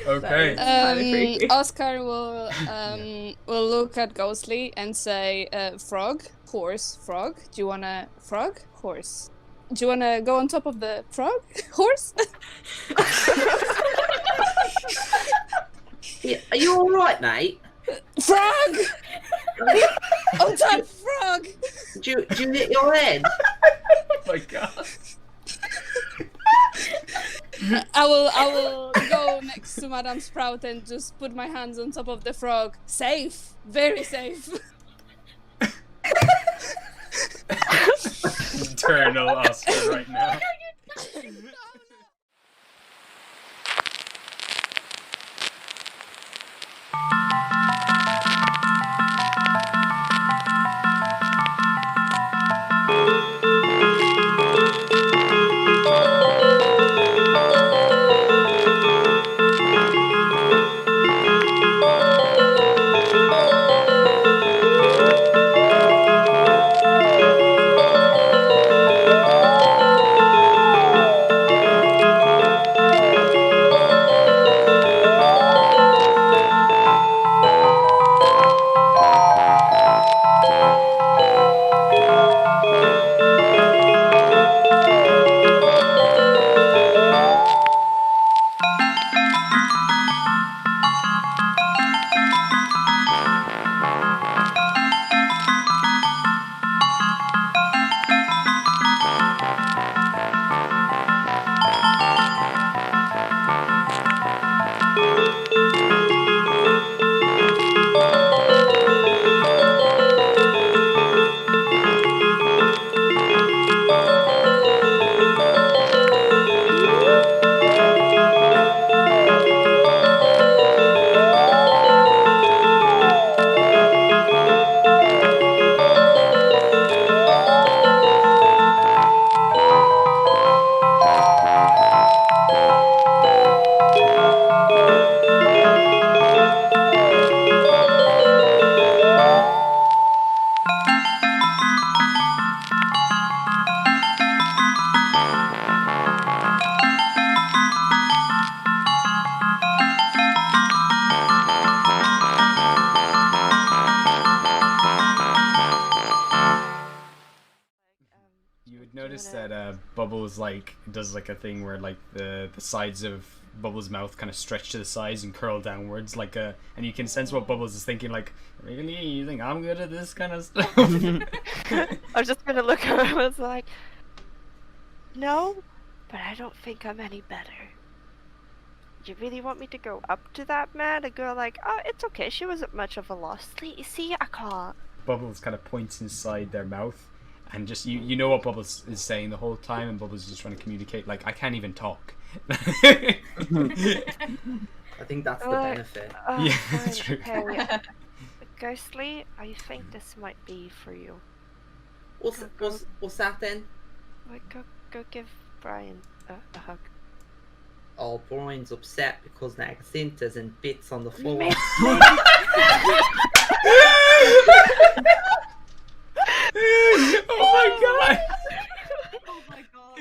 Okay. Oscar will look at Ghostly and say, frog, horse, frog. Do you wanna frog, horse? Do you wanna go on top of the frog, horse? Yeah, are you all right, mate? Frog! On top, frog! Do you hit your head? Oh my god. I will go next to Madame Sprout and just put my hands on top of the frog. Safe, very safe. Eternal Oscar right now. Notice that Bubbles does a thing where the sides of Bubbles' mouth kind of stretch to the sides and curl downwards and you can sense what Bubbles is thinking, really? You think I'm good at this kind of stuff? I was just gonna look at him and was like, no, but I don't think I'm any better. You really want me to go up to that man and go like, oh, it's okay, she wasn't much of a loss. See, I can't. Bubbles kind of points inside their mouth, and just you know what Bubbles is saying the whole time, and Bubbles is just trying to communicate. Like, I can't even talk. I think that's the benefit. Yeah, fine, that's true. Okay. Ghostly, I think this might be for you. What's that then? Like, go give Brian a hug. Oh, Brian's upset because now Cinta's in bits on the floor. Oh my god! Oh my god.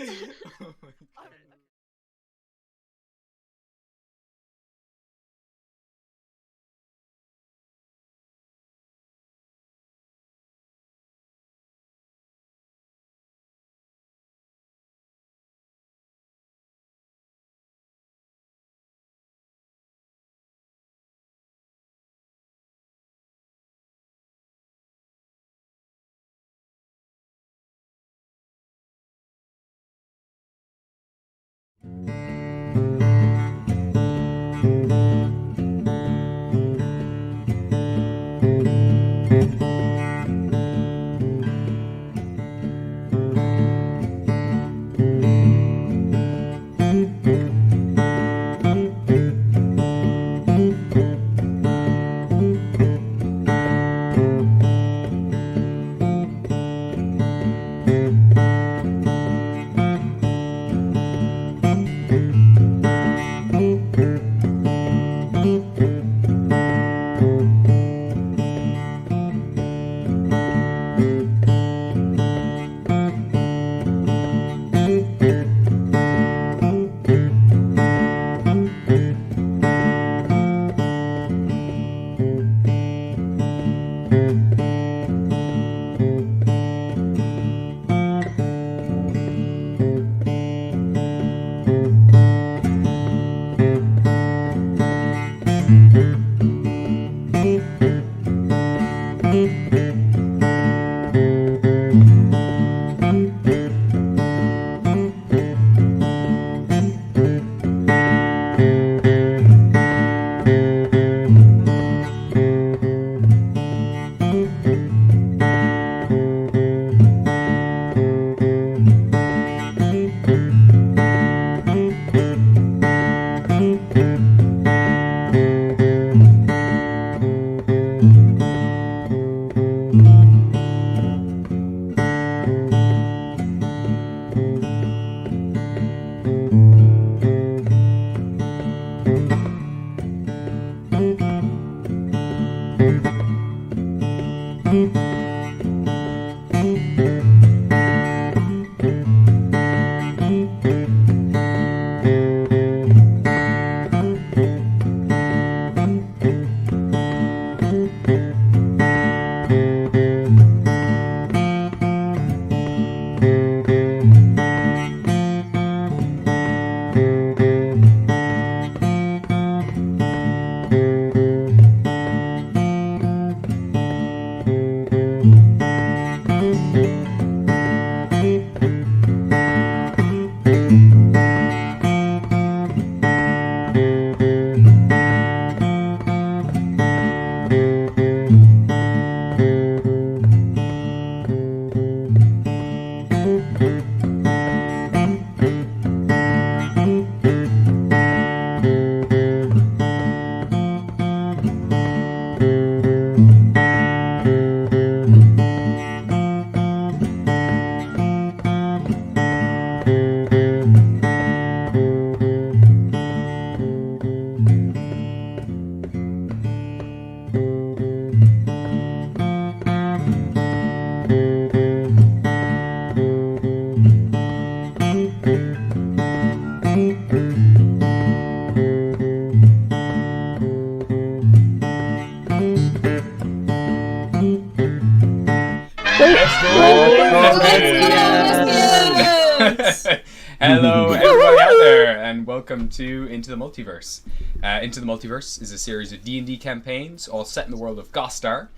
Hello, everybody out there, and welcome to Into the Multiverse. Into the Multiverse is a series of D&D campaigns, all set in the world of Gostar,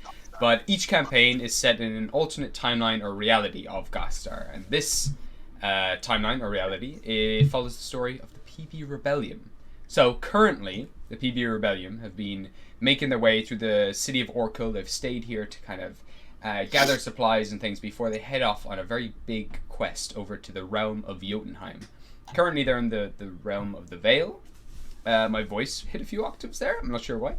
but each campaign is set in an alternate timeline or reality of Gostar, and this timeline or reality, it follows the story of the PB Rebellium. So currently, the PB Rebellium have been making their way through the city of Orkul. They've stayed here to kind of gather supplies and things before they head off on a very big quest over to the realm of Jotunheim. Currently, they're in the realm of the Vale. My voice hit a few octaves there. I'm not sure why.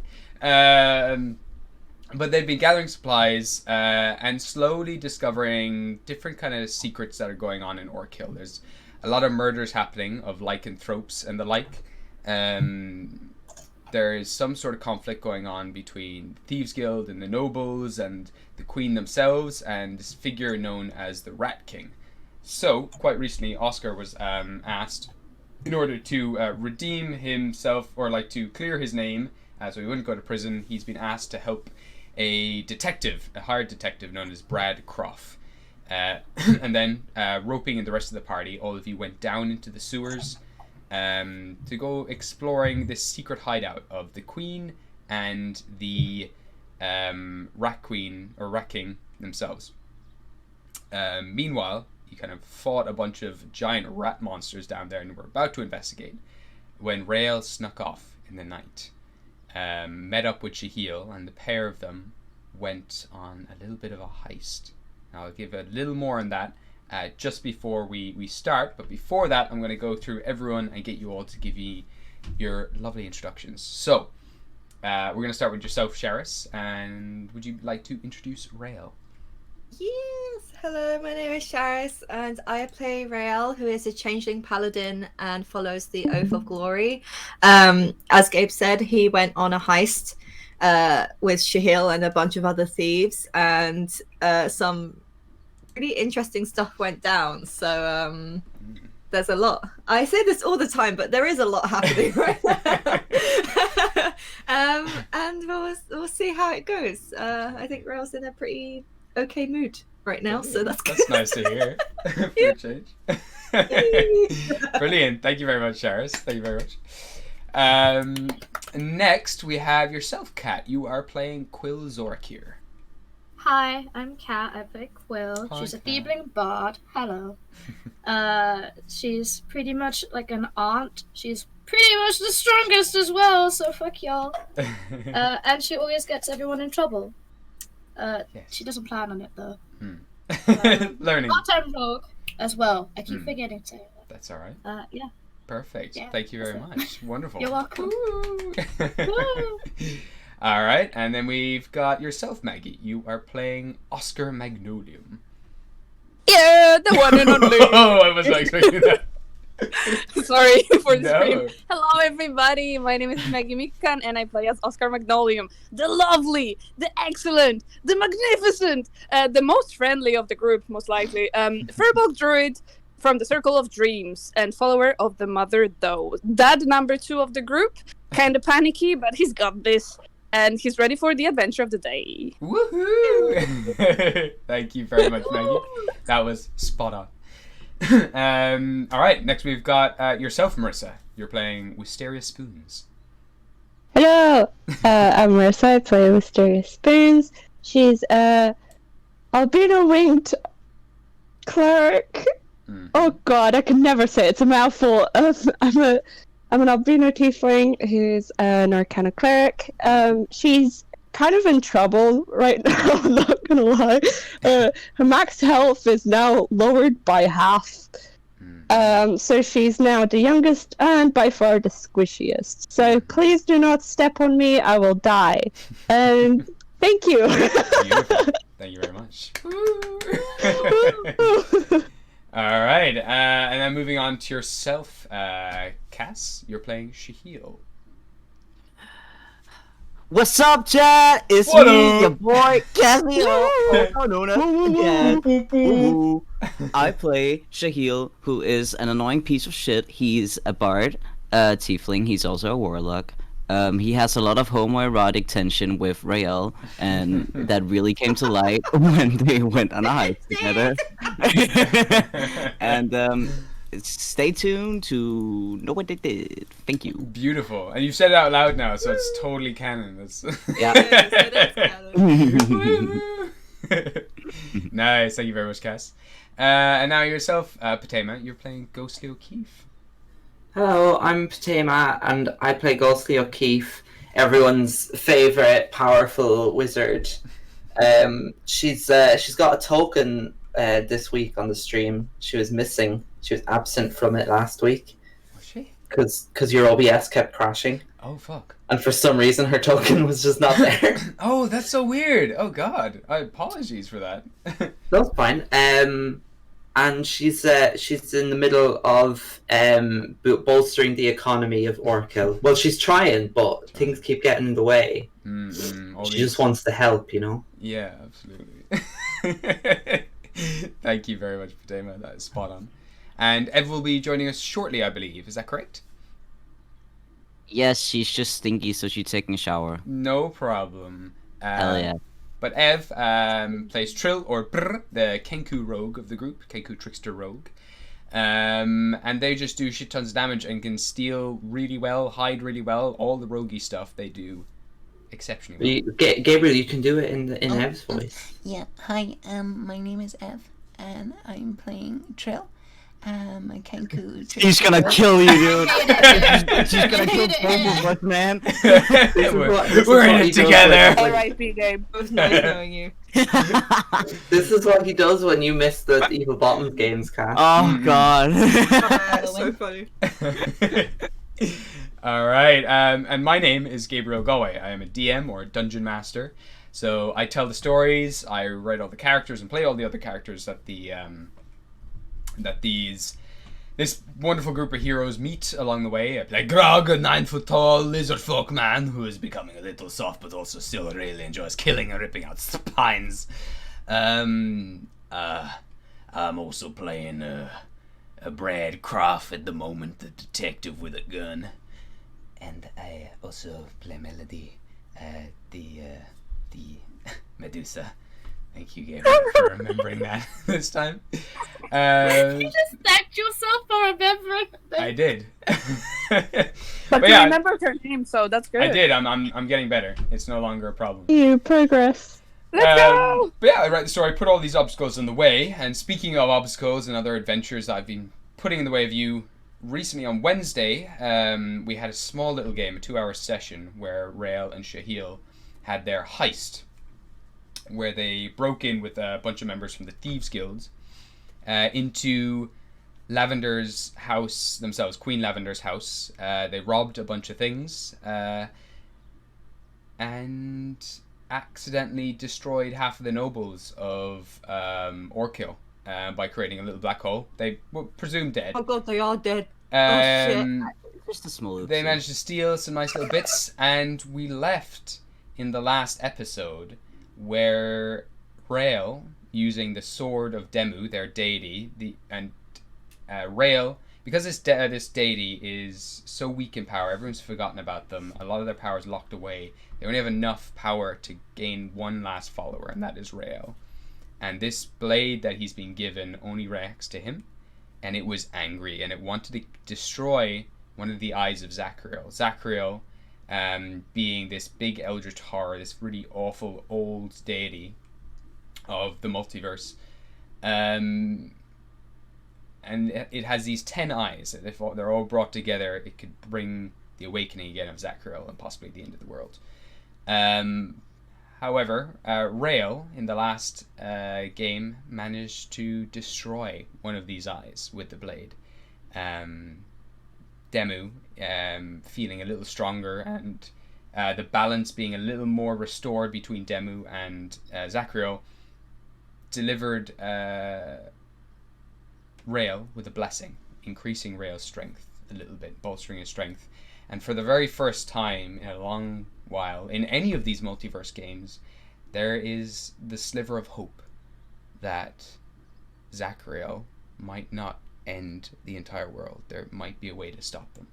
But they've been gathering supplies and slowly discovering different kind of secrets that are going on in Orkhill. There's a lot of murders happening of lycanthropes and the like. There is some sort of conflict going on between the Thieves Guild and the nobles and the Queen themselves and this figure known as the Rat King. So, quite recently, Oscar was asked, in order to redeem himself, or like to clear his name, so he wouldn't go to prison, he's been asked to help a hired detective known as Brad Croft. And then, roping in the rest of the party, all of you went down into the sewers to go exploring this secret hideout of the Queen and the Rat Queen, or Rat King themselves. Meanwhile, you kind of fought a bunch of giant rat monsters down there and were about to investigate when Rael snuck off in the night, met up with Shahil, and the pair of them went on a little bit of a heist. Now, I'll give a little more on that just before we start, but before that, I'm going to go through everyone and get you all to give you your lovely introductions. So, we're going to start with yourself, Sharis, and would you like to introduce Rael? Yes, hello, my name is Sharis, and I play Rael, who is a changeling paladin and follows the Oath of Glory. As Gabe said, he went on a heist with Shahil and a bunch of other thieves, and some pretty interesting stuff went down. So there's a lot. I say this all the time, but there is a lot happening right now. And we'll see how it goes. I think Rael's in a pretty okay mood right now, so that's good. That's nice to hear. For a change. Brilliant. Thank you very much, Sharis. Thank you very much. Next, we have yourself, Kat. You are playing Quill Zorkir. Hi, I'm Kat. I play Quill. Hi, She's a Kat. thieving bard. Hello. She's pretty much like an aunt. She's pretty much the strongest as well, so fuck y'all. And she always gets everyone in trouble. Yes. She doesn't plan on it though. Learning. Part-time rogue as well. I keep forgetting to say that. That's all right. Yeah. Perfect. Yeah, Thank you very that's much. Wonderful. You're welcome. All right, and then we've got yourself, Maggie. You are playing Oscar Magnolium. Yeah, the one and only. Oh, I was not expecting that. Sorry for the No. scream. Hello, everybody. My name is Maggie Mikan, and I play as Oscar Magnolium, the lovely, the excellent, the magnificent, the most friendly of the group, most likely. Furbolg druid from the Circle of Dreams and follower of the Mother Though. Dad number 2 of the group, kind of panicky, but he's got this, and he's ready for the adventure of the day. Woohoo! Thank you very much, Maggie. That was spot on. All right, next we've got yourself, Marissa. You're playing Wisteria Spoons. Hello, I'm Marissa. I play Wisteria Spoons. She's a albino winged cleric. Oh god, I can never say it. It's a mouthful. I'm an albino tiefling who's an arcana cleric. She's kind of in trouble right now, I'm not gonna lie. Her max health is now lowered by half. So she's now the youngest and by far the squishiest. So please do not step on me, I will die. And thank you. Beautiful. Thank you very much. All right, and then moving on to yourself, Cass. You're playing Shahil. What's up, chat? It's What me, up? your boy, Cassie. Again. I play Shahil, who is an annoying piece of shit. He's a bard, tiefling. He's also a warlock. He has a lot of homoerotic tension with Rael, and that really came to light when they went on a hike together. And stay tuned to know what they did. Thank you. Beautiful, and you've said it out loud now, so it's totally canon. That's... Yeah. Nice, thank you very much, Cass. And now yourself, Patema. You're playing Ghostly O'Keefe. Hello, I'm Patema, and I play Ghostly O'Keefe, everyone's favourite powerful wizard. She's got a token this week on the stream. She was missing. She was absent from it last week. Was she? Because your OBS kept crashing. Oh fuck. And for some reason her token was just not there. Oh, that's so weird. Oh god. Apologies for that. That's fine. And she's in the middle of bolstering the economy of Orkil. Well, she's trying, but things keep getting in the way. She just wants to help, you know? Yeah, absolutely. Thank you very much, Padema. That is spot on. And Ev will be joining us shortly, I believe. Is that correct? Yes, she's just stinky, so she's taking a shower. No problem. Hell yeah. But Ev plays Trill, or Brr, the Kenku rogue of the group, Kenku trickster rogue. And they just do shit tons of damage and can steal really well, hide really well. All the roguey stuff they do exceptionally well. Gabriel, you can do it in Ev's voice. Yeah, hi, my name is Ev, and I'm playing Trill. A Kenku. She's gonna kill you, dude. She's gonna kill both of us, man. We're in it together. R.I.P. Gabe. It was nice knowing you. This is what he does when you miss the Evil Bottoms games, Kat. Oh god. So funny. Alright, and my name is Gabriel Galway. I am a DM, or a Dungeon Master. So I tell the stories, I write all the characters, and play all the other characters that this wonderful group of heroes meet along the way. I play Grog, a 9-foot-tall lizard folk man who is becoming a little soft, but also still really enjoys killing and ripping out spines. I'm also playing a Brad Croft at the moment, the detective with a gun, and I also play Melody, the Medusa. Thank you, Gabriel, for remembering that this time. You just thanked yourself for remembering. I did. But you yeah, remembered her name, so that's good. I did. I'm getting better. It's no longer a problem. You progress. Let's go! But yeah, I write the story, put all these obstacles in the way. And speaking of obstacles and other adventures that I've been putting in the way of you, recently on Wednesday, we had a small little game, a 2-hour session, where Rael and Shahil had their heist, where they broke in with a bunch of members from the Thieves Guilds into Lavender's house themselves, Queen Lavender's house. They robbed a bunch of things and accidentally destroyed half of the nobles of Orkil by creating a little black hole. They were presumed dead. Oh god, they are dead. Shit. Just a small They managed to steal some nice little bits, and we left in the last episode where Rael, using the sword of Demu, their deity, Rael, because this deity is so weak in power, everyone's forgotten about them. A lot of their power is locked away. They only have enough power to gain one last follower, and that is Rael. And this blade that he's been given only reacts to him, and it was angry, and it wanted to destroy one of the eyes of Zachriel. Zachriel, being this big eldritch horror, this really awful old deity of the multiverse, and it has these 10 eyes. If they're all brought together, it could bring the awakening again of Zachriel and possibly the end of the world. However, Rael in the last game managed to destroy one of these eyes with the blade. Demu, feeling a little stronger, and the balance being a little more restored between Demu and Zachriel, delivered Rael with a blessing, increasing Rael's strength a little bit, bolstering his strength. And for the very first time in a long while, in any of these multiverse games, there is the sliver of hope that Zachriel might not end the entire world. There might be a way to stop them.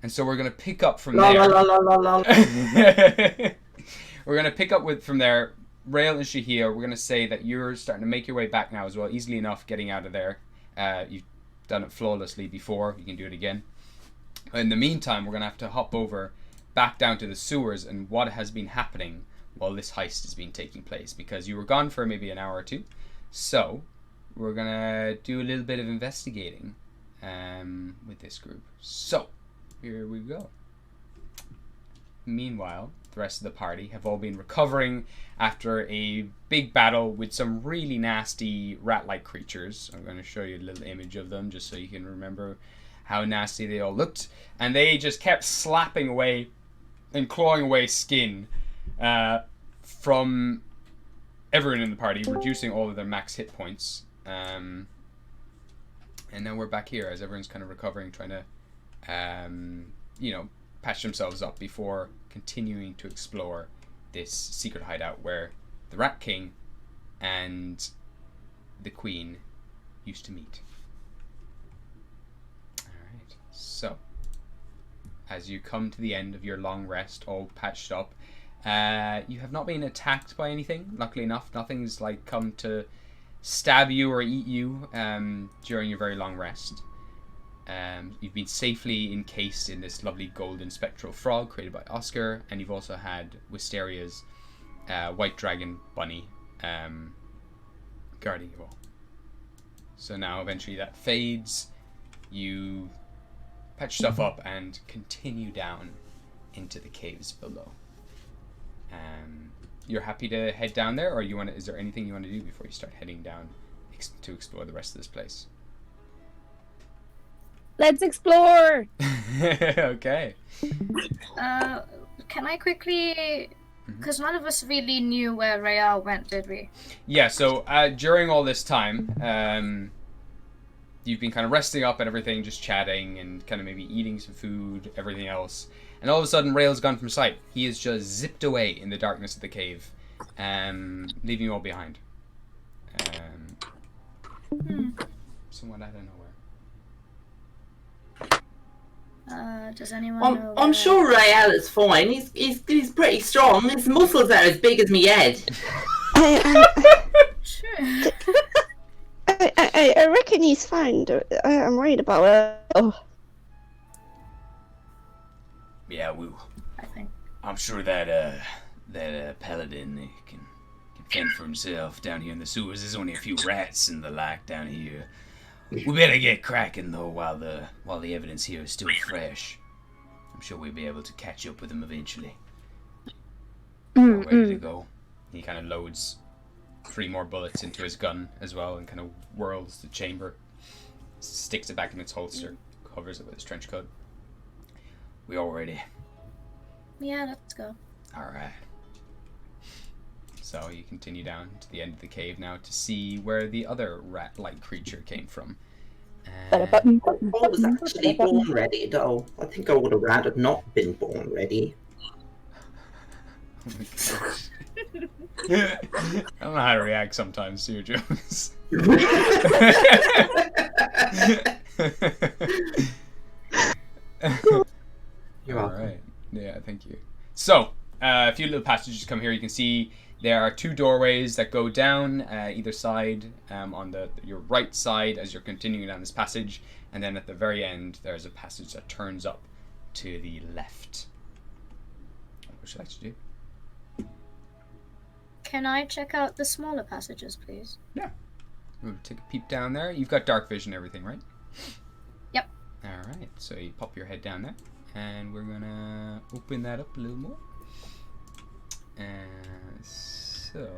And so we're going to pick up from there. We're going to pick up from there. Rael and Shahir, we're going to say that you're starting to make your way back now as well, easily enough getting out of there. You've done it flawlessly before. You can do it again. In the meantime, we're going to have to hop over back down to the sewers and what has been happening while this heist has been taking place, because you were gone for maybe an hour or two. So we're going to do a little bit of investigating with this group. So here we go. Meanwhile, the rest of the party have all been recovering after a big battle with some really nasty rat-like creatures. I'm going to show you a little image of them just so you can remember how nasty they all looked. And they just kept slapping away and clawing away skin from everyone in the party, reducing all of their max hit points. And now we're back here as everyone's kind of recovering, trying to, patch themselves up before continuing to explore this secret hideout where the Rat King and the Queen used to meet. Alright, so as you come to the end of your long rest, all patched up, you have not been attacked by anything. Luckily enough, nothing's like come to stab you or eat you during your very long rest. You've been safely encased in this lovely golden spectral frog created by Oscar, and you've also had Wisteria's white dragon bunny guarding you all. So now eventually that fades, you patch stuff up and continue down into the caves below. You're happy to head down there, or is there anything you want to do before you start heading down to explore the rest of this place? Let's explore! Okay. Can I quickly... Because none of us really knew where Rael went, did we? Yeah, so during all this time, you've been kind of resting up and everything, just chatting and kind of maybe eating some food, everything else. And all of a sudden, Rael's gone from sight. He is just zipped away in the darkness of the cave, leaving you all behind. Somewhat out of nowhere. Does anyone know I'm sure Rael is fine. He's pretty strong. His muscles are as big as me head. Sure. I reckon he's fine. I'm worried about it. Oh. Yeah, I'm sure that paladin can fend for himself down here in the sewers. There's only a few rats and the like down here. We better get cracking though while the evidence here is still fresh. I'm sure we'll be able to catch up with him eventually. We're ready to go. He kind of loads 3 more bullets into his gun as well and kind of whirls the chamber, sticks it back in its holster, covers it with his trench coat. We all ready? Yeah, let's go. Alright. So you continue down to the end of the cave now to see where the other rat-like creature came from. I was actually born ready, though. I think I would have rather not been born ready. Oh my gosh. I don't know how to react sometimes to your jokes. You're welcome. Alright. Yeah, thank you. So, a few little passages come here. You can see there are 2 doorways that go down either side on your right side as you're continuing down this passage, and then at the very end there's a passage that turns up to the left. What would you like to do? Can I check out the smaller passages, please? Yeah. We'll take a peep down there. You've got dark vision and everything, right? Yep. Alright, so you pop your head down there, and we're gonna open that up a little more. So,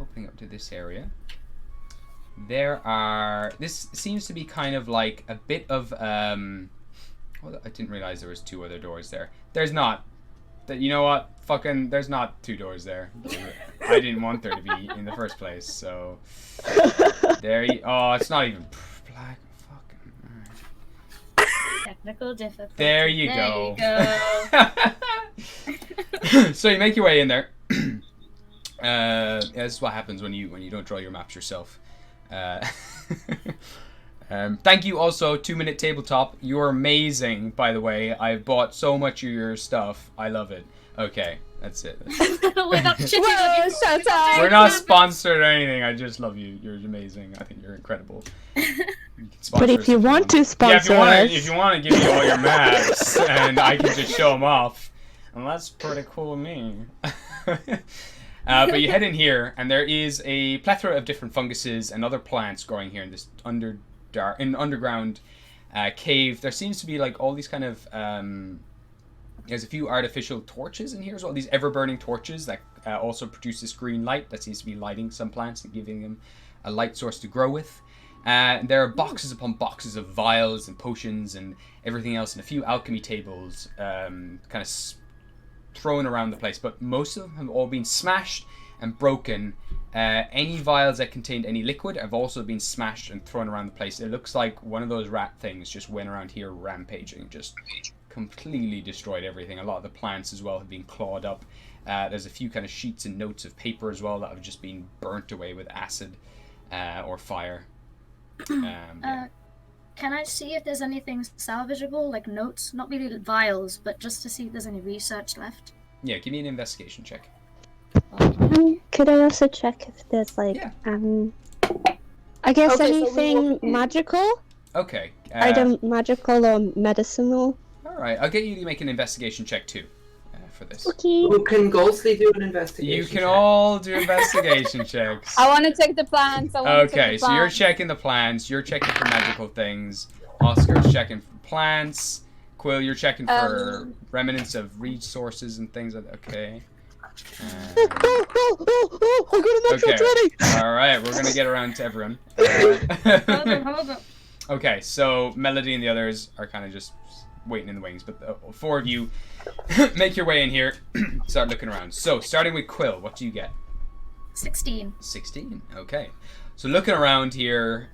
opening up to this area, this seems to be kind of like a bit of, well, I didn't realize there was 2 other doors there. There's not. You know what? Fucking, there's not 2 doors there. I didn't want there to be in the first place, so. Oh, it's not even black. Fucking. Right. Technical difficulty. There you go. You So you make your way in there. This is what happens when you don't draw your maps yourself. Thank you also 2 Minute Tabletop. You're amazing, by the way. I've bought so much of your stuff. I love it. Okay, that's it. We're not shitting on you. Shut up! We're not sponsored or anything. I just love you. You're amazing. I think you're incredible. You can sponsor But if us you want to sponsor us, if you want to give me all your maps and I can just show them off, and that's pretty cool of me. But you head in here, and there is a plethora of different funguses and other plants growing here in this underground cave. There seems to be like all these kind of There's a few artificial torches in here as well. These ever-burning torches that also produce this green light that seems to be lighting some plants and giving them a light source to grow with. There are boxes upon boxes of vials and potions and everything else, and a few alchemy tables kind of thrown around the place. But most of them have all been smashed and broken. Any vials that contained any liquid have also been smashed and thrown around the place. It looks like one of those rat things just went around here rampaging, just completely destroyed everything. A lot of the plants as well have been clawed up. There's a few kind of sheets and notes of paper as well that have just been burnt away with acid or fire. Can I see if there's anything salvageable, like notes? Not really vials, but just to see if there's any research left. Yeah, give me an investigation check. Could I also check if there's like I guess anything magical? Okay. Either magical or medicinal. Alright, I'll get you to make an investigation check too for this. Okay. Who can Ghostly do an investigation? You can all do investigation checks. I want to take the plants. Okay, so you're checking the plants, you're checking for magical things, Oscar's checking for plants, Quill, you're checking for remnants of resources and things like that. Okay. I got a natural 20! Alright, we're gonna get around to everyone. Hold on. Okay, so Melody and the others are kind of just waiting in the wings, but the four of you make your way in here, start looking around. So, starting with Quill, what do you get? 16. 16, okay. So looking around here,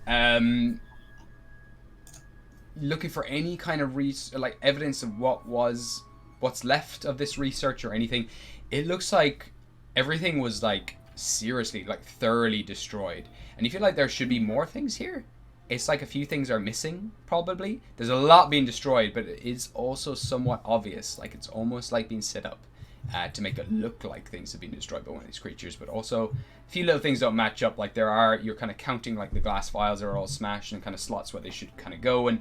looking for any kind of like evidence of what's left of this research or anything. It looks like everything was like seriously, like thoroughly destroyed. And you feel like there should be more things here. It's like a few things are missing, probably. There's a lot being destroyed, but it's also somewhat obvious. Like it's almost like being set up to make it look like things have been destroyed by one of these creatures. But also, a few little things don't match up. Like you're kind of counting like the glass vials are all smashed and kind of slots where they should kind of go. And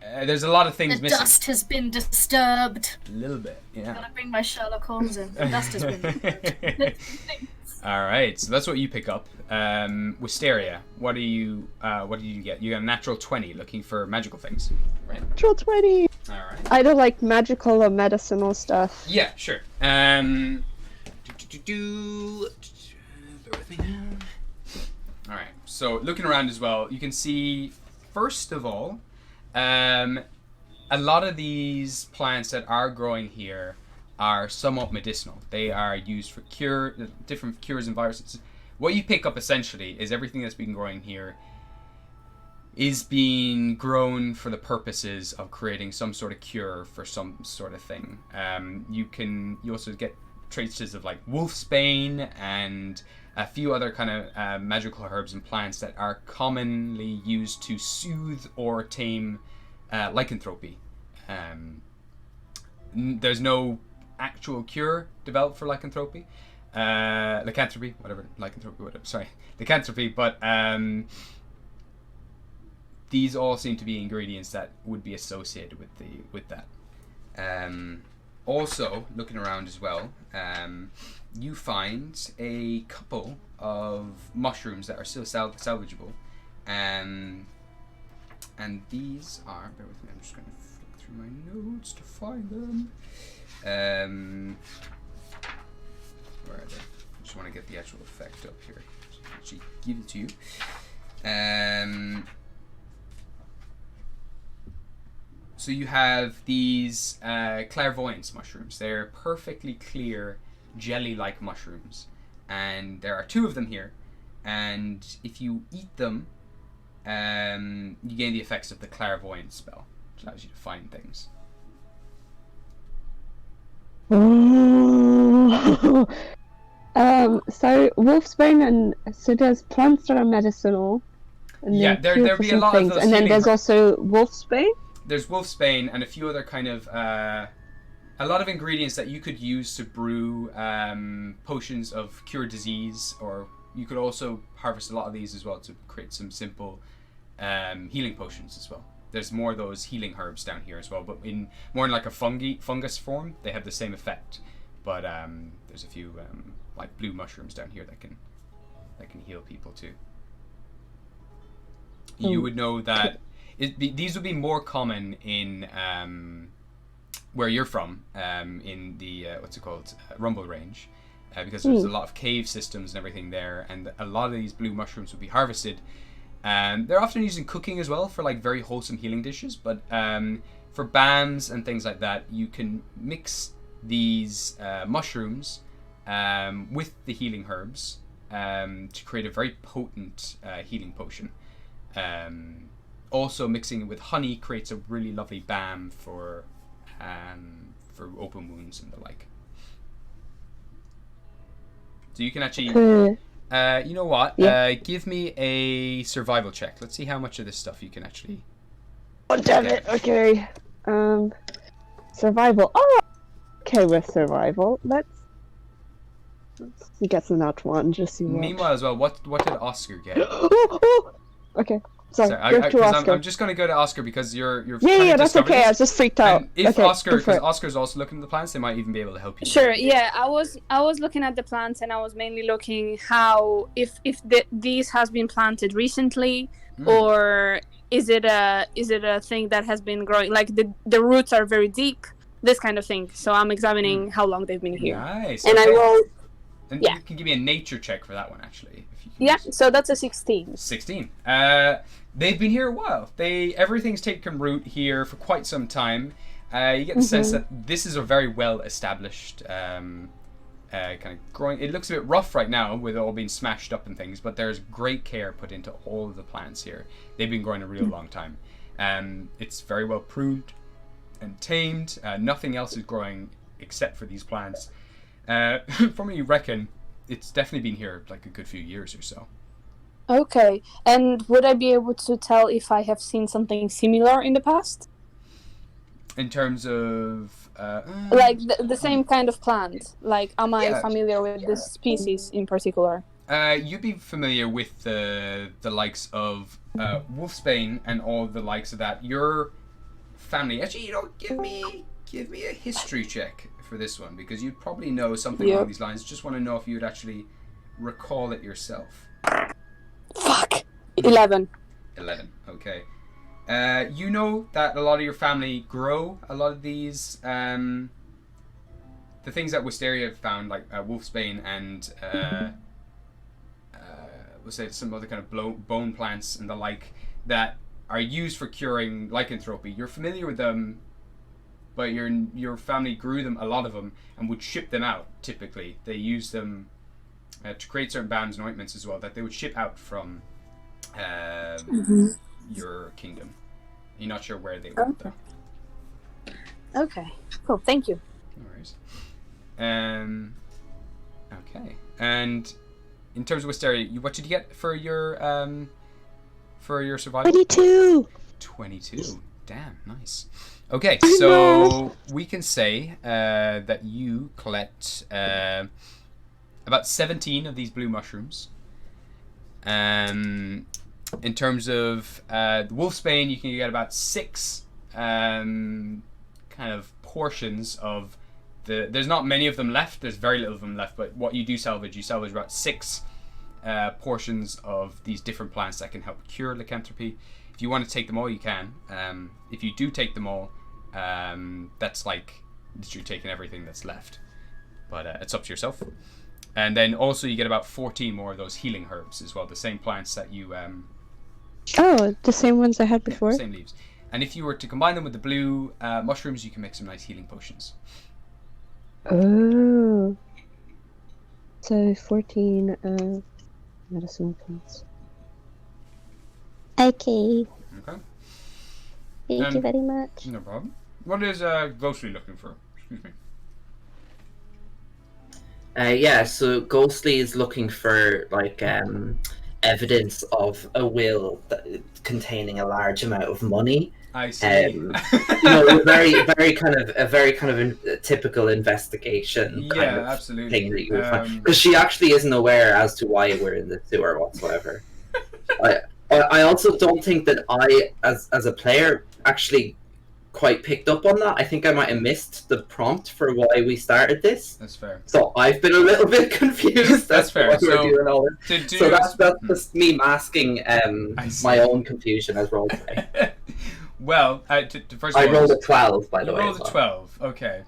there's a lot of things missing. The dust has been disturbed. A little bit, yeah. Gotta bring my Sherlock Holmes in. The dust has been disturbed. Alright, so that's what you pick up. Wisteria, what did you get? You got a natural 20 looking for magical things, right? Natural 20! Alright. Either like magical or medicinal stuff. Yeah, sure. Bear with me now. Alright, so looking around as well, you can see, first of all, a lot of these plants that are growing here are somewhat medicinal. They are used for different cures and viruses. What you pick up essentially is everything that's been growing here is being grown for the purposes of creating some sort of cure for some sort of thing. You also get traces of like wolfsbane and a few other kind of magical herbs and plants that are commonly used to soothe or tame lycanthropy. There's no actual cure developed for lycanthropy, but these all seem to be ingredients that would be associated with that. Also, looking around as well, you find a couple of mushrooms that are still salvageable, and these are, bear with me, I'm just going to flip through my notes to find them. Where are they? I just want to get the actual effect up here. So I'll actually give it to you. So you have these clairvoyance mushrooms. They're perfectly clear, jelly-like mushrooms. And there are 2 of them here. And if you eat them, you gain the effects of the clairvoyance spell, which allows you to find things. So wolfsbane and so there's plants that are medicinal. And yeah, there'll be a lot of those. And then there's also wolfsbane. There's wolfsbane and a few other kind of a lot of ingredients that you could use to brew potions of cure disease, or you could also harvest a lot of these as well to create some simple healing potions as well. There's more of those healing herbs down here as well, but more in like a fungus form. They have the same effect, but there's a few like blue mushrooms down here that can heal people too. You would know that these would be more common in where you're from, in the what's it called, Rumble Range, because there's a lot of cave systems and everything there, and a lot of these blue mushrooms would be harvested. They're often used in cooking as well for like very wholesome healing dishes, but for BAMs and things like that, you can mix these mushrooms with the healing herbs to create a very potent healing potion. Also, mixing it with honey creates a really lovely BAM for open wounds and the like. So you can actually, you know what? Yeah. Give me a survival check. Let's see how much of this stuff you can actually. Oh damn it! Okay. Survival. Oh, okay with survival. Let's get some nat one. Just see what. Meanwhile, as well, what did Oscar get? Okay. Sorry, I'm just going to go to Oscar because you're yeah, that's okay. I was just freaked out. And if Oscar, because Oscar's also looking at the plants, they might even be able to help you. Sure. Yeah, I was looking at the plants, and I was mainly looking how if these has been planted recently, or is it a thing that has been growing, like the roots are very deep, this kind of thing. So I'm examining how long they've been here. Nice. And okay. I will. And yeah. You can give me a nature check for that one, actually. Yeah, so that's a 16. 16. They've been here a while. Everything's taken root here for quite some time. You get the sense that this is a very well established kind of growing. It looks a bit rough right now with it all being smashed up and things, but there's great care put into all of the plants here. They've been growing a real long time. It's very well pruned and tamed. Nothing else is growing except for these plants. From what you reckon, it's definitely been here like a good few years or so. Okay, and would I be able to tell if I have seen something similar in the past? In terms of... like the same kind of plant? Like, am I familiar with this species in particular? You'd be familiar with the likes of Wolfsbane and all the likes of that. Your family... Actually, give me a history check for this one, because you'd probably know something along these lines. Just want to know if you'd actually recall it yourself. Fuck! 11. 11, okay. You know that a lot of your family grow a lot of these, the things that Wisteria found, like Wolfsbane and, we'll say some other kind of bone plants and the like, that are used for curing lycanthropy. You're familiar with them, but your family grew them, a lot of them, and would ship them out, typically. They use them to create certain balms and ointments as well, that they would ship out from your kingdom. You're not sure where they went, though. Okay, cool, thank you. No worries. Okay, and in terms of Wisteria, what did you get for your survival? 22! 22, damn, nice. Okay, so we can say that you collect about 17 of these blue mushrooms. In terms of the Wolfsbane, you can get about 6 kind of portions of there's not many of them left, there's very little of them left, but what you salvage about 6 portions of these different plants that can help cure lycanthropy. If you want to take them all, you can. If you do take them all, that's like you're taking everything that's left, but it's up to yourself. And then also you get about 14 more of those healing herbs as well, the same plants that you oh, the same ones I had before. Same leaves. And if you were to combine them with the blue mushrooms, you can make some nice healing potions. Oh, so 14 medicinal plants. Okay. Thank you very much. No problem. What is Ghostly looking for? Excuse me. So Ghostly is looking for like evidence of a will containing a large amount of money. I see. Very kind of typical investigation kind of absolutely. thing that you would find. Because she actually isn't aware as to why we're in the sewer whatsoever. I also don't think that I, as a player, actually quite picked up on that. I think I might have missed the prompt for why we started this. That's fair. So I've been a little bit confused. That's fair. Why we're doing all this. So that's just me masking my own confusion as roleplay. Well, first of I all, rolled a 12, by the way. You rolled a 12, okay.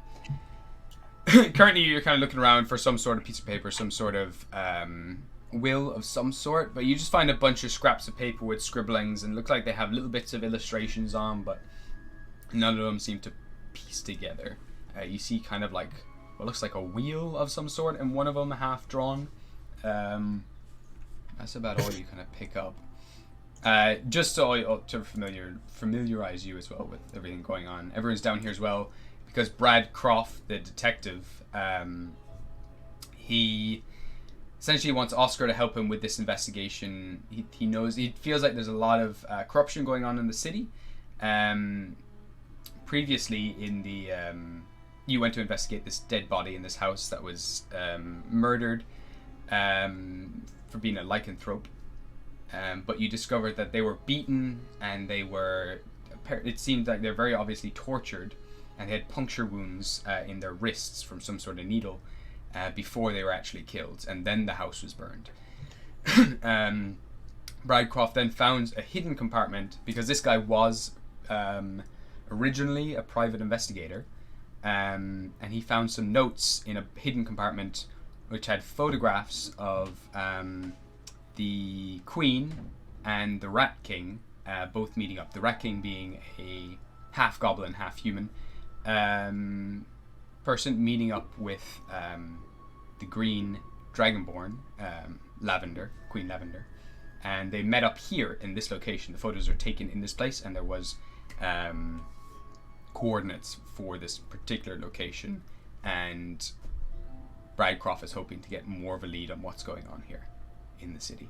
Currently, you're kind of looking around for some sort of piece of paper, some sort of will of some sort, but you just find a bunch of scraps of paper with scribblings, and look like they have little bits of illustrations on, but none of them seem to piece together. You see kind of like what looks like a wheel of some sort, and one of them half drawn. That's about all you kind of pick up. Just to familiarize you as well with everything going on. Everyone's down here as well because Brad Croft, the detective, he essentially wants Oscar to help him with this investigation. He feels like there's a lot of corruption going on in the city. Previously, you went to investigate this dead body in this house that was murdered for being a lycanthrope. But you discovered that they were beaten and it seemed like they're very obviously tortured, and they had puncture wounds in their wrists from some sort of needle before they were actually killed, and then the house was burned. Bradcroft then found a hidden compartment because this guy was originally a private investigator, and he found some notes in a hidden compartment which had photographs of the Queen and the Rat King both meeting up. The Rat King being a half goblin, half human person meeting up with the Green Dragonborn, Lavender, Queen Lavender, and they met up here in this location. The photos are taken in this place, and there was coordinates for this particular location, and Bradcroft is hoping to get more of a lead on what's going on here in the city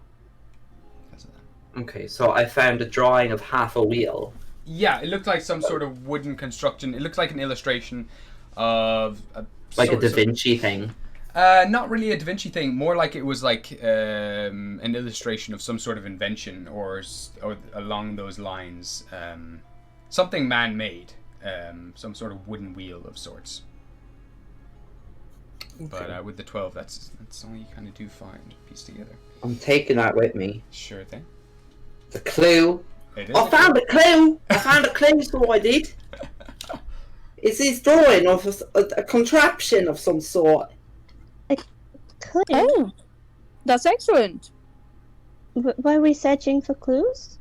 because of that. Okay, so I found a drawing of half a wheel. Yeah, it looked like some sort of wooden construction. It looks like an illustration of a Da Vinci thing. Not really a Da Vinci thing. More like it was like an illustration of some sort of invention or along those lines. Something man-made. Some sort of wooden wheel of sorts. Okay. But with the 12, that's all you kind of do find pieced together. I'm taking that with me. Sure thing. The clue. I found a clue. I found a clue, so I did. It's his drawing of a contraption of some sort. A clue? Oh, that's excellent. Why are we searching for clues?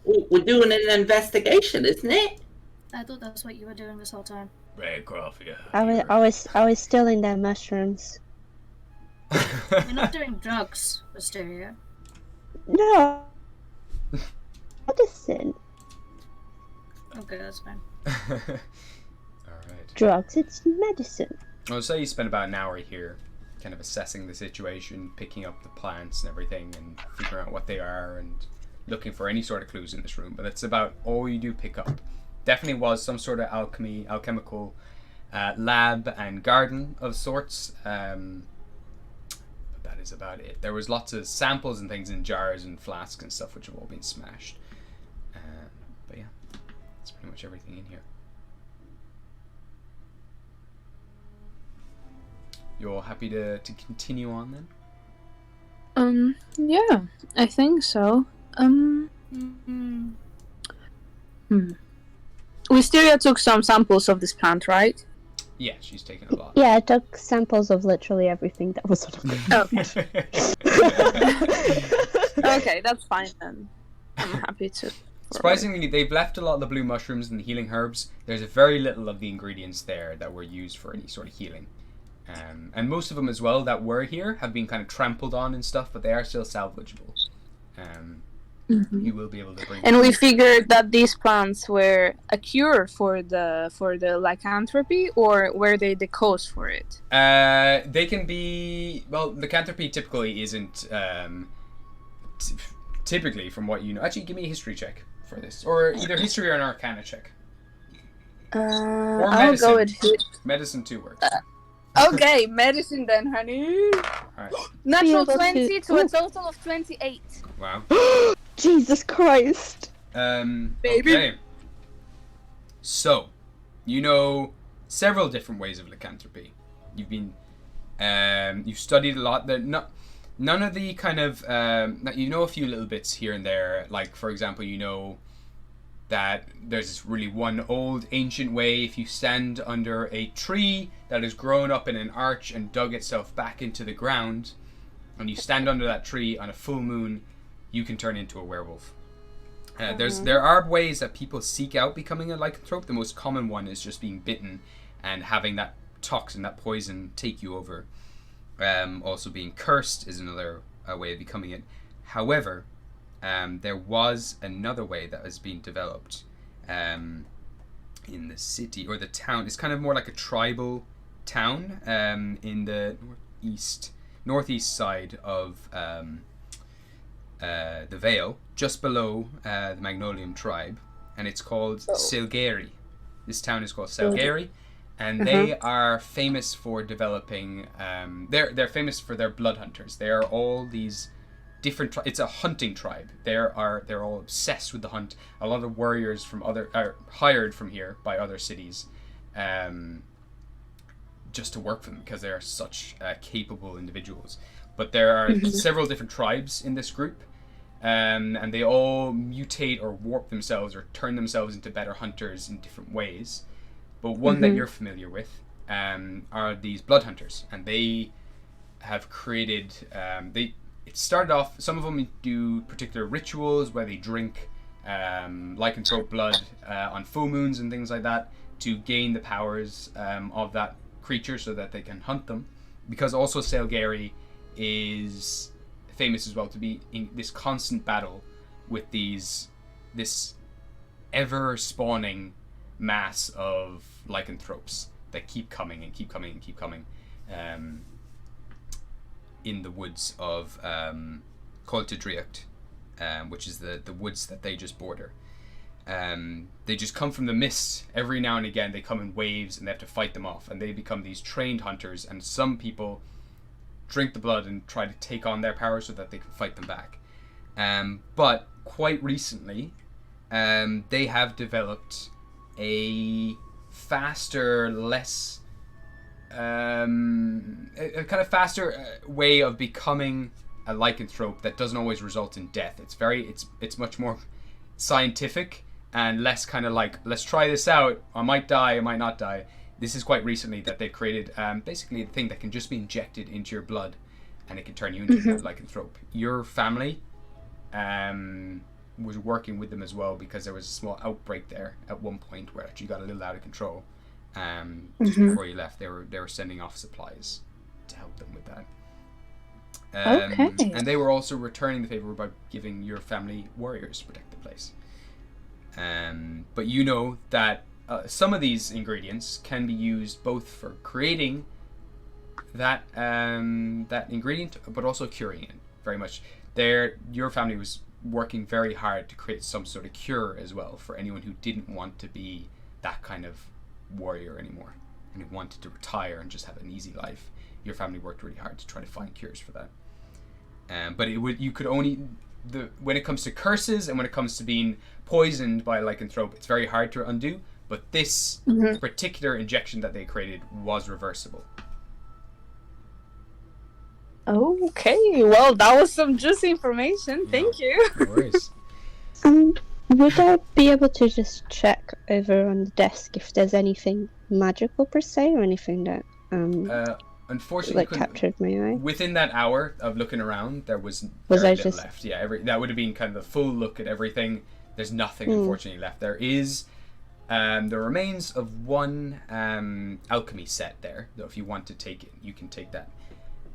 We're doing an investigation, isn't it? I thought that's what you were doing this whole time. Radcroft, yeah. I was stealing their mushrooms. We're not doing drugs, Wisteria. No. Medicine. Okay, that's fine. Alright. Drugs, it's medicine. Well, say you spend about an hour here kind of assessing the situation, picking up the plants and everything, and figuring out what they are, and looking for any sort of clues in this room, but that's about all you do pick up. Definitely was some sort of alchemical lab and garden of sorts, but that is about it. There was lots of samples and things in jars and flasks and stuff which have all been smashed. But yeah, that's pretty much everything in here. You all happy to continue on then? Yeah, I think so. Wisteria took some samples of this plant, right? Yeah, she's taken a lot. Yeah, I took samples of literally everything that was on the Okay. Okay, that's fine then. I'm happy to. Surprisingly, they've left a lot of the blue mushrooms and the healing herbs. There's very little of the ingredients there that were used for any sort of healing. And most of them as well that were here have been kind of trampled on and stuff, but they are still salvageable. You will be able to bring. And we figured that these plants were a cure for the lycanthropy, or were they the cause for it? They can be. Well, lycanthropy typically isn't. Typically, from what you know, actually, give me a history check for this, or either history or an arcana check. Or I'll go with medicine too works. Okay, medicine then, honey. Alright. Natural 20 to a total of 28. Wow. Jesus Christ. Baby. Okay. So, you know several different ways of lycanthropy. You've been, you've studied a lot. They're not None of the kind of you know a few little bits here and there. Like for example, you know that there's this really one old ancient way. If you stand under a tree that has grown up in an arch and dug itself back into the ground, and you stand under that tree on a full moon, you can turn into a werewolf. There are ways that people seek out becoming a lycanthrope. The most common one is just being bitten and having that toxin, that poison, take you over. Also being cursed is another way of becoming it. However, there was another way that has been developed in the city or the town. It's kind of more like a tribal town in the northeast side of the Vale, just below the Magnolium tribe, and it's called Silgeri. This town is called Silgeri, and they are famous for developing. They're famous for their blood hunters. They are all these different. It's a hunting tribe. They're all obsessed with the hunt. A lot of warriors from are hired from here by other cities, just to work for them because they are such capable individuals. But there are several different tribes in this group, and they all mutate or warp themselves or turn themselves into better hunters in different ways. But one that you're familiar with are these blood hunters, and they have created. It started off. Some of them do particular rituals where they drink lycanthrope blood on full moons and things like that to gain the powers of that creature so that they can hunt them. Because also Selgari is famous as well to be in this constant battle with this ever spawning mass of lycanthropes that keep coming and keep coming and keep coming in the woods of Coltedriacht, which is the woods that they just border. They just come from the mist every now and again. They come in waves and they have to fight them off, and they become these trained hunters, and some people drink the blood and try to take on their power so that they can fight them back. But quite recently, they have developed a faster, less a kind of faster way of becoming a lycanthrope that doesn't always result in death. It's much more scientific and less kind of like, let's try this out, I might die, I might not die. This is quite recently that they've created basically a thing that can just be injected into your blood and it can turn you into a lycanthrope. Your family was working with them as well because there was a small outbreak there at one point where you got a little out of control. Just before you left, they were sending off supplies to help them with that. And they were also returning the favor by giving your family warriors to protect the place. But you know that some of these ingredients can be used both for creating that ingredient, but also curing it. Very much. Your family was working very hard to create some sort of cure as well for anyone who didn't want to be that kind of warrior anymore and who wanted to retire and just have an easy life. Your family worked really hard to try to find cures for that. But you could only when it comes to curses and when it comes to being poisoned by a lycanthrope, it's very hard to undo. But this particular injection that they created was reversible. Okay, well, that was some juicy information. Thank you. No worries. Would I be able to just check over on the desk if there's anything magical per se, or anything that unfortunately captured my eye? Within that hour of looking around, there was I little just left. Yeah, that would have been kind of the full look at everything. There's nothing unfortunately left. There is the remains of one alchemy set there. So if you want to take it, you can take that.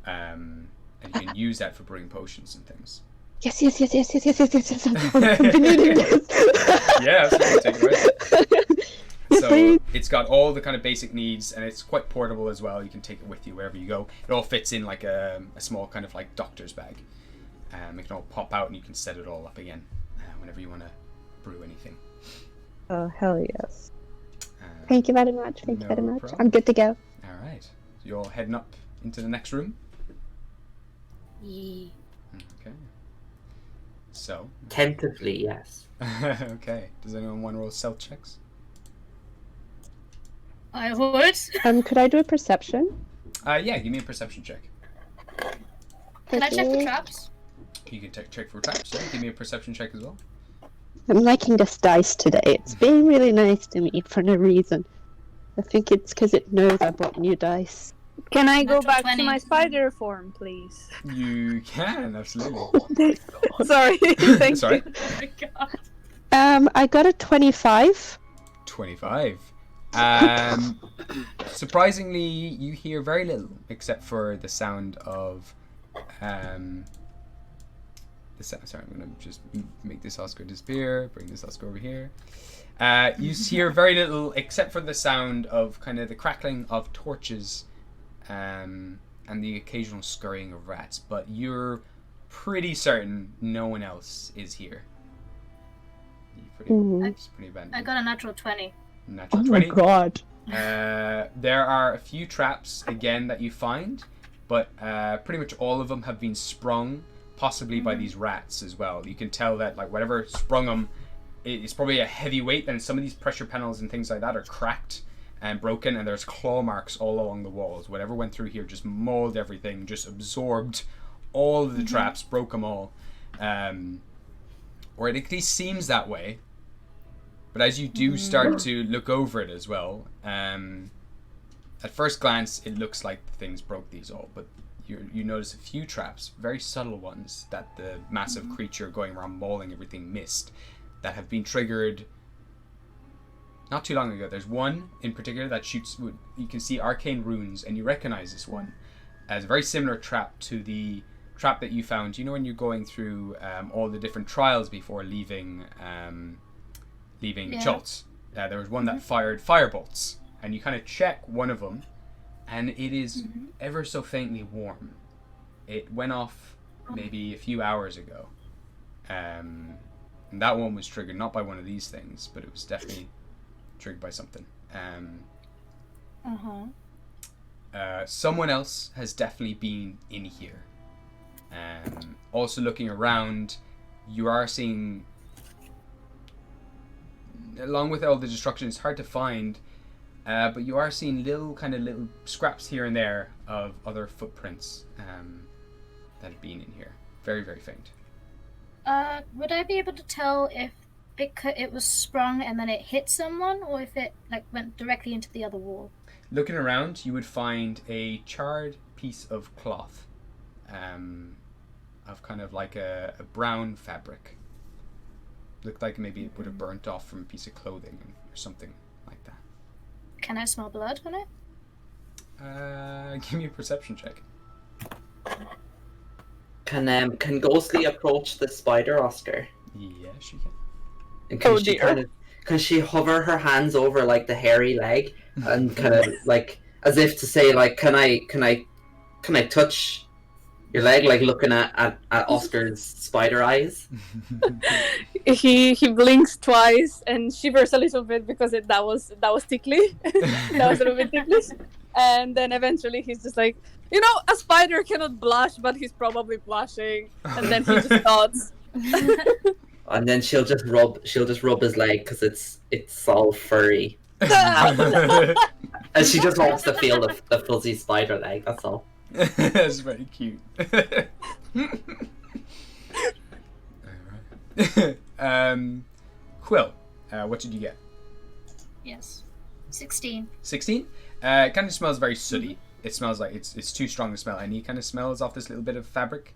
And you can use that for brewing potions and things. Yes. I've been needing this. Yeah, absolutely. Take it away. So it's got all the kind of basic needs, and it's quite portable as well. You can take it with you wherever you go. It all fits in like a small kind of like doctor's bag. It can all pop out, and you can set it all up again whenever you want to brew anything. Oh, hell yes. Thank you very much. Thank you very much. Problem. I'm good to go. All right. So you're all heading up into the next room? Yeah. Okay. So. Tentatively, yes. Okay. Does anyone want to roll stealth checks? I would. Could I do a perception? Yeah, give me a perception check. Can I check for Okay. traps? You can check for traps. Yeah, give me a perception check as well. I'm liking this dice today. It's being really nice to me for no reason. I think it's because it knows I bought new dice. Can I go Natural back 20. to my spider form, please? You can, absolutely. Sorry. Thank Sorry. Oh my god. I got a 25. 25. Surprisingly, you hear very little except for the sound of sorry, I'm gonna just make this Oscar disappear, bring this Oscar over here. You hear very little except for the sound of kind of the crackling of torches and the occasional scurrying of rats, but you're pretty certain no one else is here. It's pretty abandoned. I got a natural 20. Natural Oh 20. my god. There are a few traps again that you find, but pretty much all of them have been sprung, possibly by these rats as well. You can tell that like whatever sprung them, it's probably a heavy weight, and some of these pressure panels and things like that are cracked and broken, and there's claw marks all along the walls. Whatever went through here just mauled everything, just absorbed all of the traps, broke them all. Or it at least seems that way. But as you do start to look over it as well, at first glance it looks like things broke these all, but you notice a few traps, very subtle ones, that the massive creature going around mauling everything missed, that have been triggered not too long ago. There's one in particular that shoots, you can see arcane runes, and you recognize this one as a very similar trap to the trap that you found. You know when you're going through all the different trials before leaving Schultz, there was one that fired firebolts, and you kind of check one of them, and it is ever so faintly warm. It went off maybe a few hours ago, and that one was triggered not by one of these things, but it was definitely triggered by something. Someone else has definitely been in here. Also looking around, you are seeing, along with all the destruction, it's hard to find, but you are seeing little scraps here and there of other footprints that have been in here. Very, very faint. Would I be able to tell if it was sprung and then it hit someone, or if it went directly into the other wall? Looking around, you would find a charred piece of cloth, of kind of like a brown fabric. Looked like maybe it would have burnt off from a piece of clothing or something like that. Can I smell blood on it? Give me a perception check. Can Ghostly approach the spider, Oscar? Yeah, she can. And can she hover her hands over like the hairy leg and kind of like as if to say like, can I touch your leg, like looking at Oscar's spider eyes? He blinks twice and shivers a little bit because that was tickly. That was a little bit ticklish. And then eventually he's just like, a spider cannot blush, but he's probably blushing. And then he just nods. And then she'll just rub his leg because it's all furry. And she just wants to feel the fuzzy spider leg. That's all. That's very cute. Quill, what did you get? Yes. 16. 16? It kind of smells very sooty. It smells like it's too strong to smell. Any kind of smells off this little bit of fabric.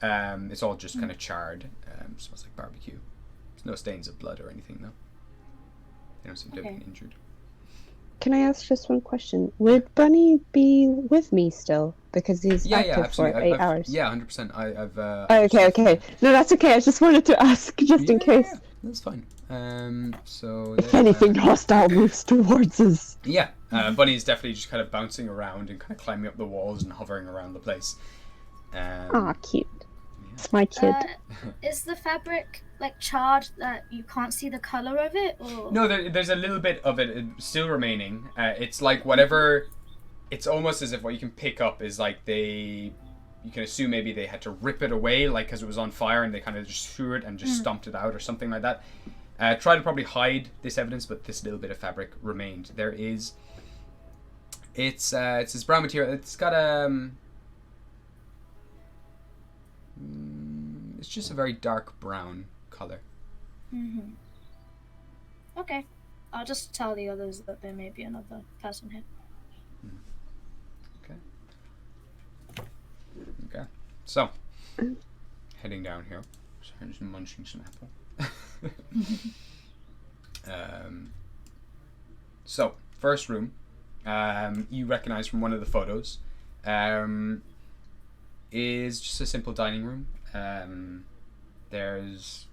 It's all just kind of charred. Smells like barbecue. There's no stains of blood or anything though. They don't seem to have been injured. Can I ask just one question? Would Bunny be with me still? Because he's active for 8 hours. Yeah, 100%. I've okay. No, that's okay. I just wanted to ask, just in case. Yeah, that's fine. So if anything hostile moves towards us. Yeah, Bunny is definitely just kind of bouncing around and kind of climbing up the walls and hovering around the place. Cute. It's my kid. Is the fabric charred that you can't see the color of it? Or? No, there's a little bit of it still remaining. It's like whatever. It's almost as if what you can pick up is like you can assume maybe they had to rip it away, like because it was on fire, and they kind of just threw it and just stomped it out or something like that. Try to probably hide this evidence, but this little bit of fabric remained. There is. It's this brown material. It's got just a very dark brown color. Mm-hmm. Okay. I'll just tell the others that there may be another person here. Okay. So, heading down here. Sorry, just munching some apple. So, first room, you recognize from one of the photos, is just a simple dining room. It's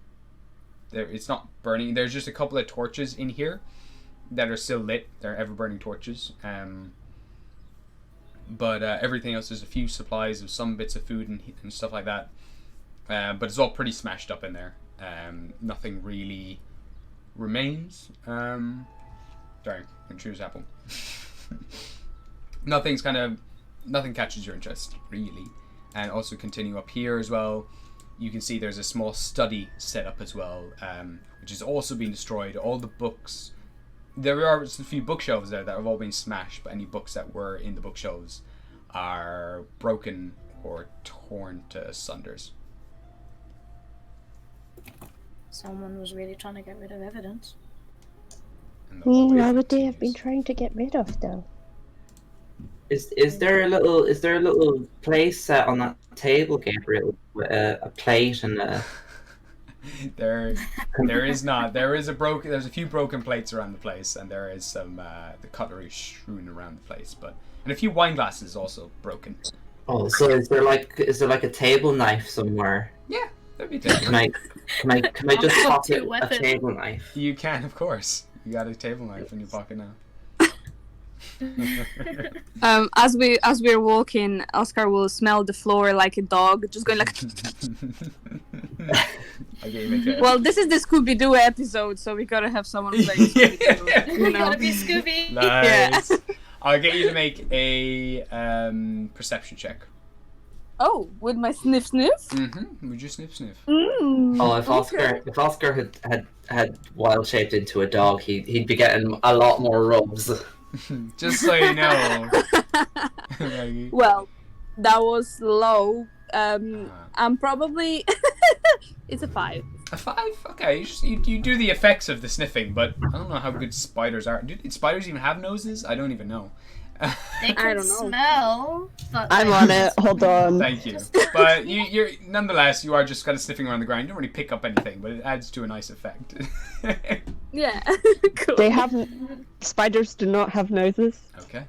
not burning. There's just a couple of torches in here that are still lit. They're ever-burning torches. But everything else, there's a few supplies of some bits of food and stuff like that. But it's all pretty smashed up in there. Nothing really remains. Sorry, I choose apple. Nothing catches your interest, really. And also continue up here as well. You can see there's a small study set up as well, which is also being destroyed. All the books... There are just a few bookshelves there that have all been smashed, but any books that were in the bookshelves are broken or torn to sunders. Someone was really trying to get rid of evidence. What would they have been trying to get rid of, though? Is there a little place set on that table, Gabriel, with a plate and a... There is not. There's a few broken plates around the place, and there is some the cutlery strewn around the place, and a few wine glasses also broken. Oh, so is there like a table knife somewhere? Yeah, that'd be table. Can I just pocket a table knife? You can, of course. You got a table knife in your pocket now. As we're walking, Oscar will smell the floor like a dog, just going like. Well, this is the Scooby-Doo episode, so we gotta have someone play Scooby-Doo. You gotta be Scooby. Nice. Yeah. I'll get you to make a perception check. Oh, with my sniff? Mm-hmm. Would you sniff? Oh, if Oscar had wild shaped into a dog, he'd be getting a lot more rubs. Just so you know. Well, that was low. I'm probably it's a 5. A 5? Okay, you do the effects of the sniffing, but I don't know how good spiders are. Do spiders even have noses? I don't even know. They can smell. But I'm on it. Hold on. Thank you. But you're nonetheless, you are just kind of sniffing around the ground. You don't really pick up anything, but it adds to a nice effect. Yeah. Cool. Spiders do not have noses. Okay.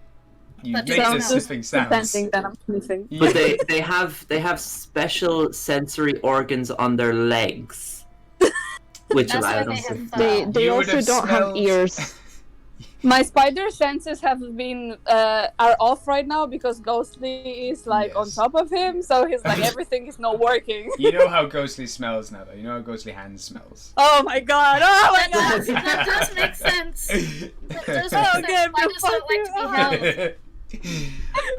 You But make they the sniffing sounds. That I'm sniffing. But they have special sensory organs on their legs, which That's why allows they them have to. They also don't have ears. My spider senses have been are off right now because Ghostly is like on top of him, so he's like everything is not working. You know how Ghostly smells now, though. You know how Ghostly Hands smells. Oh my god! Oh my god! That does make sense. That does Oh, make okay, sense. I just don't like to be held.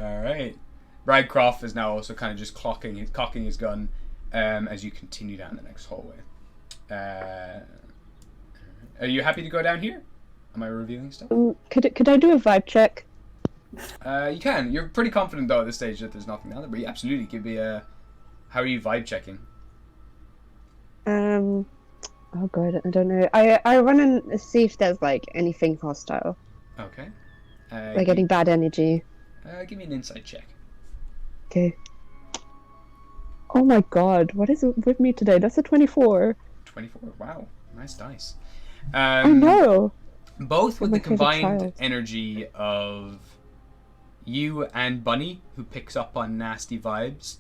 Alright. Bradcroft is now also kind of just cocking his gun as you continue down the next hallway. Are you happy to go down here? Am I revealing stuff? Could I do a vibe check? You can. You're pretty confident though at this stage that there's nothing down there, but absolutely give me a... How are you vibe checking? Oh god, I don't know. I run and see if there's like anything hostile. Okay. Like any bad energy. Give me an insight check. Okay. Oh my god, what is it with me today? That's a 24. 24. Wow. Nice dice. I know. Both with my the favorite combined child. energy of you and Bunny, who picks up on nasty vibes,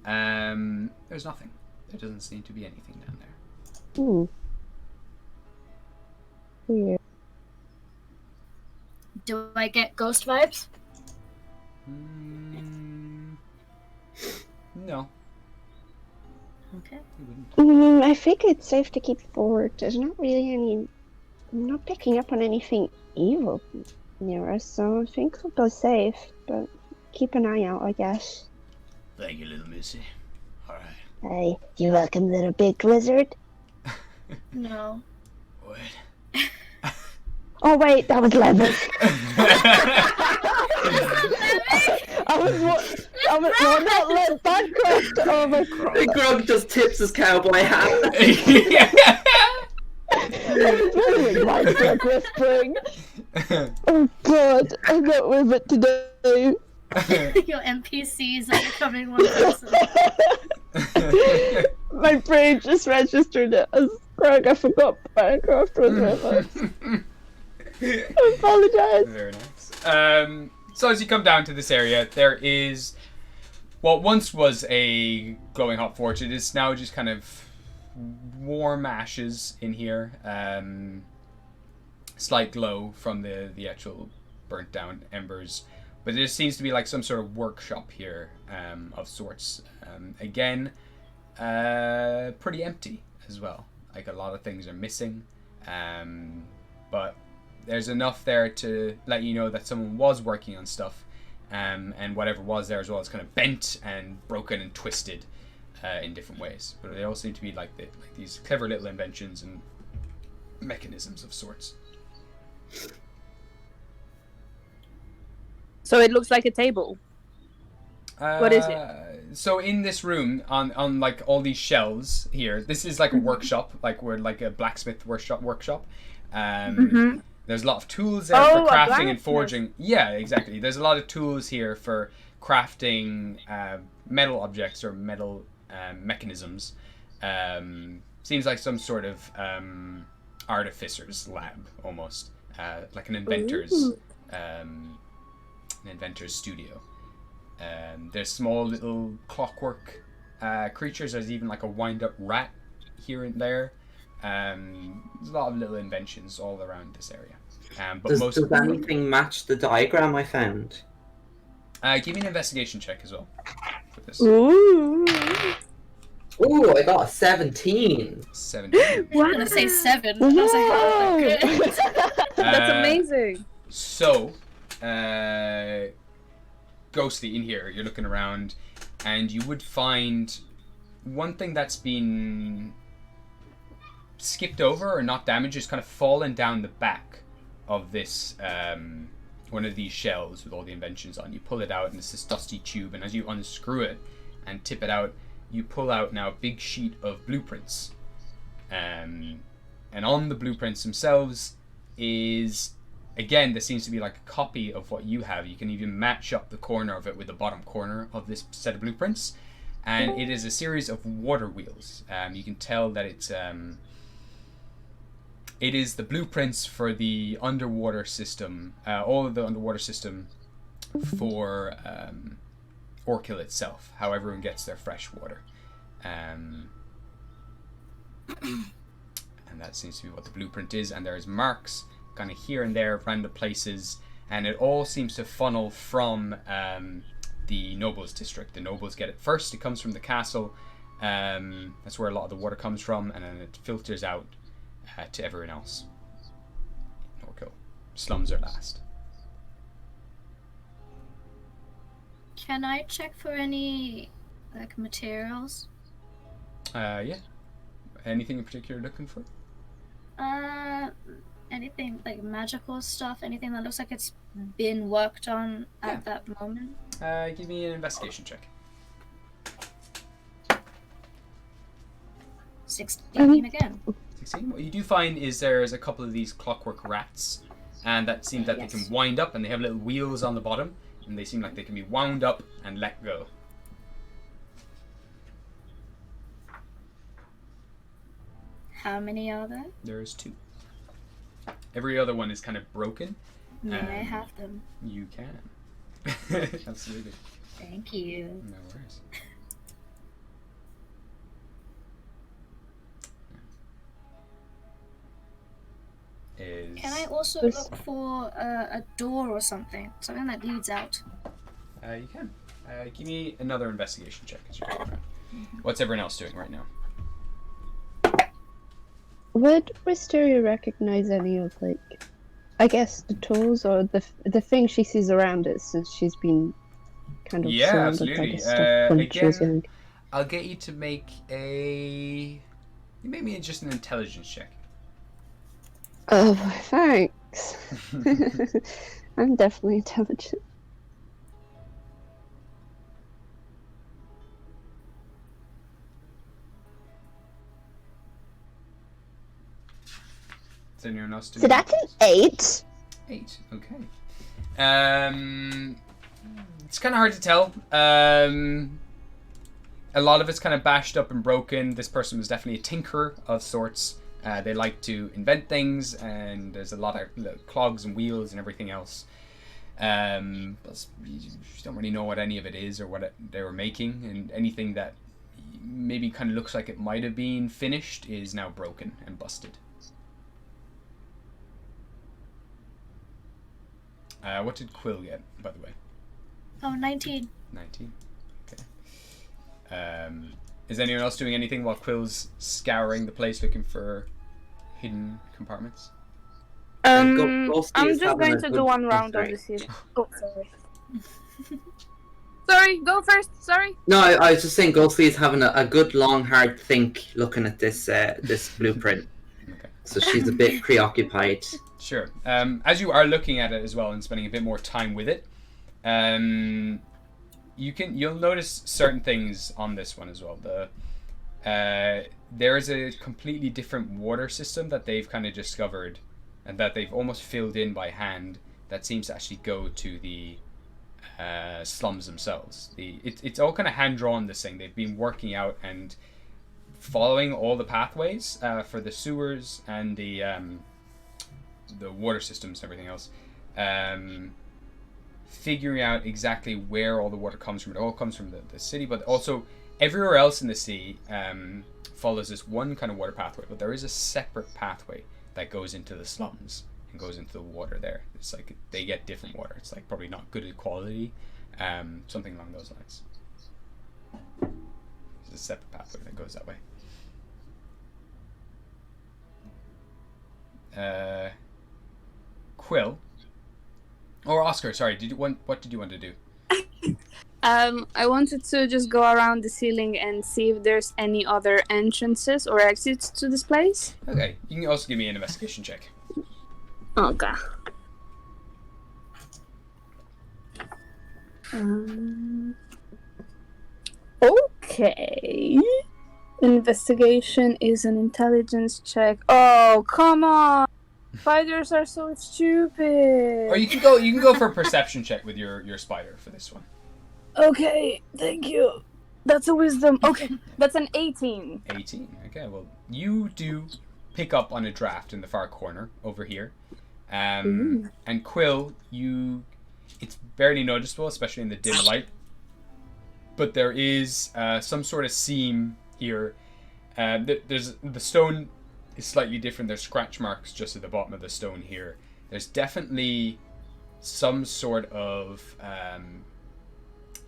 there's nothing. There doesn't seem to be anything down there. Ooh. Weird. Do I get ghost vibes? No. Okay. You wouldn't. I think it's safe to keep forward. There's not really any... I'm not picking up on anything evil near us, so I think we'll go safe, but keep an eye out, I guess. Thank you, little missy. Alright. Hey, you're welcome, little big lizard. No. What? Oh wait, that was Levis. I I'm not let Bancroft. Oh my god. Grog just tips his cowboy hat. My drug whispering. Oh god, I'm not with it today. Your NPCs are becoming one person. My brain just registered it as Greg. I forgot Bancroft was with us. I apologize. Very nice. So as you come down to this area, there is what once was a glowing hot forge. It is now just kind of warm ashes in here. Slight glow from the actual burnt down embers. But there seems to be like some sort of workshop here of sorts. Again, pretty empty as well. Like a lot of things are missing. But there's enough there to let you know that someone was working on stuff. And whatever was there as well is kind of bent and broken and twisted in different ways. But they all seem to be like these clever little inventions and mechanisms of sorts. So it looks like a table. What is it? So in this room, on like all these shelves here, this is like a workshop, like we're like a blacksmith workshop. There's a lot of tools there for crafting and forging. Yeah, exactly. There's a lot of tools here for crafting metal objects or metal mechanisms. Seems like some sort of artificer's lab almost, like an inventor's. An inventor's studio. There's small little clockwork creatures. There's even like a wind-up rat here and there. There's a lot of little inventions all around this area. But Does anything match the diagram I found? Give me an investigation check as well for this. Ooh, I got a 17. 17. I was gonna say 7. I was like, oh my goodness. That's amazing. So, Ghostly, in here, you're looking around, and you would find one thing that's been skipped over or not damaged is kind of fallen down the back of this one of these shelves with all the inventions on. You pull it out, and it's this dusty tube, and as you unscrew it and tip it out, you pull out now a big sheet of blueprints. And on the blueprints themselves is, again, there seems to be like a copy of what you have. You can even match up the corner of it with the bottom corner of this set of blueprints. And it is a series of water wheels. You can tell that it is the blueprints for the underwater system, all of the underwater system for Orkil itself, how everyone gets their fresh water. And that seems to be what the blueprint is. And there's marks kind of here and there, random places, and it all seems to funnel from the nobles district. The nobles get it first. It comes from the castle. That's where a lot of the water comes from, and then it filters out to everyone else. Orkil. Slums are last. Can I check for any like materials? Yeah. Anything in particular you're looking for? Anything like magical stuff? Anything that looks like it's been worked on at that moment? Give me an investigation check. 16 again. 16. What you do find is there's a couple of these clockwork rats, and that seems that they can wind up, and they have little wheels on the bottom, and they seem like they can be wound up and let go. How many are there? There's 2. Every other one is kind of broken. May I have them? You can. Absolutely. Thank you. No worries. Can I also look for a door or something? Something that leads out? You can. Give me another investigation check as you're going around. What's everyone else doing right now? Would Wisteria recognize any of, like, I guess the tools or the thing she sees around it since she's been kind of surrounded by this stuff when she was young? I'll get you to make a... You make me just an intelligence check. Oh, thanks. I'm definitely intelligent. Is anyone else doing? So that's an 8. 8. Okay. It's kind of hard to tell. A lot of it's kind of bashed up and broken. This person was definitely a tinkerer of sorts. They like to invent things, and there's a lot of clogs and wheels and everything else. But you don't really know what any of it is or what they were making, and anything that maybe kind of looks like it might have been finished is now broken and busted. What did Quill get, by the way? Oh, 19. 19. Okay. Is anyone else doing anything while Quill's scouring the place looking for hidden compartments? I'm just going to do one round of the series. Oh, sorry. Sorry, go first. Sorry. No, I was just saying Ghostly is having a good long hard think looking at this this blueprint. Okay. So she's a bit preoccupied. Sure. As you are looking at it as well and spending a bit more time with it, you'll notice certain things on this one as well. There is a completely different water system that they've kind of discovered and that they've almost filled in by hand that seems to actually go to the slums themselves. It's all kind of hand drawn, this thing. They've been working out and following all the pathways for the sewers and the water systems and everything else, figuring out exactly where all the water comes from. It all comes from the city, but also everywhere else in the sea follows this one kind of water pathway, but there is a separate pathway that goes into the slums and goes into the water there. It's like they get different water. It's like probably not good quality, something along those lines. There's a separate pathway that goes that way. Quill or Oscar, sorry, what did you want to do? I wanted to just go around the ceiling and see if there's any other entrances or exits to this place. Okay, you can also give me an investigation check. Okay. Okay. Investigation is an intelligence check. Oh, come on! Spiders are so stupid. Or you can go for a perception check with your spider for this one. Okay, thank you. That's a wisdom. Okay, that's an 18. 18. Okay, well, you do pick up on a draft in the far corner over here. And Quill, it's barely noticeable, especially in the dim light. But there is some sort of seam here. There's the stone is slightly different. There's scratch marks just at the bottom of the stone here. There's definitely some sort of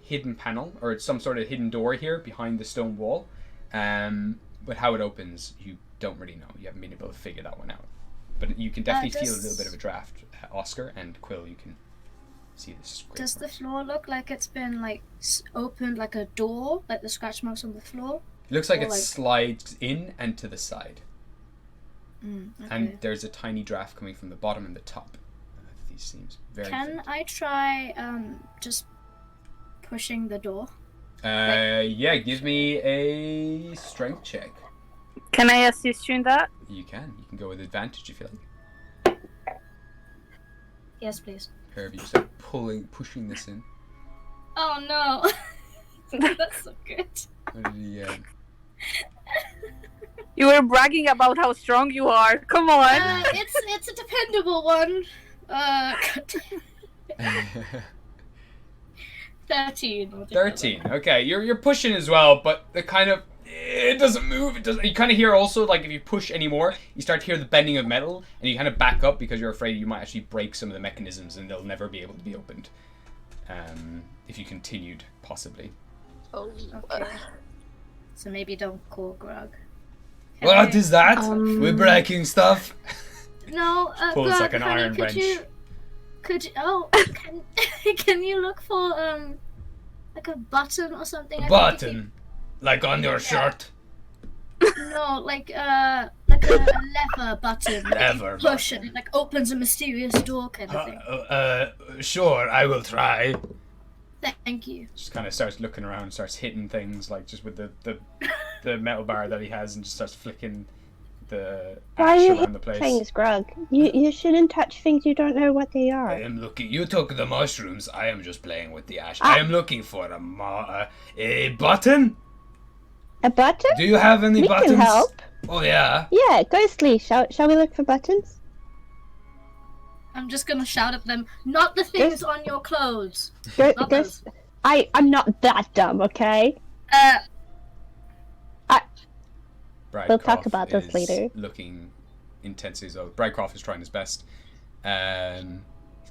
hidden panel or some sort of hidden door here behind the stone wall. But how it opens, you don't really know. You haven't been able to figure that one out. But you can definitely feel a little bit of a draft. Oscar and Quill, you can see this. Does the floor look like it's been like opened like a door, like the scratch marks on the floor? It looks like it slides in and to the side. Okay. And there's a tiny draft coming from the bottom and the top. These seems very. Can I try just pushing the door? Yeah, give me a strength check. Can I assist you in that? You can go with advantage if you like. Yes, please. Herb, you start pushing this in. Oh no! That's so good. What did he You were bragging about how strong you are. Come on. It's a dependable one. 13. 13. Okay, you're pushing as well, but it doesn't move. You kind of hear also, like, if you push anymore, you start to hear the bending of metal, and you kind of back up because you're afraid you might actually break some of the mechanisms and they'll never be able to be opened. If you continued, possibly. Oh, okay. So maybe don't call Grug. What is that? We're breaking stuff. No, Pulls Grug, like an honey, iron wrench. Can you look for like a button or something? Button? Like on your shirt? No, like a lever button. Lever Push and it like opens a mysterious door kind of thing. Sure, I will try. Thank you. Just kind of starts looking around, starts hitting things like just with the metal bar that he has, and just starts flicking the Why ash are you around the hitting place. things, Grug? You shouldn't touch things you don't know what they are. I am looking. You took the mushrooms. I am just playing with the ash. I am looking for a button. A button? Do you have any We buttons? can help. Oh yeah. Yeah, Ghostly. Shall we look for buttons? I'm just gonna shout at them. Not the things on your clothes. Not those. I'm not that dumb, okay? We'll talk about this later. Looking intensely as well. Bradcroft is trying his best. He's kind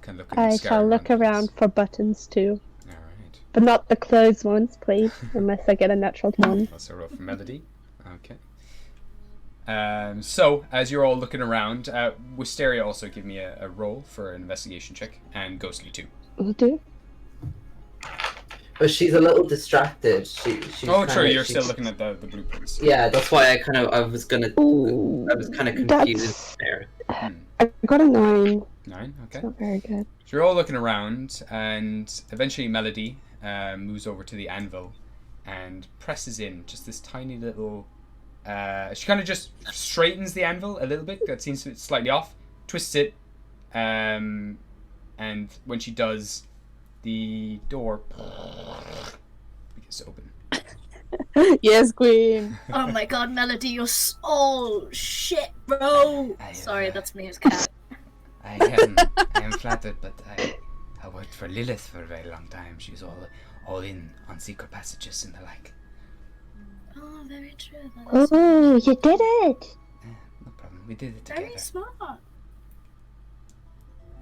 of looking. I scary shall look around for buttons too. Alright. But not the clothes ones, please, unless I get a natural one. That's a roll for Melody. Okay. So, as you're all looking around, Wisteria also give me a roll for an investigation check, and Ghostly too. Will do. But she's a little distracted. She's true. You're still looking at the blueprints. Yeah, that's why I was kind of confused there. I got a 9. 9. Okay. It's not very good. So you're all looking around, and eventually Melody moves over to the anvil and presses in just this tiny little. She kind of just straightens the anvil a little bit. That seems to be slightly off. Twists it, and when she does, the door begins to open. Yes, Queen. Oh my god, Melody, you're oh shit, bro. Sorry, that's me as cat. I am flattered, but I worked for Lilith for a very long time. She was all in on secret passages and the like. Oh, very true. Oh, you did it! No problem. We did it together. Very smart.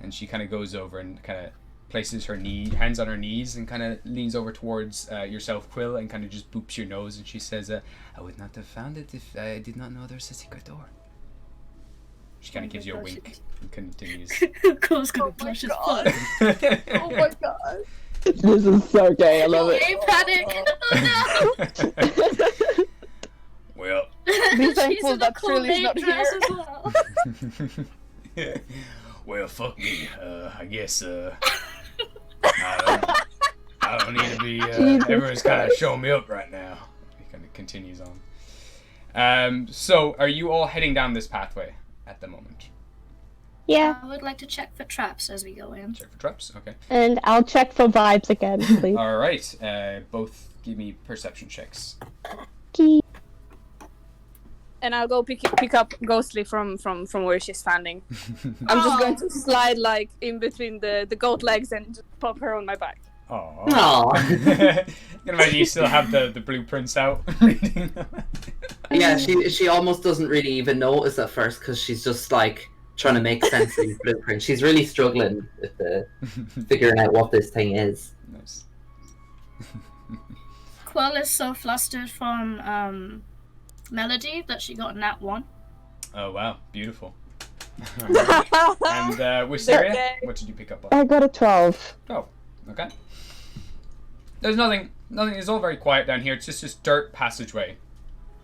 And she kind of goes over and kind of places her hands on her knees and kind of leans over towards yourself, Quill, and kind of just boops your nose, and she says, I would not have found it if I did not know there's a secret door. She kind of gives you a wink and continues. Cole's gonna blush his blood. Oh my god. This is so gay, I love it. Panic! Oh no! Well, Be thankful that Trilly's not here. Well, fuck me. I guess I don't need to be. Everyone's kind of showing me up right now. He kind of continues on. So, are you all heading down this pathway at the moment? Yeah. I would like to check for traps as we go in. Check for traps. Okay. And I'll check for vibes again, please. All right. Both give me perception checks. Key. And I'll go pick up Ghostly from where she's standing. I'm just going to slide like in between the goat legs and just pop her on my back. Aww. Aww. You can imagine you still have the blueprints out. Yeah, she almost doesn't really even notice at first because she's just like trying to make sense of the blueprint. She's really struggling with figuring out what this thing is. Nice. Quill is so flustered from Melody that she got a nat 1. Oh wow, beautiful. And Wisteria, what did you pick up on? I got a 12. Oh, okay. There's nothing. It's all very quiet down here. It's just this dirt passageway,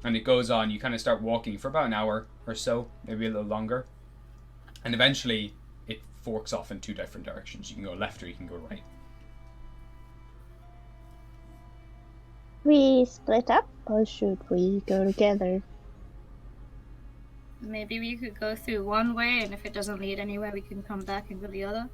and it goes on. You kind of start walking for about an hour or so, maybe a little longer, and eventually it forks off in 2 different directions. You can go left or you can go right. We split up, or should we go together? Maybe we could go through one way, and if it doesn't lead anywhere, we can come back and go the other.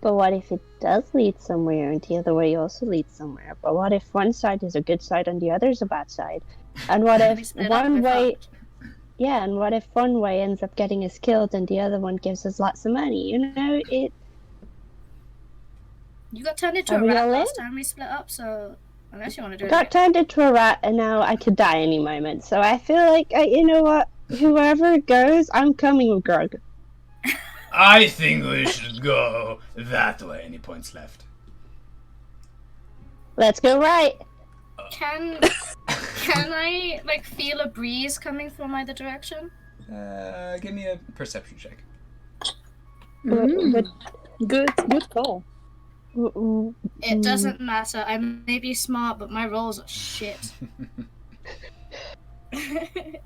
But what if it does lead somewhere, and the other way also leads somewhere? But what if one side is a good side and the other is a bad side? And what if one way... Yeah, and what if one way ends up getting us killed and the other one gives us lots of money? You know, it... You got turned into a rat last time we split up, so... Unless you want to do it. Got turned into a rat, and now I could die any moment. So I feel like, you know what? Whoever goes, I'm coming with Grug. I think we should go that way. And he points left. Let's go right. Can I like feel a breeze coming from either direction? Give me a perception check. Good call. It doesn't matter. I may be smart, but my rolls are shit.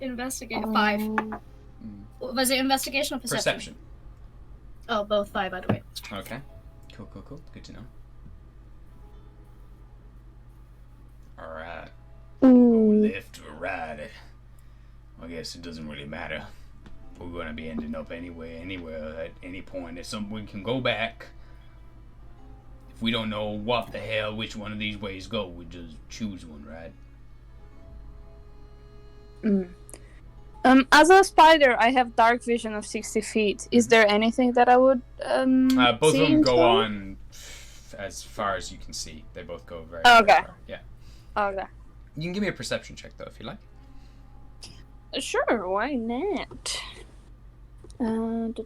Investigate 5. Was it investigation or perception? Perception. Oh, both 5, by the way. Okay. Cool. Good to know. Alright. Go left or right. I guess it doesn't really matter. We're gonna be ending up anywhere at any point. It's something we can go back. If we don't know what the hell, which one of these ways go, we just choose one, right? As a spider, I have dark vision of 60 feet. Is there anything that I would Both of see them go into? on as far as you can see. They both go very, Okay. very far. Yeah. Okay. You can give me a perception check, though, if you like. Sure, why not? Wait,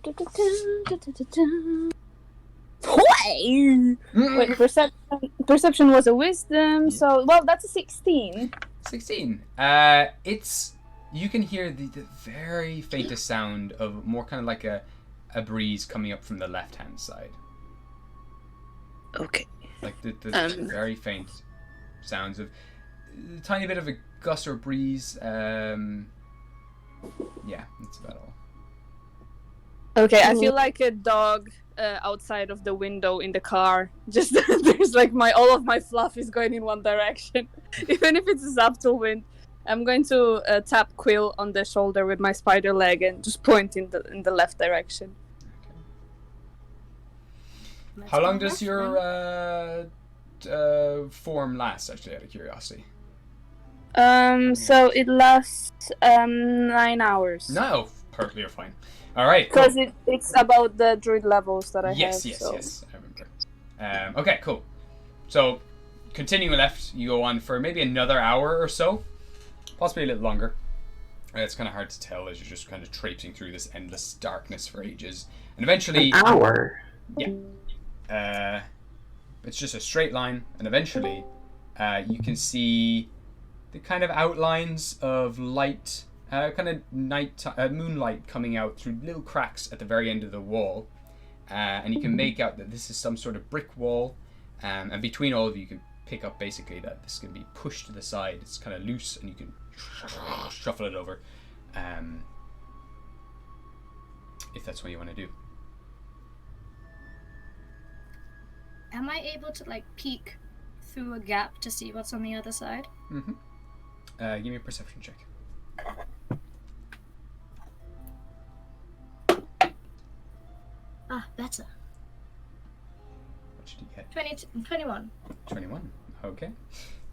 perception was a wisdom, so well, that's a 16. 16. It's you can hear the very faintest sound of more kind of like a breeze coming up from the left hand side. Okay. Like the very faint sounds of a tiny bit of a gust or breeze. Yeah, that's about all. Okay, I feel like a dog outside of the window in the car. Just there's like all of my fluff is going in one direction, even if it's a subtle wind. I'm going to tap Quill on the shoulder with my spider leg and just point in the left direction. Okay. How long does your form last? Actually, out of curiosity. So it lasts 9 hours. No, perfectly fine. All right. Because cool. it's about the druid levels that I have. Yes, I remember. Okay, cool. So, continuing left, you go on for maybe another hour or so, possibly a little longer. It's kind of hard to tell as you're just kind of traipsing through this endless darkness for ages, and eventually. An hour. Yeah. It's just a straight line, and eventually, you can see the kind of outlines of light. Kind of moonlight coming out through little cracks at the very end of the wall, and you can make out that this is some sort of brick wall, and between all of you can pick up basically that this can be pushed to the side. It's kind of loose and you can shuffle it over, if that's what you want to do. Am I able to like peek through a gap to see what's on the other side? Mm-hmm. Give me a perception check. Better. What did you get? 21. 21. Okay.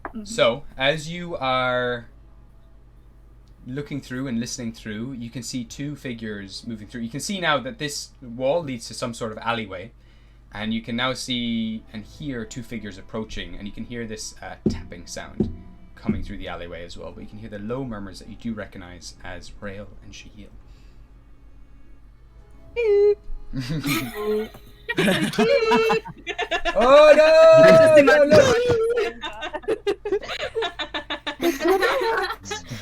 Mm-hmm. So, as you are looking through and listening through, you can see two figures moving through. You can see now that this wall leads to some sort of alleyway, and you can now see and hear two figures approaching, and you can hear this tapping sound coming through the alleyway as well, but you can hear the low murmurs that you do recognize as Rael and Shahil. Oh no!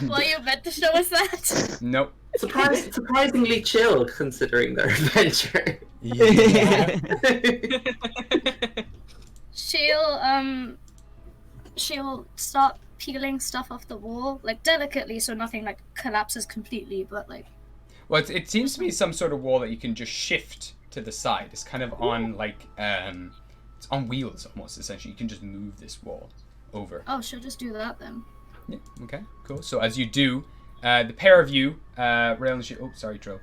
Well, you meant to show us that? Nope. Surprisingly chill considering their adventure. Yeah. She'll start peeling stuff off the wall, like delicately, so nothing like collapses completely, but like. Well, it seems to be some sort of wall that you can just shift to the side. It's kind of on like it's on wheels almost. Essentially, you can just move this wall over. Oh, she'll just do that then. Yeah. Okay. Cool. So as you do, the pair of you, Rael and Shahil. Oh, sorry, Tro.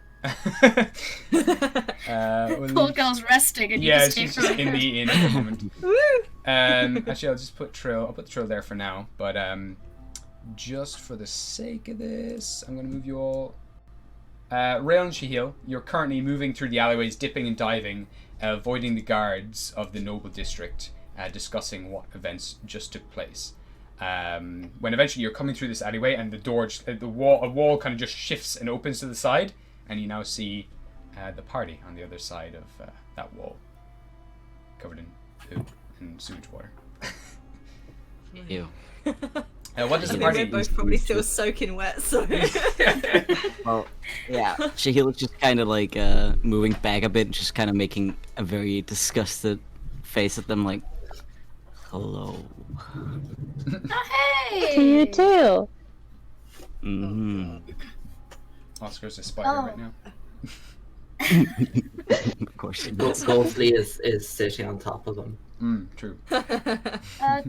Poor girl's resting, and you just take she's her just in the moment. Actually, I'll just put Trill. I'll put the Trill there for now. But just for the sake of this, I'm going to move you all. Rael and Shahil, you're currently moving through the alleyways, dipping and diving, avoiding the guards of the noble district, discussing what events just took place. When eventually you're coming through this alleyway, and a wall kind of just shifts and opens to the side, and you now see the party on the other side of that wall, covered in poo and sewage water. Ew. What does the party? We're both probably still soaking wet, so. Well, yeah. Shahil is just kind of like moving back a bit, just kind of making a very disgusted face at them, like, hello. Oh, hey! To you too. Mm-hmm. Oscar's a spider right now. Of course. Ghostly is sitting on top of them. True.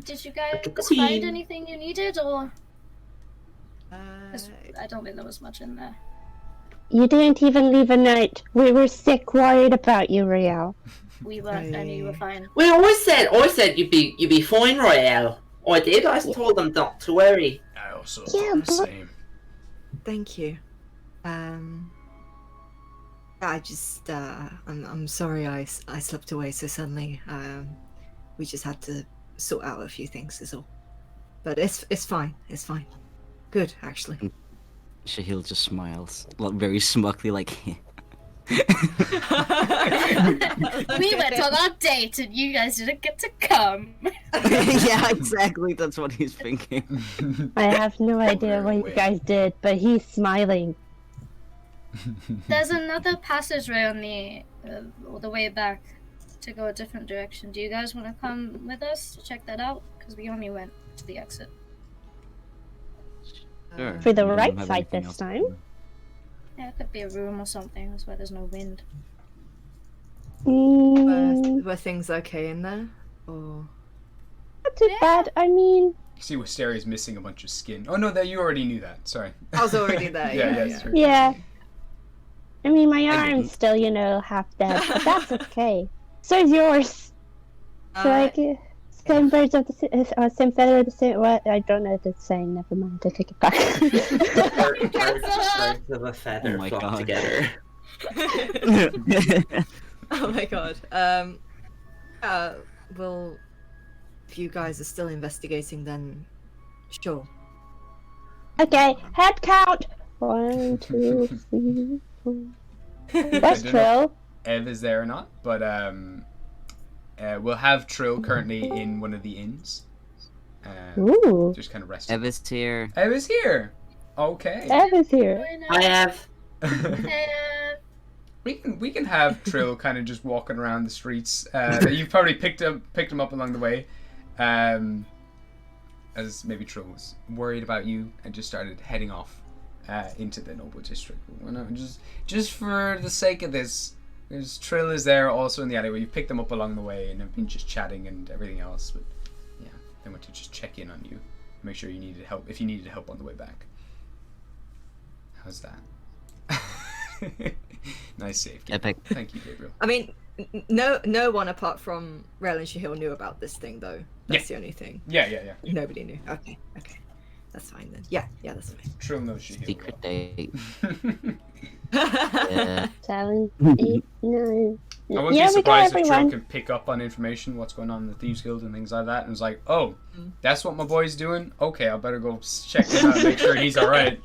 Did you guys find anything you needed, or? I don't think there was much in there. You didn't even leave a note. We were sick worried about you, Riel. We weren't, and you were fine. Well, I said you'd be fine, Royale. I did. I told them not to worry. I also thought the same. Thank you. I just I'm sorry I slipped away so suddenly. We just had to sort out a few things is all. But it's fine. It's fine. Good, actually. Shahil just smiles, very smugly, like. We went on our date and you guys didn't get to come. Yeah, exactly. That's what he's thinking. I have no idea what you guys did, but he's smiling. There's another passageway on the way back to go a different direction. Do you guys want to come with us to check that out? Because we only went to the exit. Sure. For the right side this time. Yeah, it could be a room or something. That's where there's no wind. Were things okay in there? Or not too bad. I mean, You see Wisteria's missing a bunch of skin. Oh no, that you already knew that. Sorry. I was already there. yeah. I mean, my arm's still, half dead, but that's okay. So is yours. So same birds of the same feather of the same. What? I don't know what it's saying. Never mind. I take it back. Birds of a feather flock together. Oh my god. Well, if you guys are still investigating, then sure. Okay, head count. 1, 2, 3, 4. That's Trill. Ev is there or not, but we'll have Trill currently in one of the inns. Ooh. Just kind of resting. Ev is here. Ev is here. Okay. Ev is here. I have. We can have Trill kind of just walking around the streets. You've probably picked him up along the way, as maybe Trill was worried about you and just started heading off into the noble district. Just for the sake of this, because Trill is there also in the alleyway. You picked them up along the way and have been just chatting and everything else. But yeah, they want to just check in on you, make sure you needed help if you needed help on the way back. How's that? Nice save. Epic. Thank you, Gabriel. I mean, no one apart from Rel and Shahil knew about this thing, though. That's the only thing. Yeah. Nobody knew. Okay. That's fine then. Yeah, that's fine. Trill knows Shahil. Secret date. 7, 8, 9. I wouldn't be surprised if Trill can pick up on information, what's going on in the Thieves Guild and things like that, and it's like, oh, that's what my boy's doing? Okay, I better go check him out and make sure he's alright.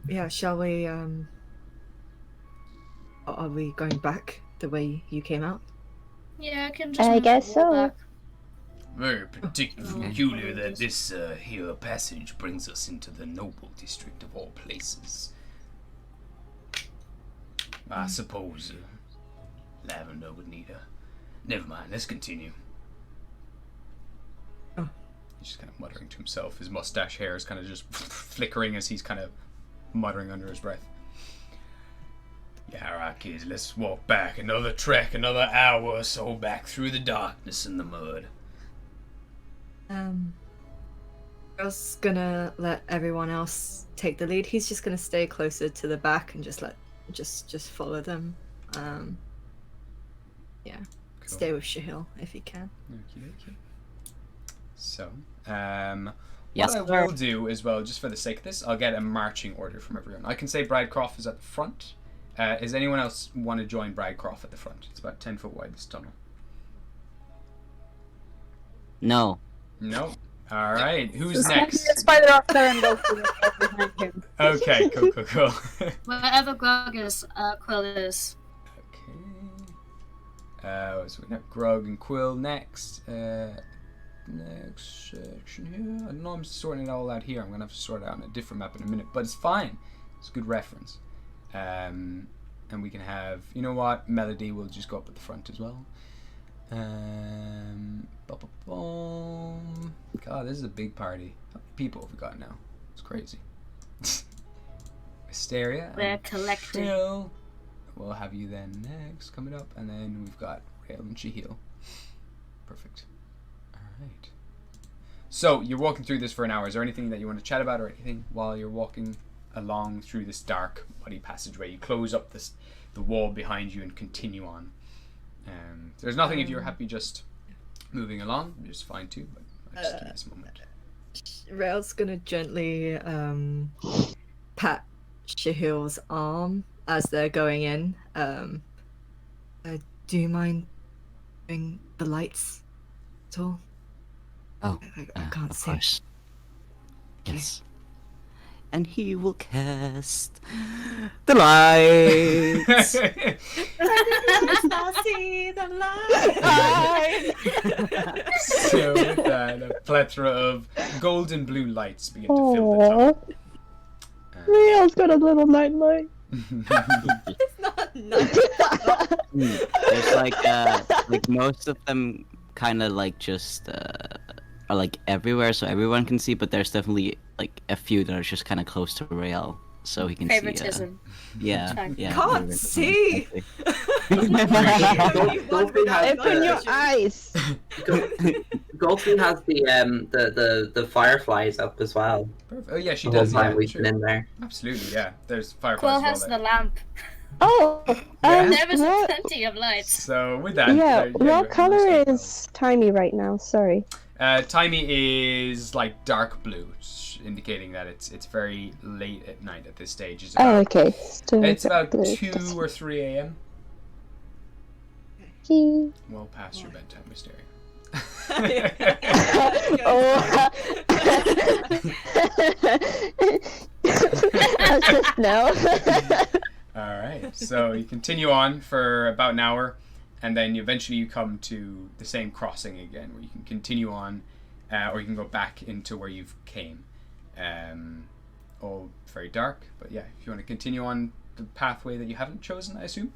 Yeah, shall we, are we going back the way you came out? Yeah, I can just I guess so. back. Very peculiar that this here passage brings us into the noble district of all places. I suppose Lavender would need a... Never mind, let's continue. He's just kind of muttering to himself. His mustache hair is kind of just flickering as he's kind of muttering under his breath. Yeah, alright kids, let's walk back. Another trek, another hour or so back through the darkness and the mud. I was gonna let everyone else take the lead. He's just gonna stay closer to the back and just follow them. Yeah. Cool. Stay with Shahil if he can. Okay. So, yes, what I will do as well, just for the sake of this, I'll get a marching order from everyone. I can say Bridecroft is at the front. Does anyone else want to join Bridecroft at the front? It's about 10 foot wide, this tunnel. No. No? Alright, who's next? Spider off there and go behind him. Okay, cool. Wherever Grog is, Quill is. Okay. So we have Grog and Quill next. Next section here. I know I'm sorting it all out here. I'm going to have to sort it out on a different map in a minute, but it's fine. It's a good reference. And we can have, you know what, Melody will just go up at the front as well. God, this is a big party. How many people have we got now? It's crazy. Hysteria. We're collecting. Trill. We'll have you then next, coming up, and then we've got Rail and Shahil. Perfect. Alright. So you're walking through this for an hour. Is there anything that you want to chat about or anything while you're walking along through this dark, muddy passageway? You close up the wall behind you and continue on. There's nothing if you're happy just moving along. You're just fine too. But I'll just give you this moment. Rael's gonna gently pat Shahil's arm as they're going in. Do you mind doing the lights at all? Oh, I can't of see. course. Yes. And he will cast the lights. I see the light. So with that, a plethora of gold and blue lights begin to fill the tunnel. Rael's got a little night light. It's not nice. There's like most of them kind of like just are like everywhere, so everyone can see. But there's definitely like a few that are just kind of close to Rael, so he can Favoritism. see. Yeah. Can't see. Goldfield Open your eyes. Goldfield has the fireflies up as well. Perfect. Oh yeah, she The whole does. time Yeah, we've sure. been in there. Absolutely, yeah. There's fireflies Quill as well has there. the lamp. Oh, There was what? plenty of lights. So with that, Yeah, you what have color most of is Timey right now? Sorry. Timey is like dark blue, indicating that it's very late at night at this stage. It's Oh, about, okay. Still it's about blue. 2 or 3 a.m. Okay. Well past your bedtime, Mysteria. Oh. That's just now. Alright, so you continue on for about an hour, and then eventually you come to the same crossing again, where you can continue on, or you can go back into where you've came. All very dark, but yeah, if you want to continue on the pathway that you haven't chosen, I assume?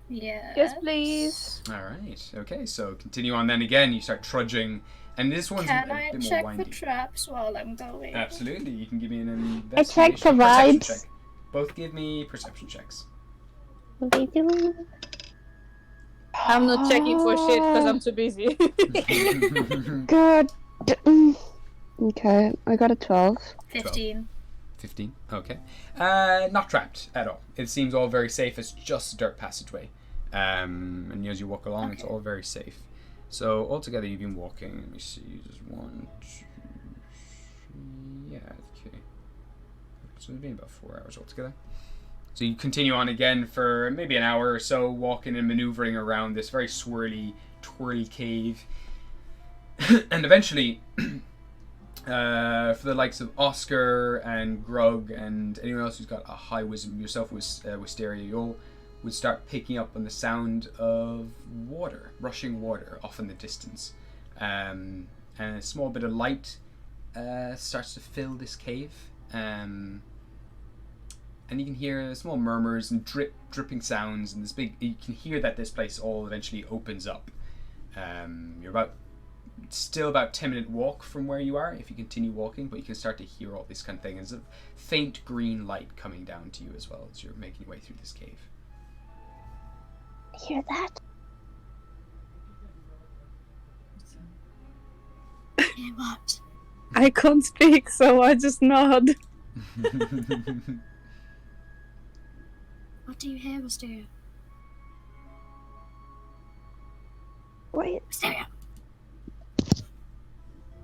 Yeah. Yes, please. Alright, okay, so continue on then again, you start trudging, and this one's Can a I bit more check windy. for traps while I'm going? Absolutely, you can give me an I checked for perception vibes. check. Both give me perception checks. What are you doing? I'm not checking for shit because I'm too busy. God. Okay, I got a 12. 15. 15. Okay. Not trapped at all. It seems all very safe. It's just a dirt passageway. And as you walk along, it's all very safe. So altogether, you've been walking. Let me see. There's 1, 2, 3. Yeah. Okay. So it's been about 4 hours altogether. So you continue on again for maybe an hour or so, walking and maneuvering around this very swirly, twirly cave, and eventually. For the likes of Oscar and Grug and anyone else who's got a high wisdom, yourself Wisteria, you all would start picking up on the sound of water, rushing water off in the distance. And a small bit of light starts to fill this cave. And you can hear small murmurs and dripping sounds, and you can hear that this place all eventually opens up. You're still about 10-minute walk from where you are if you continue walking, but you can start to hear all this kind of thing. There's a faint green light coming down to you as well as you're making your way through this cave. Hear that? Hear what? I can't speak, so I just nod. What do you hear, Mysteria? Wait. Mysteria!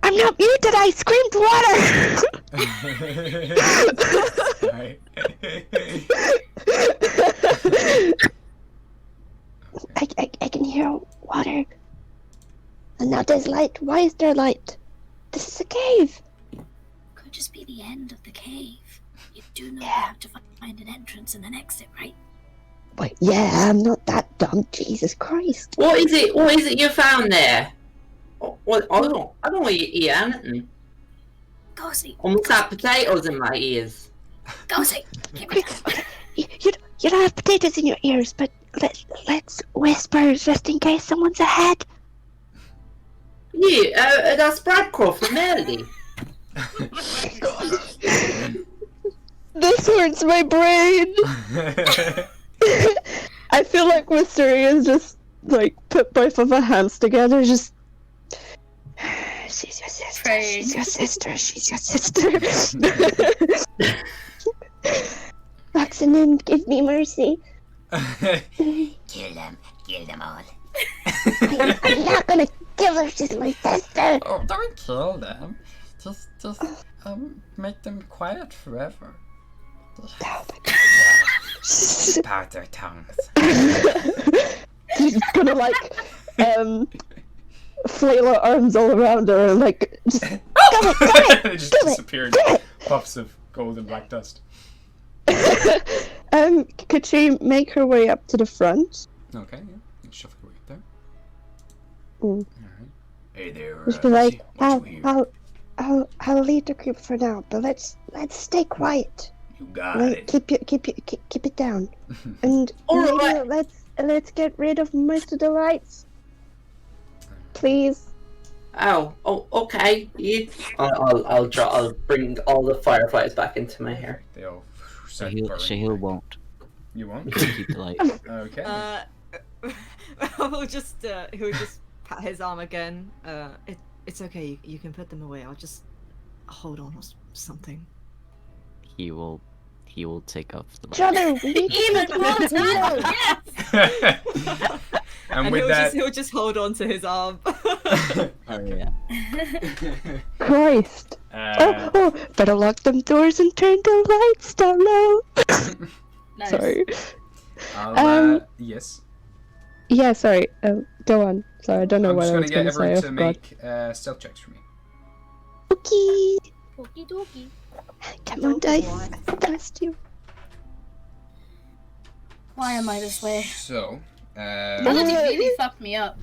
I'm not muted, I screamed water! Right. I can hear water. And now there's light. Why is there light? This is a cave. Could just be the end of the cave. You do know you have to find an entrance and an exit, right? Wait, yeah, I'm not that dumb. Jesus Christ. What is it? What is it you found there? What? I don't want to eat anything. Ghosty! I almost have potatoes in my ears. Ghosty! You don't have potatoes in your ears, but let's whisper just in case someone's ahead. Yeah, that's Bradcroft from Melody. This hurts my brain. I feel like Mysteria's just like put both of her hands together, just She's your sister. Praying. She's your sister. She's your sister. Roxanne, give me mercy. Kill them all. I'm not gonna kill her. She's my sister. Oh, don't kill them. Just make them quiet forever. Part their tongues. He's gonna like flail her arms all around her and like just It just disappeared. Puffs of gold and black dust. Could she make her way up to the front? Okay, yeah. You shuffle your way up there. Mm. Alright. Hey there, Just be like, what you here? I'll lead the group for now, but let's stay quiet. You got Like, it. keep it down, and Alright. maybe let's get rid of most of the lights, please. Oh, okay. I'll bring all the fireflies back into my hair. They all start Shahil, burning. Shahil won't. You won't? Keep the light. Okay. He'll just pat his arm again. It's okay. You can put them away. I'll just hold on or something. He will take off the light. Jonah, we need Even to more time. Yes. And with he'll that, he'll just hold on to his arm. Oh yeah. Christ. Oh, better lock them doors and turn the lights down low. Nice. Sorry. yes. Yeah, sorry. Go on. Sorry, I don't know I'm what just I going was to get going to say. everyone I to forgot. make stealth checks for me. Okay. Okie dokie. Come on, dice. I trust you. Why am I this way? So, Melody really fucked me up.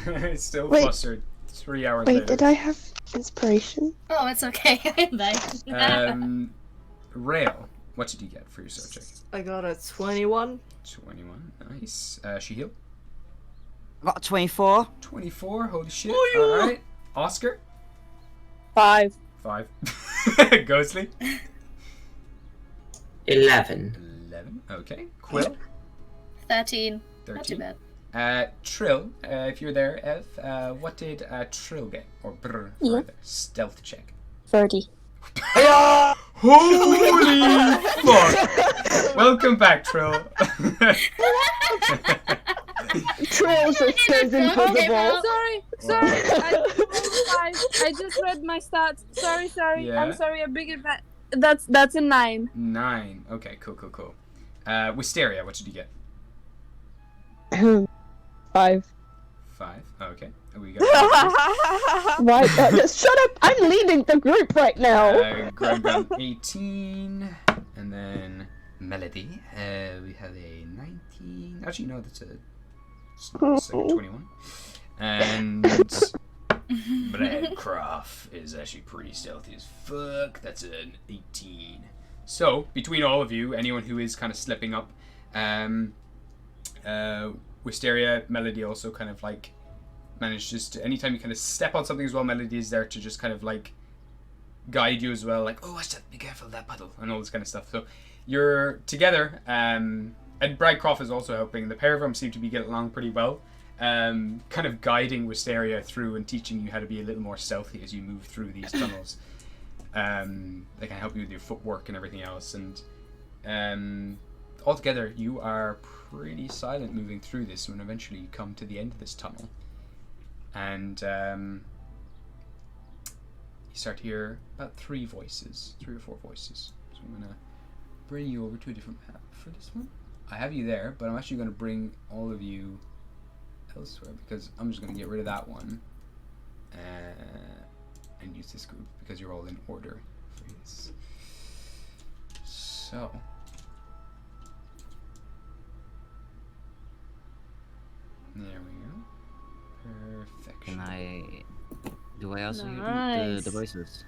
it's still Wait. flustered. 3 hours Wait, later. did I have inspiration? Oh, it's okay. I'm back. Rail, what did you get for your stealth check? I got a 21. 21, nice. Shahil? Got 24. 24, holy shit. Oh, yeah. Alright. Oscar? 5. 5. Ghostly? 11. 11, okay. Quill? 13. Not 13. too bad. Trill, if you're there, Ev, what did Trill get? Or Brr, Yeah. rather. Stealth check. 30. Holy fuck! Welcome back, Trill. Trill just goes invisible. Sorry. I just read my stats. Sorry. Yeah. I'm sorry. I'm bigger than that's a 9. 9. Okay, cool. Wisteria, what did you get? 5. 5. Okay. We got Right, just shut up! I'm leading the group right now. Graham 18, and then Melody. We have a 19. Actually, no, that's a second 21. And Bradcroft is actually pretty stealthy as fuck. That's an 18. So between all of you, anyone who is kind of slipping up, Wisteria, Melody also kind of like manages to, anytime you kind of step on something as well, Melody is there to just kind of like guide you as well, like, oh, watch that, be careful of that puddle, and all this kind of stuff. So you're together, and Bradcroft is also helping. The pair of them seem to be getting along pretty well, kind of guiding Wisteria through and teaching you how to be a little more stealthy as you move through these tunnels. They can help you with your footwork and everything else, and altogether you are pretty silent moving through this when eventually you come to the end of this tunnel. And you start to hear about 3 or 4 voices. So I'm going to bring you over to a different map for this one. I have you there, but I'm actually going to bring all of you elsewhere because I'm just going to get rid of that one and use this group because you're all in order for this. So there we go. Perfection. Do I also hear Nice. the voices?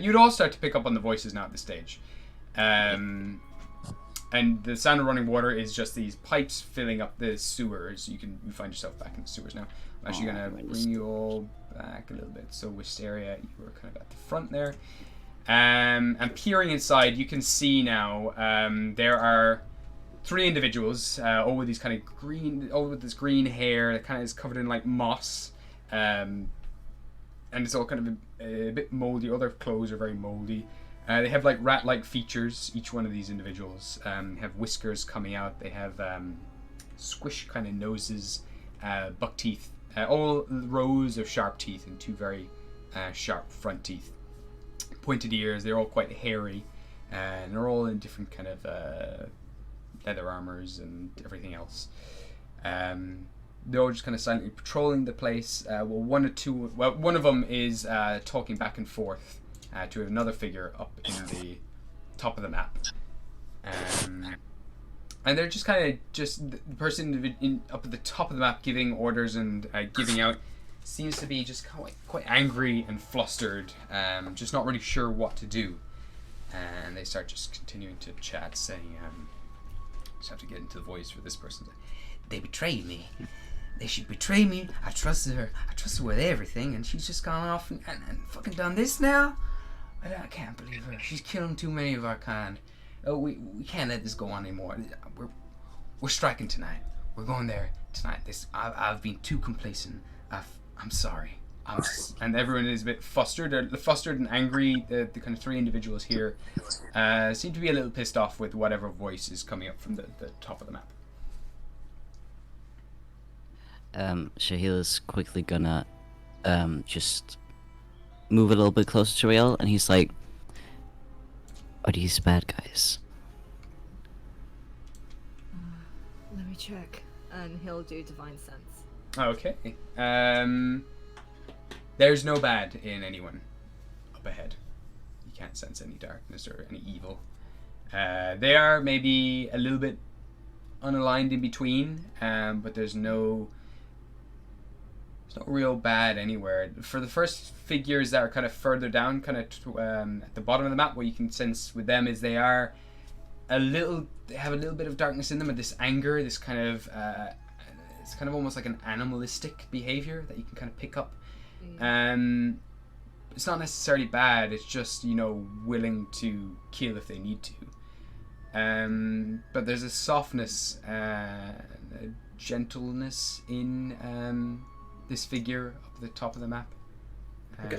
You'd all start to pick up on the voices now at this stage. And the sound of running water is just these pipes filling up the sewers. You find yourself back in the sewers now. I'm actually going to bring you all back a little bit. So Wisteria, you were kind of at the front there. And peering inside, you can see now there are 3 individuals, all with these kind of green, all with this green hair that kind of is covered in like moss. and it's all kind of a bit moldy. Other clothes are very moldy. They have like rat-like features. Each one of these individuals have whiskers coming out. They have squish kind of noses, buck teeth, all rows of sharp teeth, and 2 very sharp front teeth. Pointed ears. They're all quite hairy, and they're all in different kind of leather armors and everything else. They're all just kind of silently patrolling the place. One of them is talking back and forth to another figure up in the top of the map. And they're just kind of the person up at the top of the map giving orders and giving out seems to be just quite angry and flustered, just not really sure what to do. And they start just continuing to chat, saying, just have to get into the voice for this person. They betrayed me. They should betray me. I trusted her. I trusted her with everything, and she's just gone off and fucking done this now? I can't believe her. She's killing too many of our kind. Oh, we can't let this go on anymore. We're striking tonight. We're going there tonight. I've been too complacent. I'm sorry. And everyone is a bit flustered and angry. The kind of 3 individuals here seem to be a little pissed off with whatever voice is coming up from the top of the map. Shahil is quickly gonna just move a little bit closer to Rael, and he's like, "Are these bad guys?" Let me check. And he'll do divine sense. Okay. There's no bad in anyone up ahead. You can't sense any darkness or any evil. They are maybe a little bit unaligned in between, but there's no real bad anywhere. For the first figures that are kind of further down, kind of at the bottom of the map, what you can sense with them is they have a little bit of darkness in them, and this anger, this kind of it's kind of almost like an animalistic behavior that you can kind of pick up. It's not necessarily bad, it's just, willing to kill if they need to. But there's a softness, a gentleness in this figure up at the top of the map.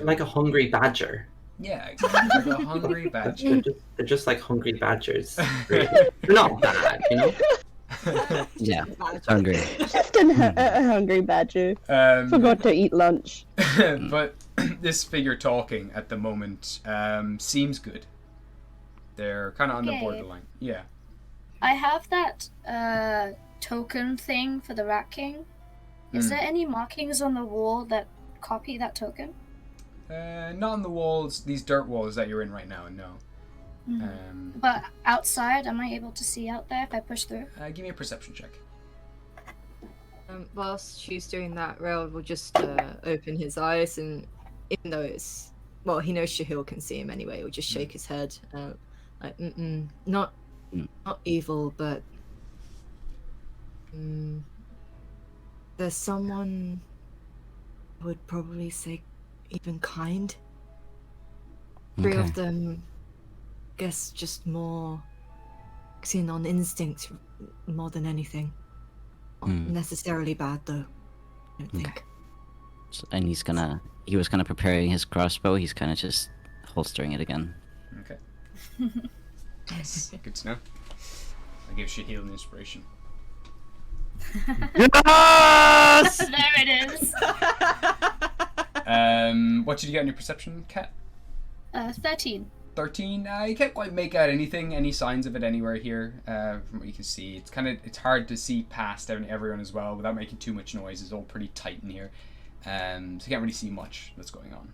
Like a hungry badger. Yeah, like a hungry badger. They're just like hungry badgers. Really. They're not bad, Yeah, hungry. Just a hungry badger. Forgot to eat lunch. But this figure talking at the moment seems good. They're kind of on the borderline. Yeah. I have that token thing for the Rat King. Is there any markings on the wall that copy that token? Not on the walls, these dirt walls that you're in right now, no. But outside, am I able to see out there if I push through? Give me a perception check. Whilst she's doing that, Rael will just open his eyes, and even though he knows Shahil can see him anyway, he'll just shake his head, like, not evil, but there's someone I would probably say even kind. 3 of them, guess, just more acting on instinct more than anything. Not necessarily bad though, I don't think. And he was kind of preparing his crossbow. He's kind of just holstering it again. Okay. Good to know. I give Shahil an inspiration. Yes! There it is. What did you get on your perception, Kat? 13. 13. You can't quite make out any signs of it anywhere here. From what you can see, it's hard to see past everyone as well without making too much noise. It's all pretty tight in here, so you can't really see much that's going on.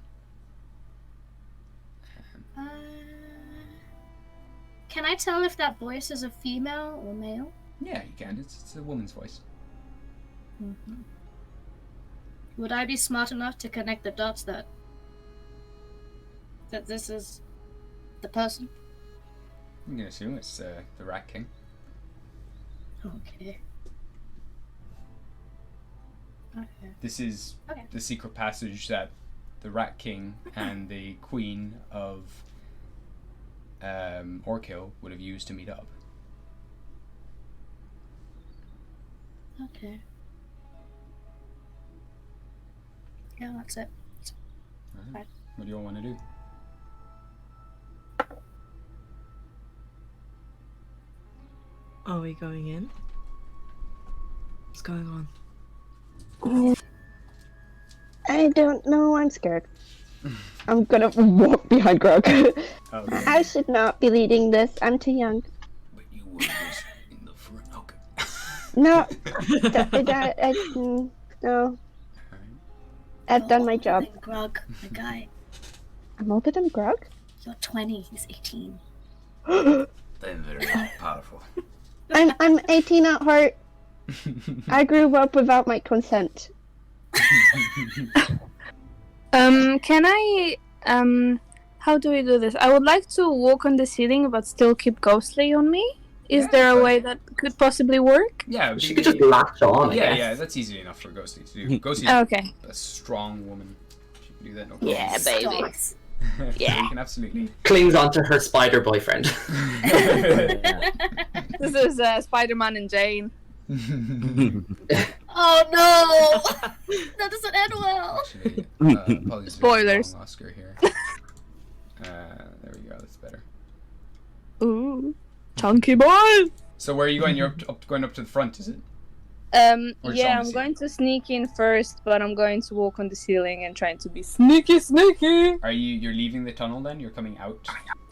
Can I tell if that voice is a female or male? Yeah, you can. It's a woman's voice. Would I be smart enough to connect the dots that this is the person? I'm gonna assume it's the Rat King. Okay. This is the secret passage that the Rat King and the Queen of Orkill would have used to meet up. Okay. Yeah, that's it. Right. What do you all want to do? Are we going in? What's going on? I don't know. I'm scared. I'm gonna walk behind Grog. Okay. I should not be leading this. I'm too young. But you were just in the front. Okay. No, no. I've done my job. Grog, my guy. I'm older than Grog? You're 20, he's 18. Then very powerful. I'm 18 at heart. I grew up without my consent. Can I, how do we do this? I would like to walk on the ceiling but still keep Ghostly on me. Is there a way that could possibly work? Yeah, She could just latch on. I guess. Yeah, that's easy enough for Ghosty to do. Ghosty's Okay. a strong woman. She can do that, no problem. Yeah, baby. Yeah, you can absolutely. Clings onto her spider boyfriend. This is Spider-Man and Jane. Oh no! That doesn't end well. Actually, apologies for Spoilers. the wrong Oscar here. There we go. That's better. Ooh, chunky boy. So where are you going? You're going up to the front, is it? Or just Yeah, on the I'm ceiling? going to sneak in first, but I'm going to walk on the ceiling and trying to be sneaky. Are you're leaving the tunnel then? You're coming out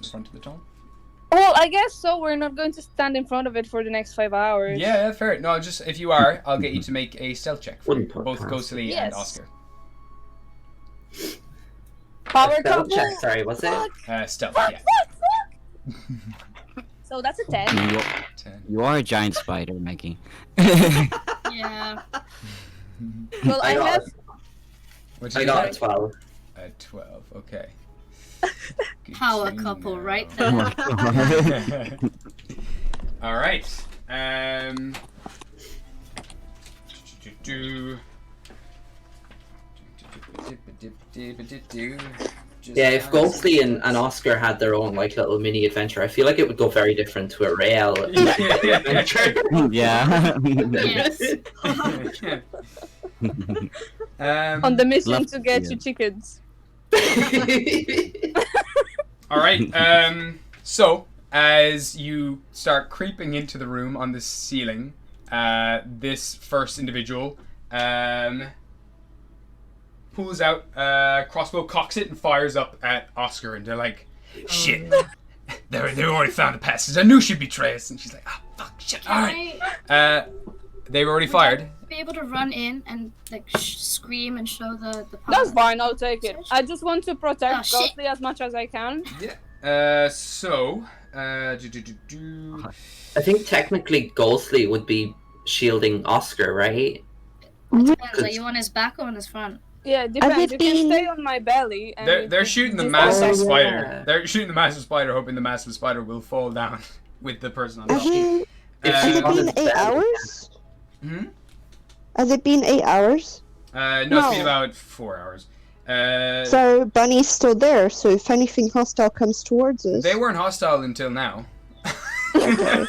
the front of the tunnel? Well, I guess so. We're not going to stand in front of it for the next 5 hours. Yeah, fair. No, just if you are, I'll get you to make a stealth check for both Ghostly and Yes. Oscar. Power Stealth couple. check, sorry, what's it? Stealth, yeah. So that's a 10. 10. You are a giant spider, Maggie. Yeah. Well, I got have. What'd I you got get? a 12. A 12, okay. Good Power to couple, know. right Oh there. my god. Alright. Yeah, if Ghostly and Oscar had their own like little mini adventure, I feel like it would go very different to a Rael adventure. Yeah. Yes. On the mission Love- to get yeah. you chickens. Alright, so as you start creeping into the room on the ceiling, this first individual pulls out crossbow, cocks it, and fires up at Oscar, and they're like, shit, they already found the passage. I knew she'd betray us. And she's like, oh, fuck, shit, alright. They've already fired. Be able to run in and like scream and show the power. That's fine. I'll take it. I just want to protect Oh, shit. Ghostly as much as I can. Yeah. I think technically Ghostly would be shielding Oscar, right? Depends, are you on his back or on his front? Yeah, it depends. it You can been- stay on my belly. And They're shooting the this- massive Oh, spider. yeah. They're shooting the massive spider, hoping the massive spider will fall down with the person on Has top. it, If has she's it on been his 8 belly. hours? Hmm? Has it been 8 hours? No, it's No. been about 4 hours. So Bunny's still there, so if anything hostile comes towards us... They weren't hostile until now. Well,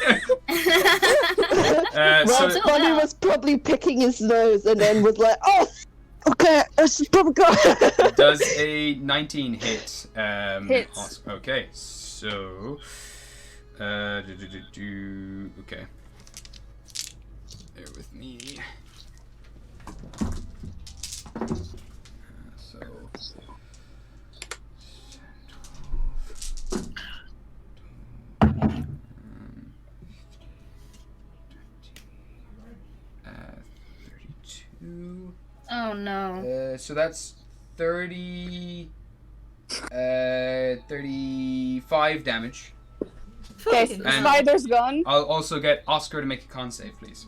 So Bunny was probably picking his nose and then was like, oh, okay, let's probably go. does a 19 hit? Hits. Okay, so okay. Bear with me. So 32. Oh no. So that's 35 damage. Okay, so the And- spider's gone. I'll also get Oscar to make a con save, please.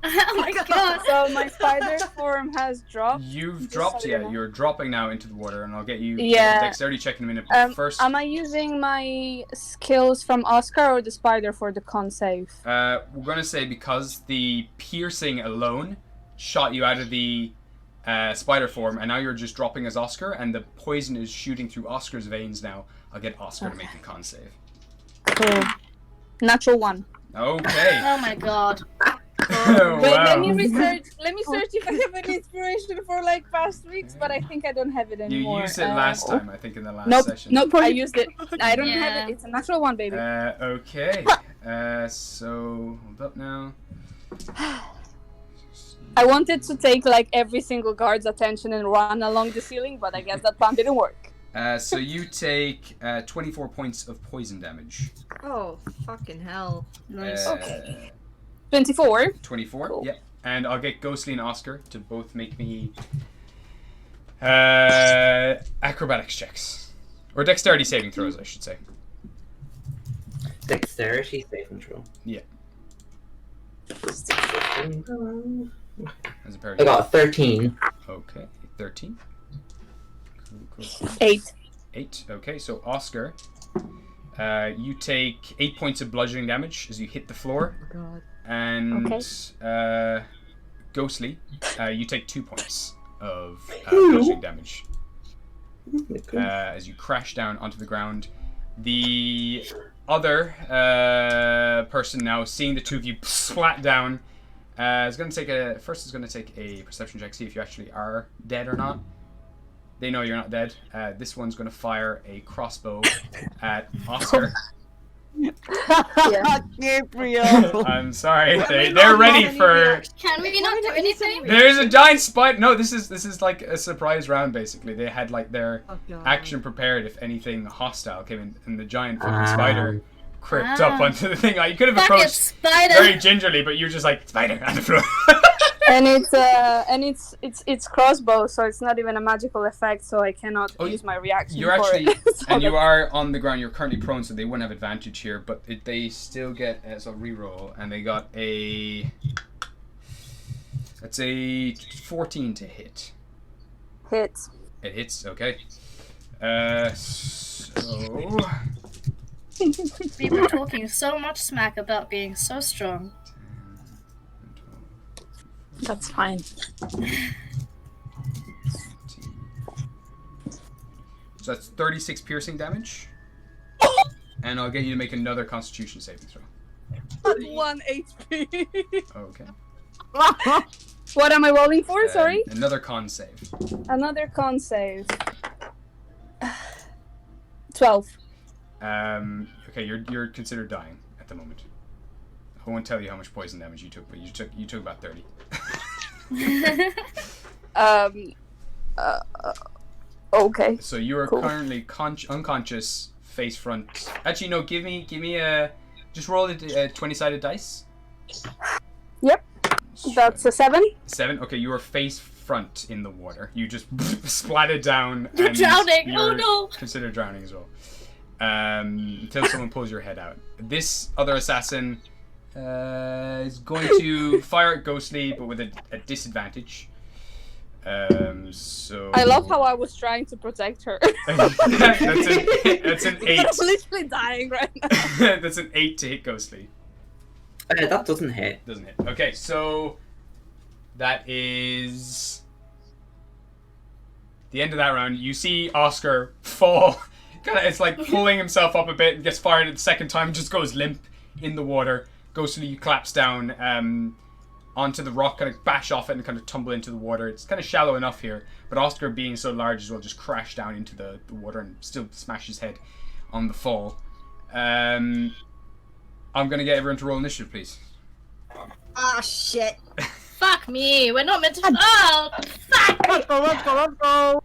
Oh my god. So my spider form has dropped. You've Just dropped, so you yeah. know. You're dropping now into the water, and I'll get you Yeah. dexterity check in a minute. But first, Am I using my skills from Oscar or the spider for the con save? we're gonna say because the piercing alone shot you out of the spider form, and now you're just dropping as Oscar, and the poison is shooting through Oscar's veins now. I'll get Oscar to make a con save. Cool. Natural 1. Okay. Oh my god. All Wait, let Wow. me research. Let me search if I have any inspiration for like past weeks, but I think I don't have it You anymore. used it last time, I think, in the last Nope, session. nope. I used it. I don't Yeah. have it. It's a natural one, baby. Okay. So hold up now. I wanted to take like every single guard's attention and run along the ceiling, but I guess that plan didn't work. So you take 24 points of poison damage. Oh, fucking hell. Nice. Okay. 24. 24. Cool. Yep. And I'll get Ghostly and Oscar to both make me acrobatics checks, or dexterity saving throws, I should say. Dexterity saving throw. Yeah. As a pair of I got a 13. Okay, 13. Cool. 8. 8. Okay, so Oscar, you take 8 points of bludgeoning damage as you hit the floor. Oh, God. And Okay. Ghostly, you take 2 points of bludgeoning damage as you crash down onto the ground. The other person now, seeing the two of you splat down, is going to take a perception check, see if you actually are dead or not. They know you're not dead. This one's going to fire a crossbow at Oscar. Gabriel. I'm sorry. They're ready for. Can we not do anything? There's a giant spider. No, this is like a surprise round. Basically, they had like their action prepared if anything hostile came in, and the giant fucking spider crept up onto the thing. You could have approached spider. very gingerly, but you're just like spider on the floor. And it's crossbow, so it's not even a magical effect, so I cannot use my reaction. You're for actually, it. So and you are on the ground. You're currently prone, so they wouldn't have advantage here. But they still get as a reroll, and they got a. That's a 14 to hit. Hits. It hits. Okay. So. We were talking so much smack about being so strong. That's fine. So that's 36 piercing damage. And I'll get you to make another Constitution saving throw. 1 HP. Okay. What am I rolling for? Sorry. Another con save. Another con save. 12. Okay, you're considered dying at the moment. I won't tell you how much poison damage you took, but you took about 30. Okay. So you are Cool. currently unconscious, face front. Actually, no. Give me a. Just roll a 20-sided dice. Yep. That's a 7. 7. Okay, you are face front in the water. You just splatted down. You're and drowning. You're Oh no. considered drowning as well. Until someone pulls your head out. This other assassin is going to fire at Ghostly, but with a disadvantage. So I love how I was trying to protect her. that's an 8. I'm literally dying right now. That's an 8 to hit Ghostly. That doesn't hit. Doesn't hit. Okay, so that is the end of that round. You see Oscar fall. It's like pulling himself up a bit and gets fired at the second time, just goes limp in the water. Ghostly collapse down onto the rock, kind of bash off it and kind of tumble into the water. It's kind of shallow enough here, but Oscar, being so large as well, just crash down into the water and still smash his head on the fall. I'm going to get everyone to roll initiative, please. Ah, shit. Fuck me. We're not meant to. Oh, fuck. Let's go.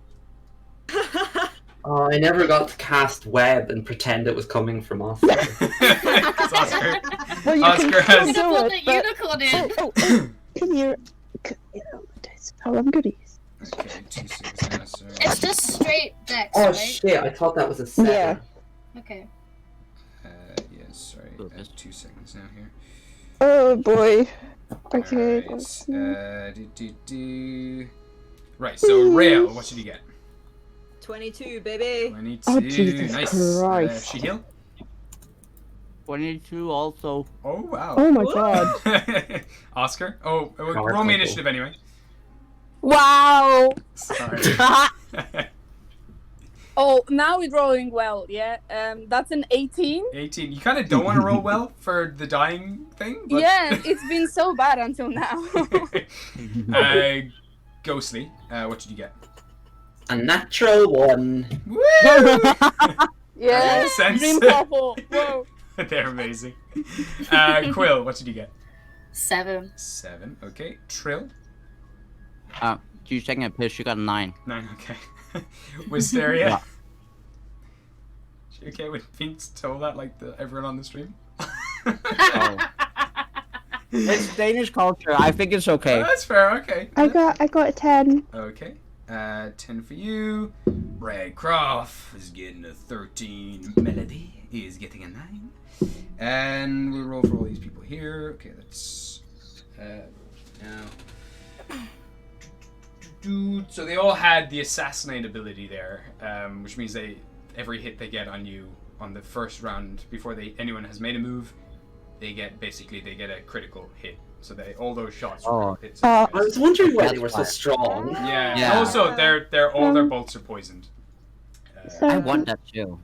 Oh, I never got to cast web and pretend it was coming from Oscar. It's Oscar. Well, you Oscar can has. still Pull do the it, but... unicorn in. Oh, come here. That's how I'm goodies. Okay, 2 6 now, sorry. It's just straight dex, Oh right? shit! I thought that was a 7. Yeah. Okay. Yeah, sorry. 2 seconds now here. Oh boy. Okay. Alright, Let's see. Right, so Rael, what should you get? 22, baby. 22. Oh, Jesus Nice. Christ. Shahil? 22 also. Oh, wow. Oh my god. Oscar? Oh, roll me Powerful. initiative anyway. Wow. Sorry. Oh, now we're rolling well, yeah. That's an 18. 18. You kind of don't want to roll well for the dying thing. But... Yeah, it's been so bad until now. Ghostly, what did you get? A natural 1. Woo! Yeah, dream couple. Whoa. They're amazing. Quill, what did you get? 7. 7. Okay. Trill. You taking a piss? You got a 9. 9. Okay. Wisteria. Yeah. You okay with being told that like everyone on the stream? Oh. It's Danish culture. I think it's okay. Oh, that's fair. Okay. I got a 10. Okay. 10 for you. Brad Croft is getting a 13. Melody is getting a 9. And we'll roll for all these people here. Okay, that's now. So they all had the assassinate ability there, which means every hit they get on you on the first round before anyone has made a move, they get a critical hit. So all those shots. Hits. I was wondering why they were so strong. Yeah. Also, all their bolts are poisoned. I want that too.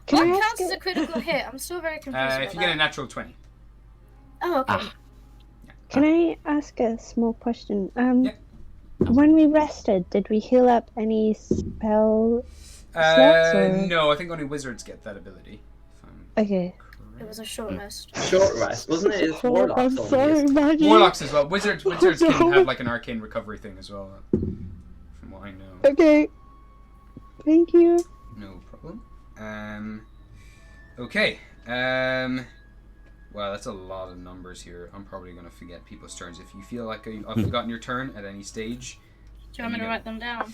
What counts as a critical hit? I'm still very confused about if you get a natural 20. Oh, okay. Can I ask a small question? When we rested, did we heal up any spell slots? Or... No, I think only wizards get that ability. Okay. It was a short rest. Short rest, wasn't it? It's warlocks. I'm sorry, Maggie. Warlocks as well. Wizards can have like an arcane recovery thing as well, from what I know. Okay. Thank you. No problem. Okay. Wow, that's a lot of numbers here. I'm probably going to forget people's turns. If you feel like I've forgotten your turn at any stage... Do you want me to write them down?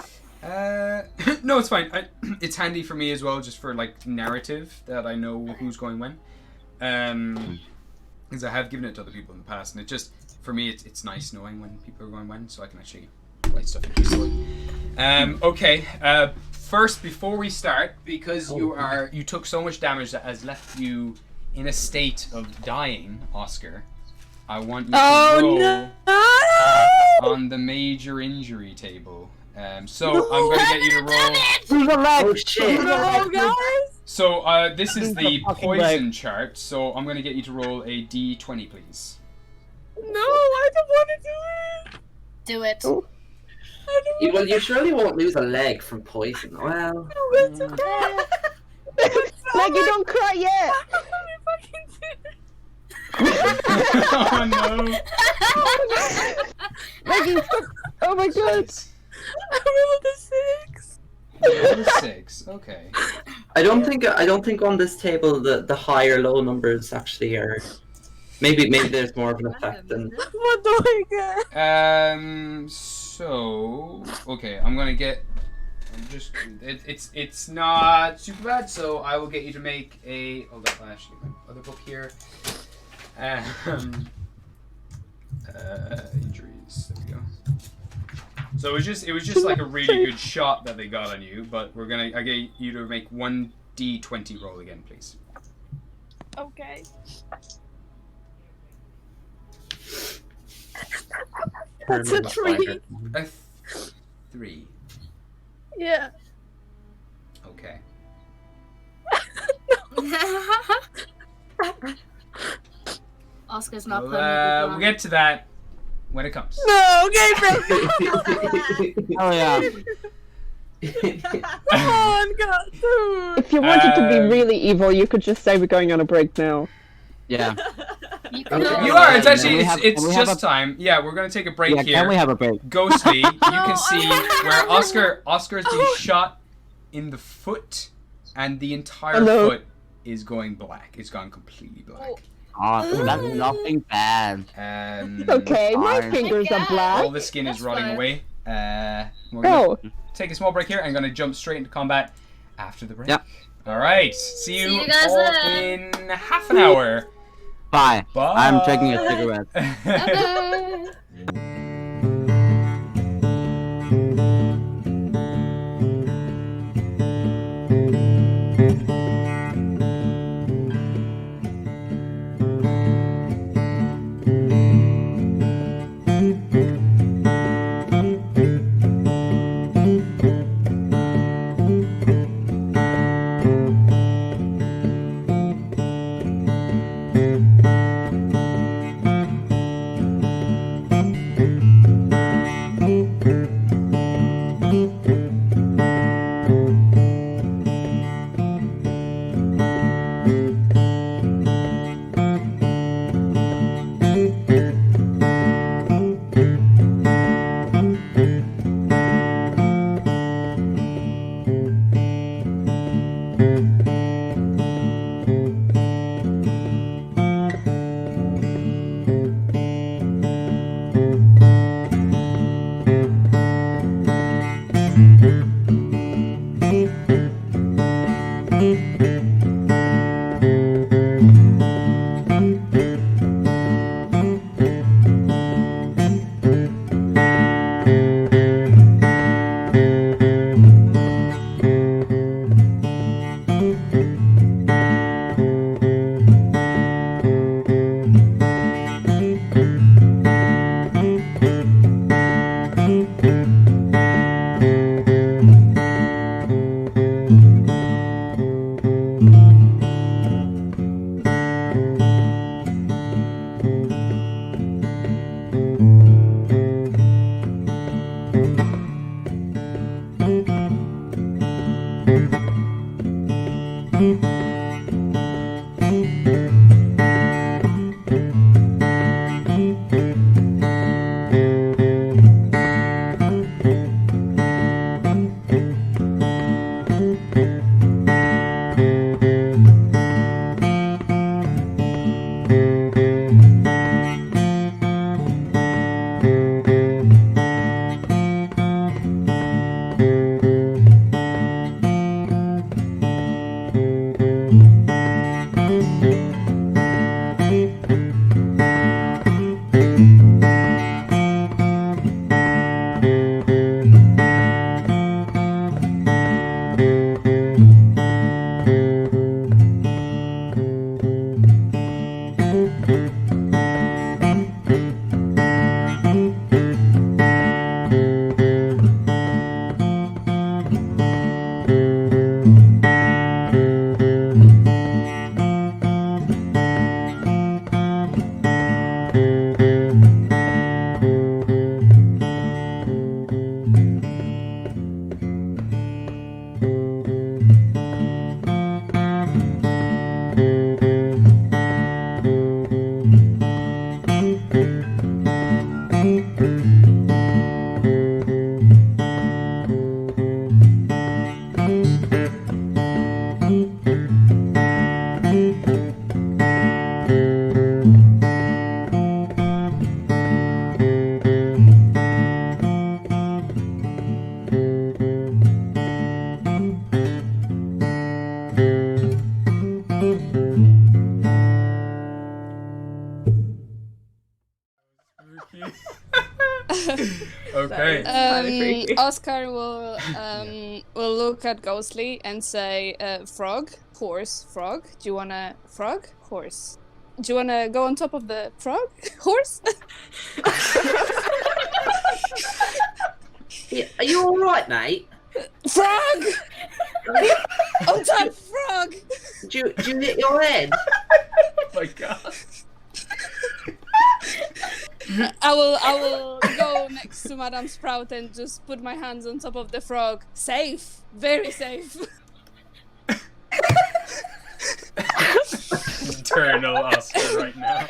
No, it's fine. It's handy for me as well, just for like narrative, that I know who's going when. Because I have given it to other people in the past, and it just, for me, it's nice knowing when people are going when, so I can actually write stuff in easily. Okay. First, before we start, because you took so much damage that has left you in a state of dying, Oscar, I want you to roll on the major injury table. So I'm going to get you to roll. Oh shit! No, guys. So this is the poison chart. So I'm going to get you to roll a d20, please. No, I don't want to do it. Do it. Well, you surely won't lose a leg from poison. Well. It's okay. Maggie, don't cry yet. Oh no! Maggie, oh my god! I rolled a 6. Level 6. Okay. I don't think on this table the high or low numbers actually are. Maybe there's more of an effect than. What do I get? So okay, I'm gonna get. It's not super bad, so I will get you to make a. Hold up, I actually my other book here. Injuries. There we go. So it was just like a really good shot that they got on you, but I get you to make 1d20 roll again, please. Okay. That's a 3. A 3. Yeah. Okay. Oscar's not We'll get to that when it comes. No, okay, Oh yeah. Come on, God, dude. If you wanted to be really evil, you could just say we're going on a break now. Yeah. You are. It's actually it's just time. Yeah, we're gonna take a break here. Can we have a break? Ghostly, you can see where Oscar's being shot in the foot, and the entire foot is going black. It's gone completely black. Oh, that's nothing bad. Okay, my fingers are black. All the skin is rotting away. We're gonna take a small break here. I'm gonna jump straight into combat after the break. Yep. All right. See you guys all then. in half an hour. Bye. Bye. I'm taking a cigarette. Bye-bye. Okay. Oscar will look at Ghostly and say, "Frog, horse, frog. Do you wanna frog, horse? Do you wanna go on top of the frog, horse?" Yeah, are you all right, mate? Frog! On top, frog! Do you hit your head? Oh my god. I will go next to Madame Sprout and just put my hands on top of the frog. Safe, very safe. Eternal Oscar right now.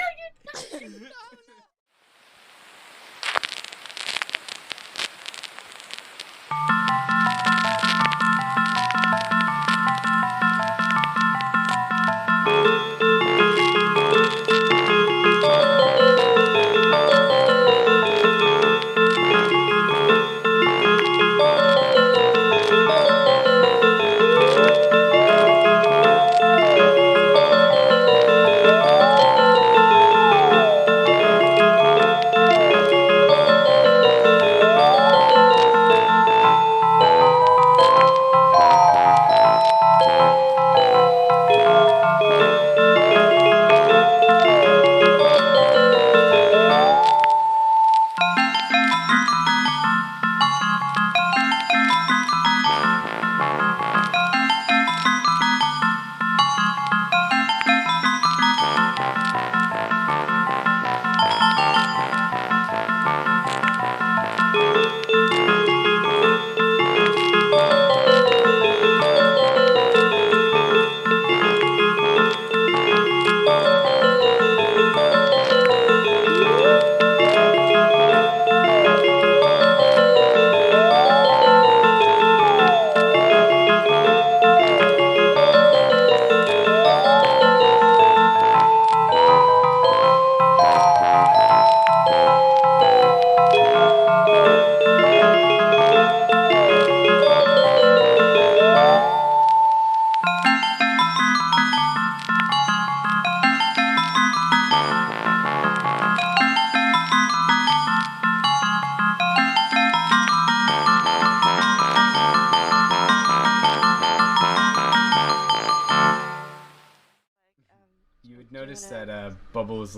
Notice that Bubbles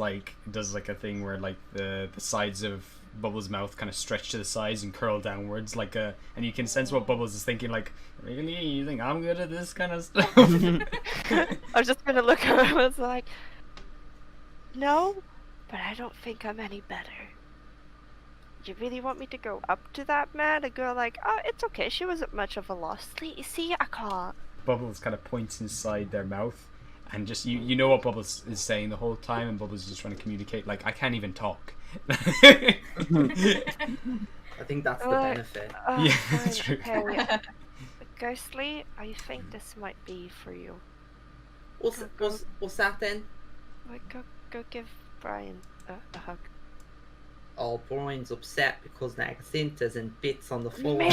does a thing where the sides of Bubbles' mouth kind of stretch to the sides and curl downwards and you can sense what Bubbles is thinking, really, you think I'm good at this kind of stuff? I was just gonna look at him and was like, no, but I don't think I'm any better. You really want me to go up to that man and go like, oh, it's okay, she wasn't much of a loss. See, I can't. Bubbles kind of points inside their mouth, and just you know what Bubbles is saying the whole time, and Bubbles is just trying to communicate like, I can't even talk. I think that's the benefit. Yeah, that's true. Okay. Ghostly, I think this might be for you. What's that then? Like, go give Brian a hug. Oh, Brian's upset because the Xintas and bits on the floor. Oh my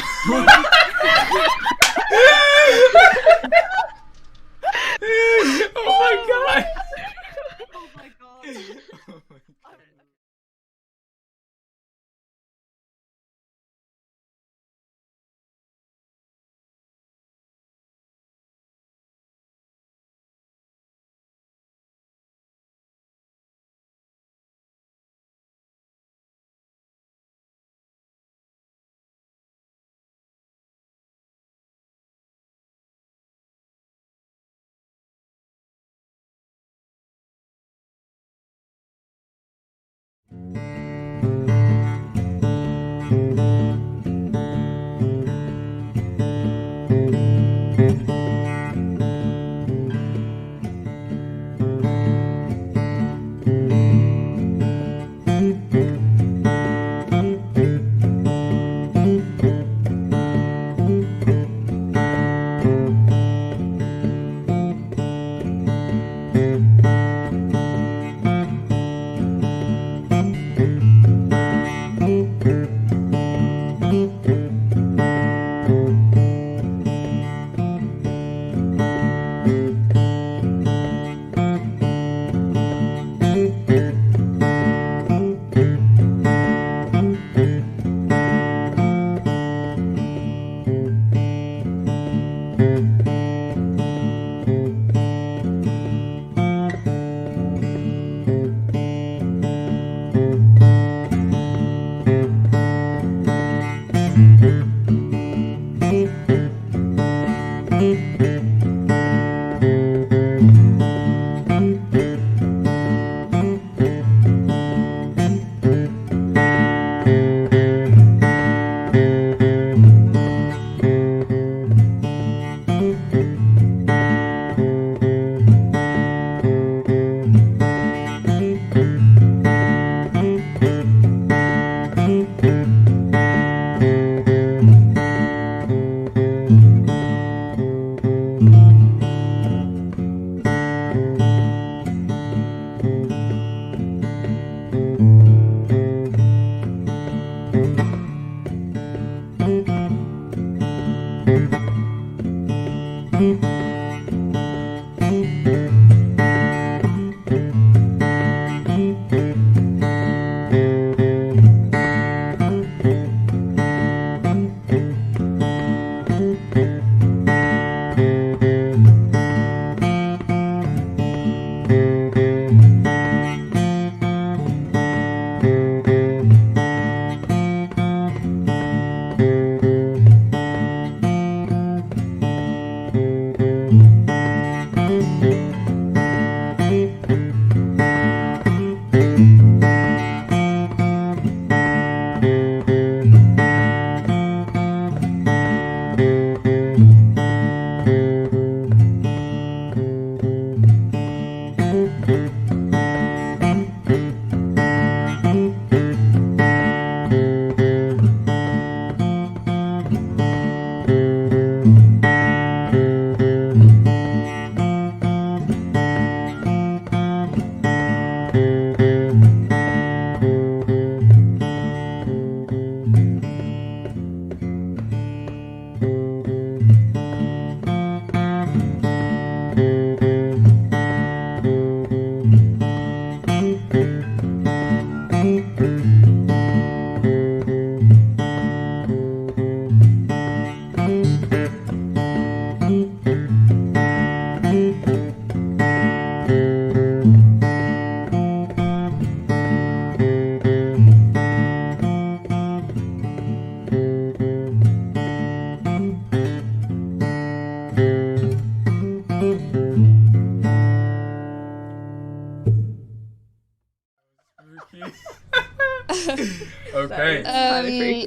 god! Oh my god.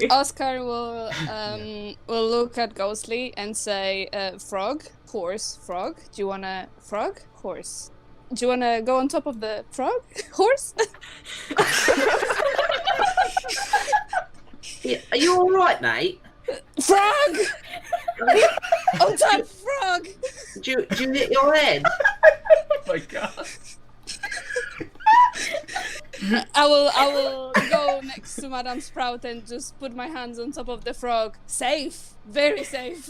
Oscar will look at Ghostly and say, "Frog, horse, frog. Do you wanna frog, horse? Do you wanna go on top of the frog, horse?" Yeah, are you all right, mate? Frog! On top, frog! Do you hit your head? Oh my god. I will go next to Madame Sprout and just put my hands on top of the frog. Safe, very safe.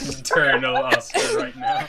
Eternal Oscar right now.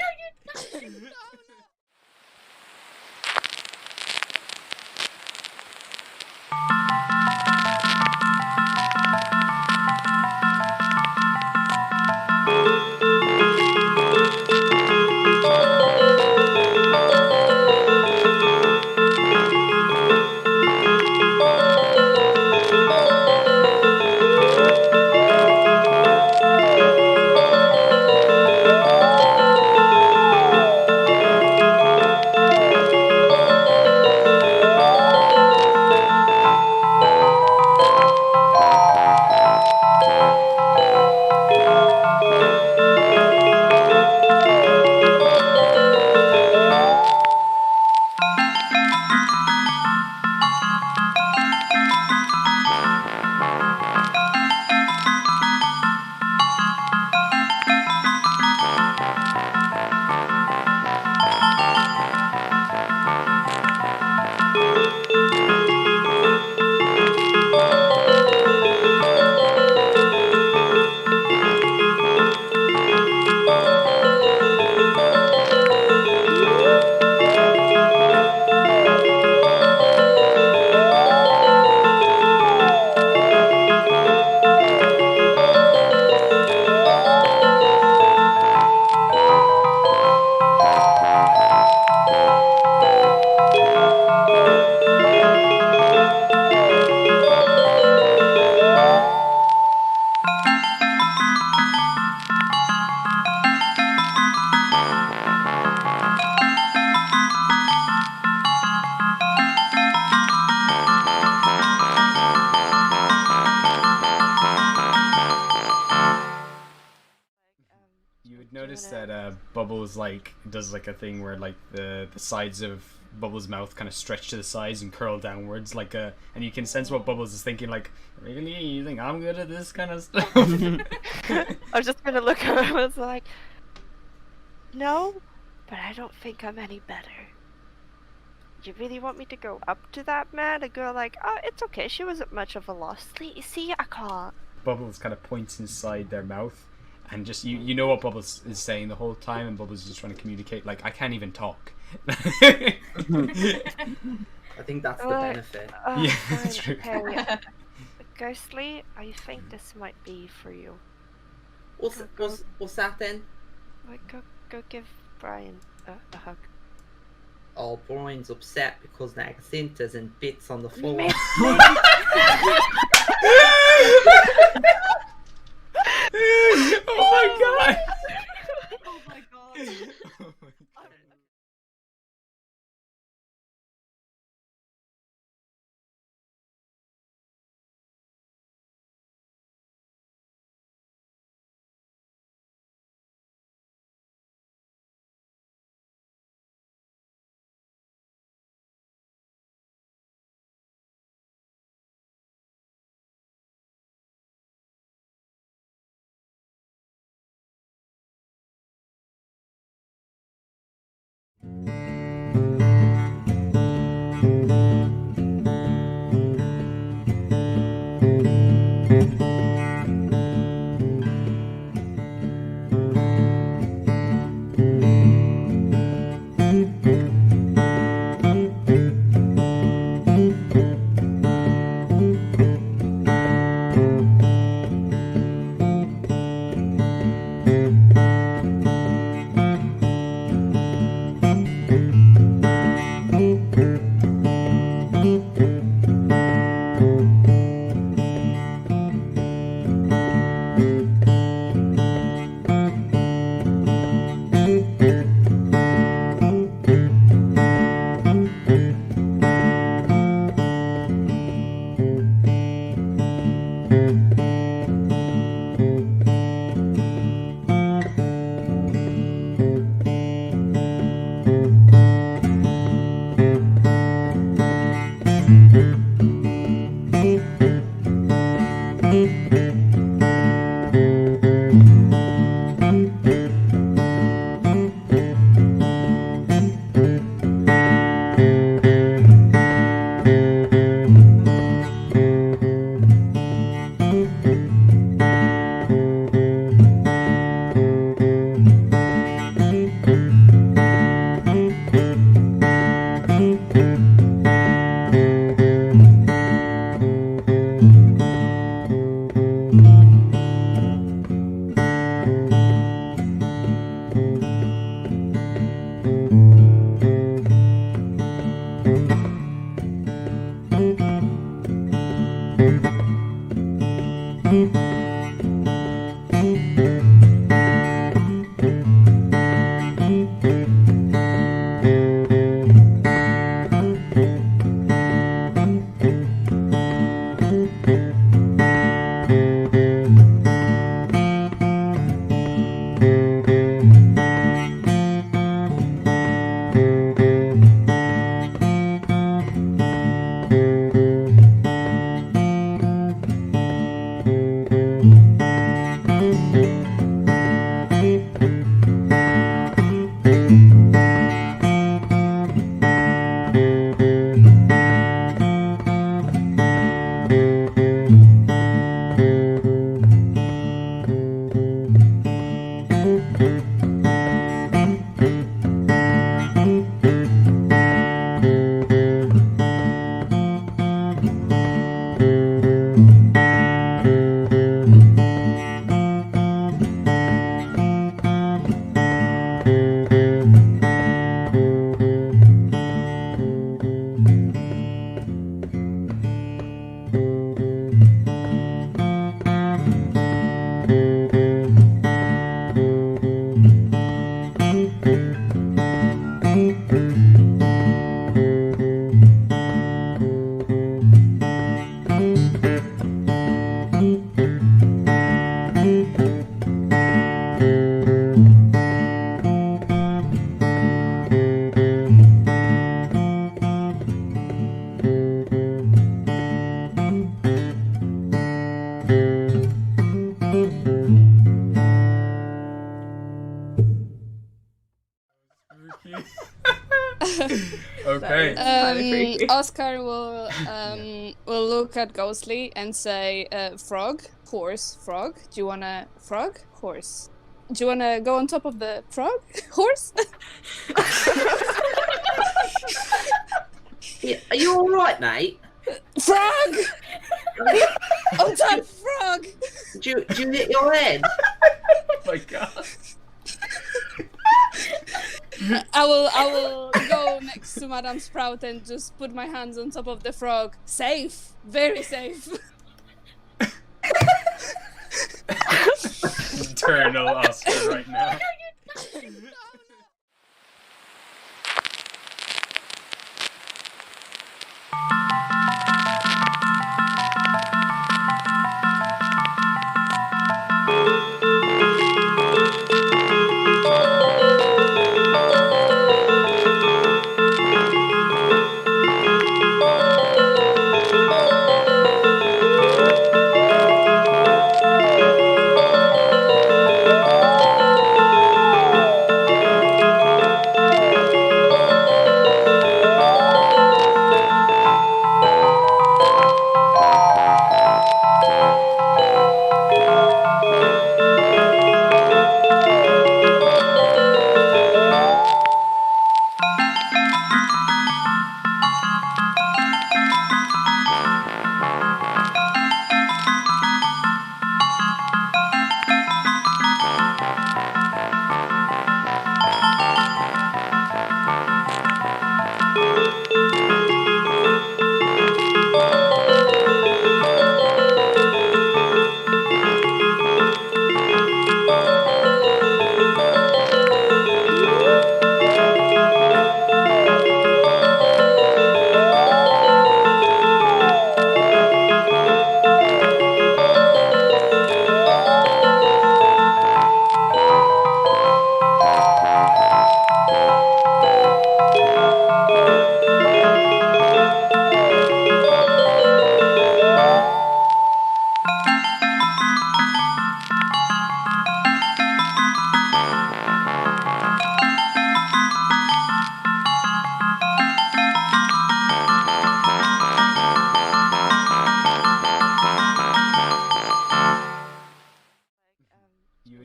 You would notice that Bubbles does a thing where the sides of Bubbles' mouth kind of stretch to the sides and curl downwards and you can sense what Bubbles is thinking, like, really? You think I'm good at this kind of stuff? I was just gonna look at him and was like, no, but I don't think I'm any better. You really want me to go up to that man and go like, oh, it's okay, she wasn't much of a loss. See, I can't. Bubbles kind of points inside their mouth, and just you know what Bubbles is saying the whole time, and Bubbles is just trying to communicate, like, I can't even talk. I think that's the benefit. Yeah, that's true. Okay. Ghostly, I think this might be for you. What's that then? Like, go give Brian a hug. Oh, Brian's upset because the Accentas and bits on the floor. Oh my god! Oh my god. Okay. Oscar will look at Ghostly and say, "Frog, horse, frog. Do you wanna frog, horse? Do you wanna go on top of the frog, horse?" Yeah, are you all right, mate? Frog! On top, frog! Do you hit your head? Oh my god. I will go next to Madame Sprout and just put my hands on top of the frog. Safe, very safe. Eternal Oscar right now.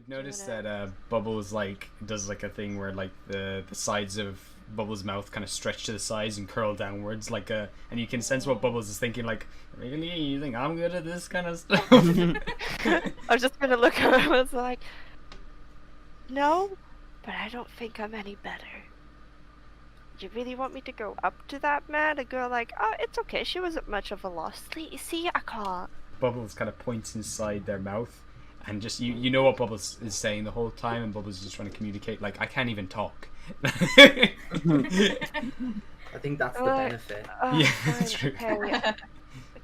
Notice that Bubbles does a thing where the sides of Bubbles' mouth kind of stretch to the sides and curl downwards and you can sense what Bubbles is thinking, like, really, you think I'm good at this kind of stuff? I was just gonna look at him. I was like, no, but I don't think I'm any better. You really want me to go up to that man? A girl like, oh, it's okay, she wasn't much of a loss. See, I can't. Bubbles kind of points inside their mouth. And just you know what Bubbles is saying the whole time, and Bubbles is just trying to communicate. Like, I can't even talk. I think that's the benefit. Yeah, that's true. Okay.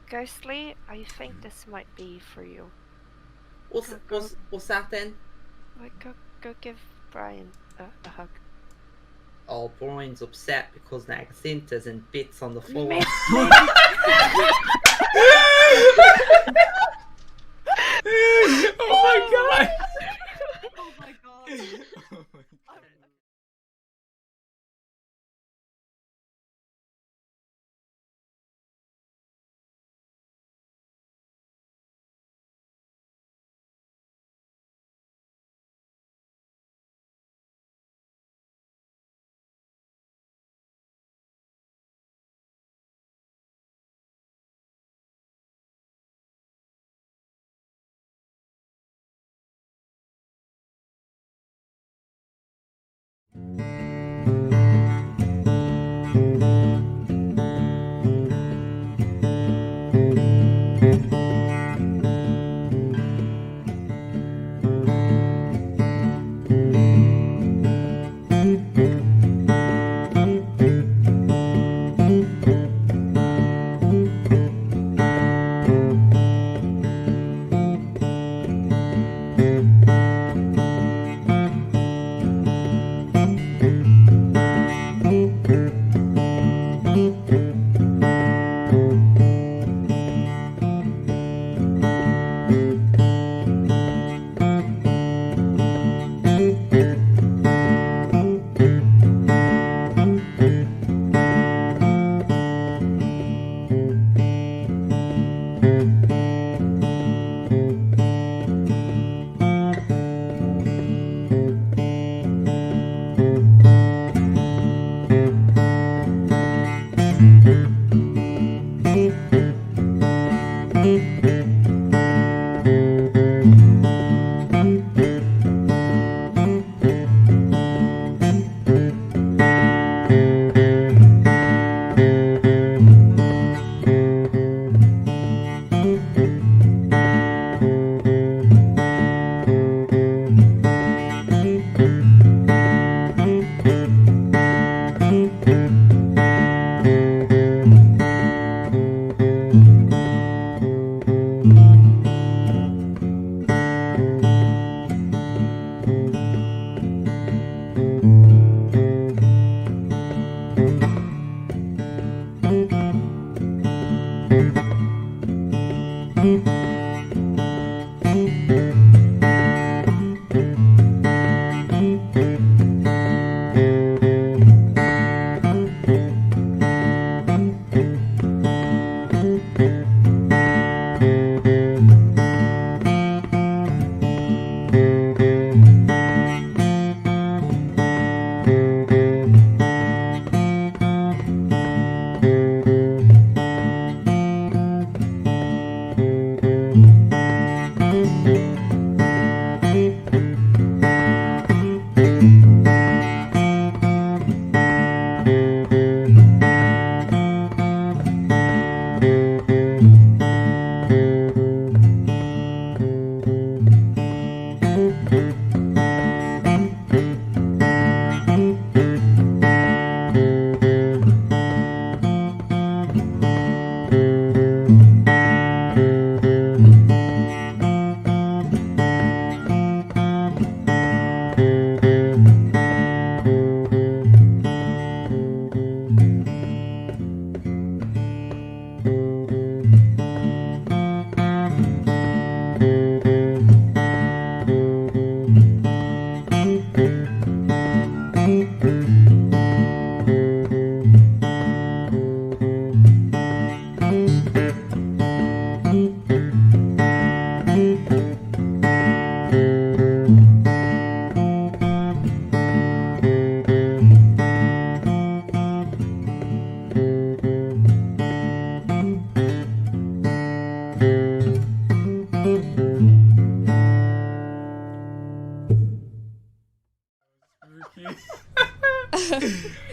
Ghostly, I think this might be for you. What's that then? Like, go give Brian a hug. Oh, Brian's upset because Nagacinta's in bits on the floor. Oh my god! Oh my god.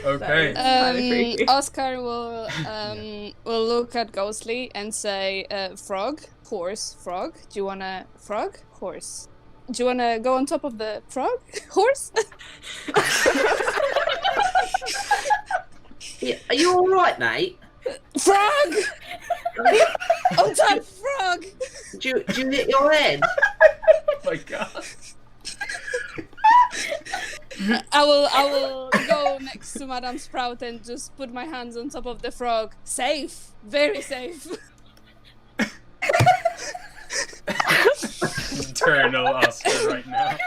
Okay. Oscar will look at Ghostly and say, "Frog, horse, frog. Do you wanna frog, horse? Do you wanna go on top of the frog, horse?" Yeah, are you all right, mate? Frog! On top, frog! Do you hit your head? Oh my god. I will go next to Madame Sprout and just put my hands on top of the frog. Safe, very safe. Eternal Oscar right now.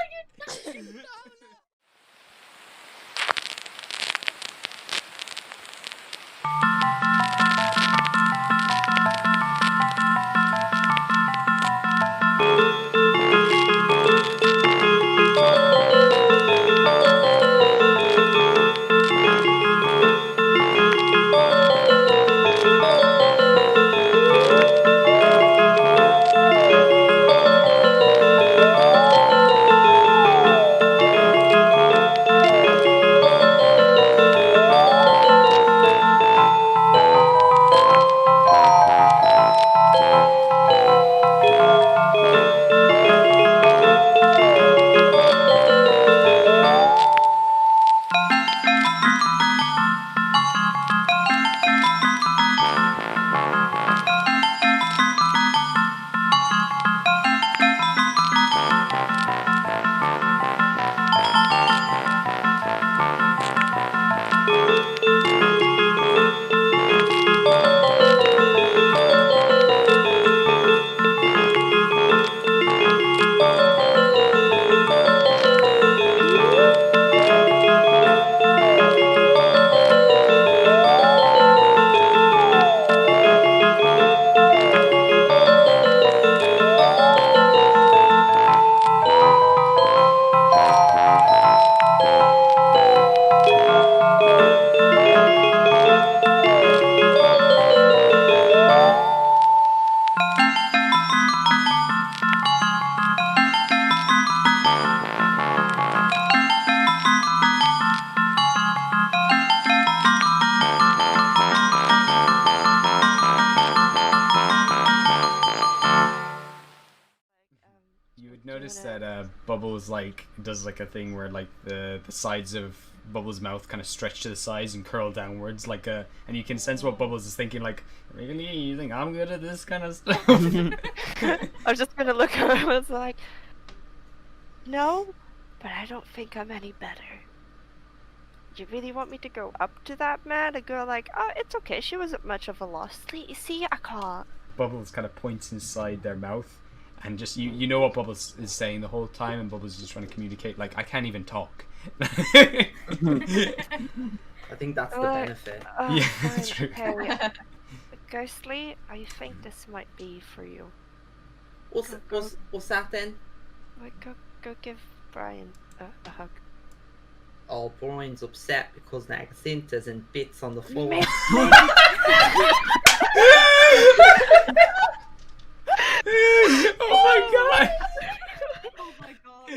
Notice that Bubbles does a thing where the sides of Bubbles' mouth kind of stretch to the sides and curl downwards and you can sense what Bubbles is thinking really, you think I'm good at this kind of stuff? I was just gonna look at him and was like, no, but I don't think I'm any better. You really want me to go up to that man? A girl oh, it's okay, she wasn't much of a loss. See, I can't. Bubbles kind of points inside their mouth. And just you know what Bubbles is saying the whole time, and Bubbles is just trying to communicate. I can't even talk. I think that's the benefit. Yeah, that's true. Okay. Ghostly, I think this might be for you. What's that then? Go give Brian a hug. Oh, Brian's upset because Nagacinta's in bits on the floor. Oh my god! Oh my god.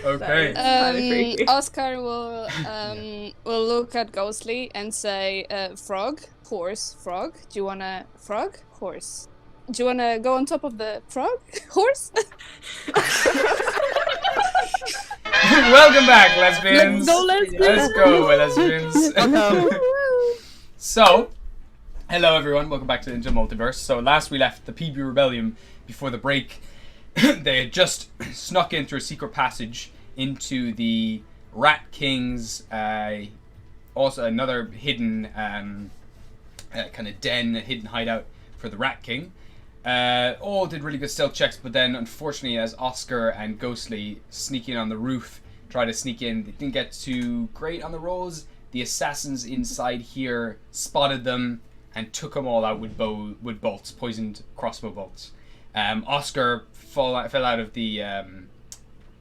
Okay. Oscar will look at Ghostly and say, "Frog, horse, frog. Do you wanna frog, horse? Do you wanna go on top of the frog, horse?" Welcome back, lesbians. Let's go, lesbians. Let's go, lesbians. So, hello everyone. Welcome back to Into Multiverse. So last we left the PB Rebellium before the break. They had just snuck in through a secret passage into the Rat King's, also another hidden kind of den, a hidden hideout for the Rat King. All did really good stealth checks, but then unfortunately as Oscar and Ghostly sneak in on the roof, try to sneak in, they didn't get too great on the rolls. The assassins inside here spotted them and took them all out with bolts, poisoned crossbow bolts. Oscar fell out of the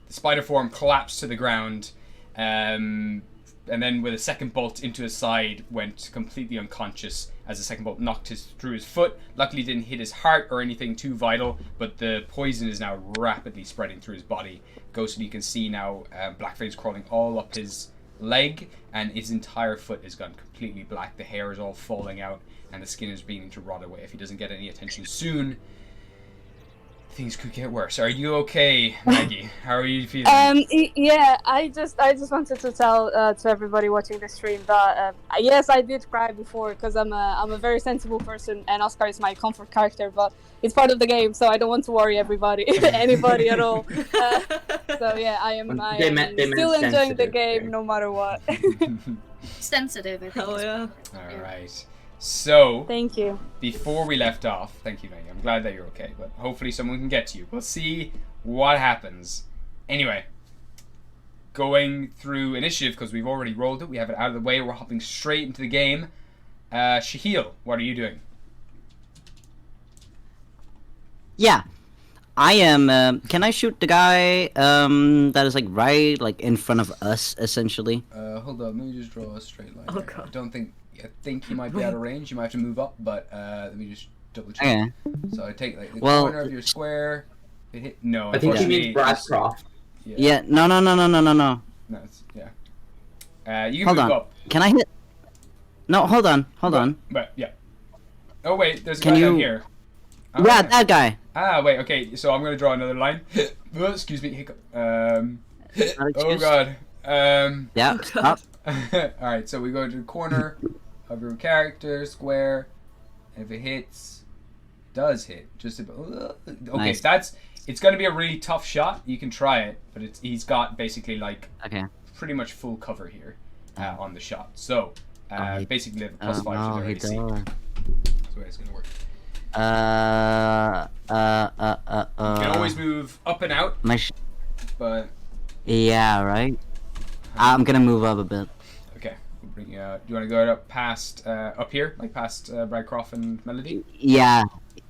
spider form, collapsed to the ground, and then with a second bolt into his side went completely unconscious as the second bolt knocked through his foot. Luckily didn't hit his heart or anything too vital, but the poison is now rapidly spreading through his body. Ghostly, you can see now black veins crawling all up his leg, and his entire foot has gone completely black. The hair is all falling out and the skin is beginning to rot away. If he doesn't get any attention soon, things could get worse. Are you okay, Maggie? How are you feeling? Yeah, I just wanted to tell to everybody watching the stream that yes, I did cry before because I'm a very sensible person and Oscar is my comfort character, but it's part of the game, so I don't want to worry anybody at all. So yeah, I am still enjoying the game no matter what. Sensitive, I think. Oh yeah. All right. So, thank you. Before we left off, thank you, Maggie. I'm glad that you're okay, but hopefully someone can get to you. We'll see what happens. Anyway, going through initiative, because we've already rolled it, we have it out of the way, we're hopping straight into the game. Shahil, what are you doing? Yeah, I am. Can I shoot the guy that is right in front of us, essentially? Hold on, let me just draw a straight line. Oh, God. I think you might be out of range. You might have to move up, but let me just double check. Okay. So I take the corner of your square. It hit. No, I think he means Bradcroft. Yeah. No. No, it's, yeah. You can Hold move on. up. Can I hit? No, hold on. But yeah. Oh wait, there's a Can guy down you- here. Oh, Yeah, that guy. Wait. Okay, so I'm gonna draw another line. Excuse me. Hiccup. Oh excuse. god. Yeah. Stop. Alright, so we go to the corner of your character, square, and if it does hit, just about, okay, Nice. It's gonna be a really tough shot. You can try it, but he's got basically Okay. pretty much full cover here on the shot. So basically the +5 should no, he already see. does. That's the way it's gonna work. You can always move up and out, but Yeah, right. I'm gonna move up a bit. okay, we'll bring you out. Do you want to go up past up here, like past Bradcroft and Melody? Yeah.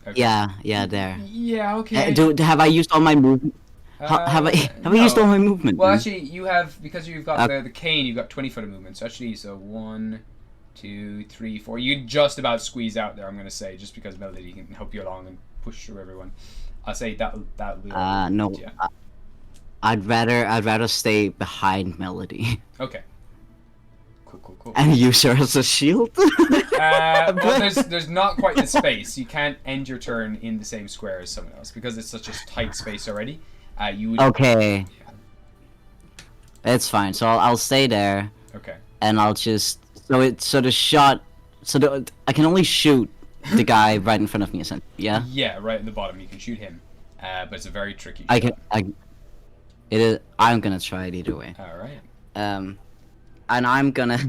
Okay. Yeah, there. Yeah, okay. Have I used all my movement? Have I used all my movement? Well, man? actually, you have, because you've got the cane, you've got 20 foot of movement. So actually, 1, 2, 3, 4. You just about squeeze out there, I'm going to say, just because Melody can help you along and push through everyone. I'll say that'll be no. yeah. I'd rather stay behind Melody. Okay. Cool. And use her as a shield. Well, there's not quite the space. You can't end your turn in the same square as someone else because it's such a tight space already. You would. Okay. Yeah. It's fine. So I'll stay there. Okay. And I'll just I can only shoot the guy right in front of me, essentially. Yeah. Yeah, right in the bottom. You can shoot him, but it's a very tricky shot. It is. I'm gonna try it either way. All right. And I'm gonna.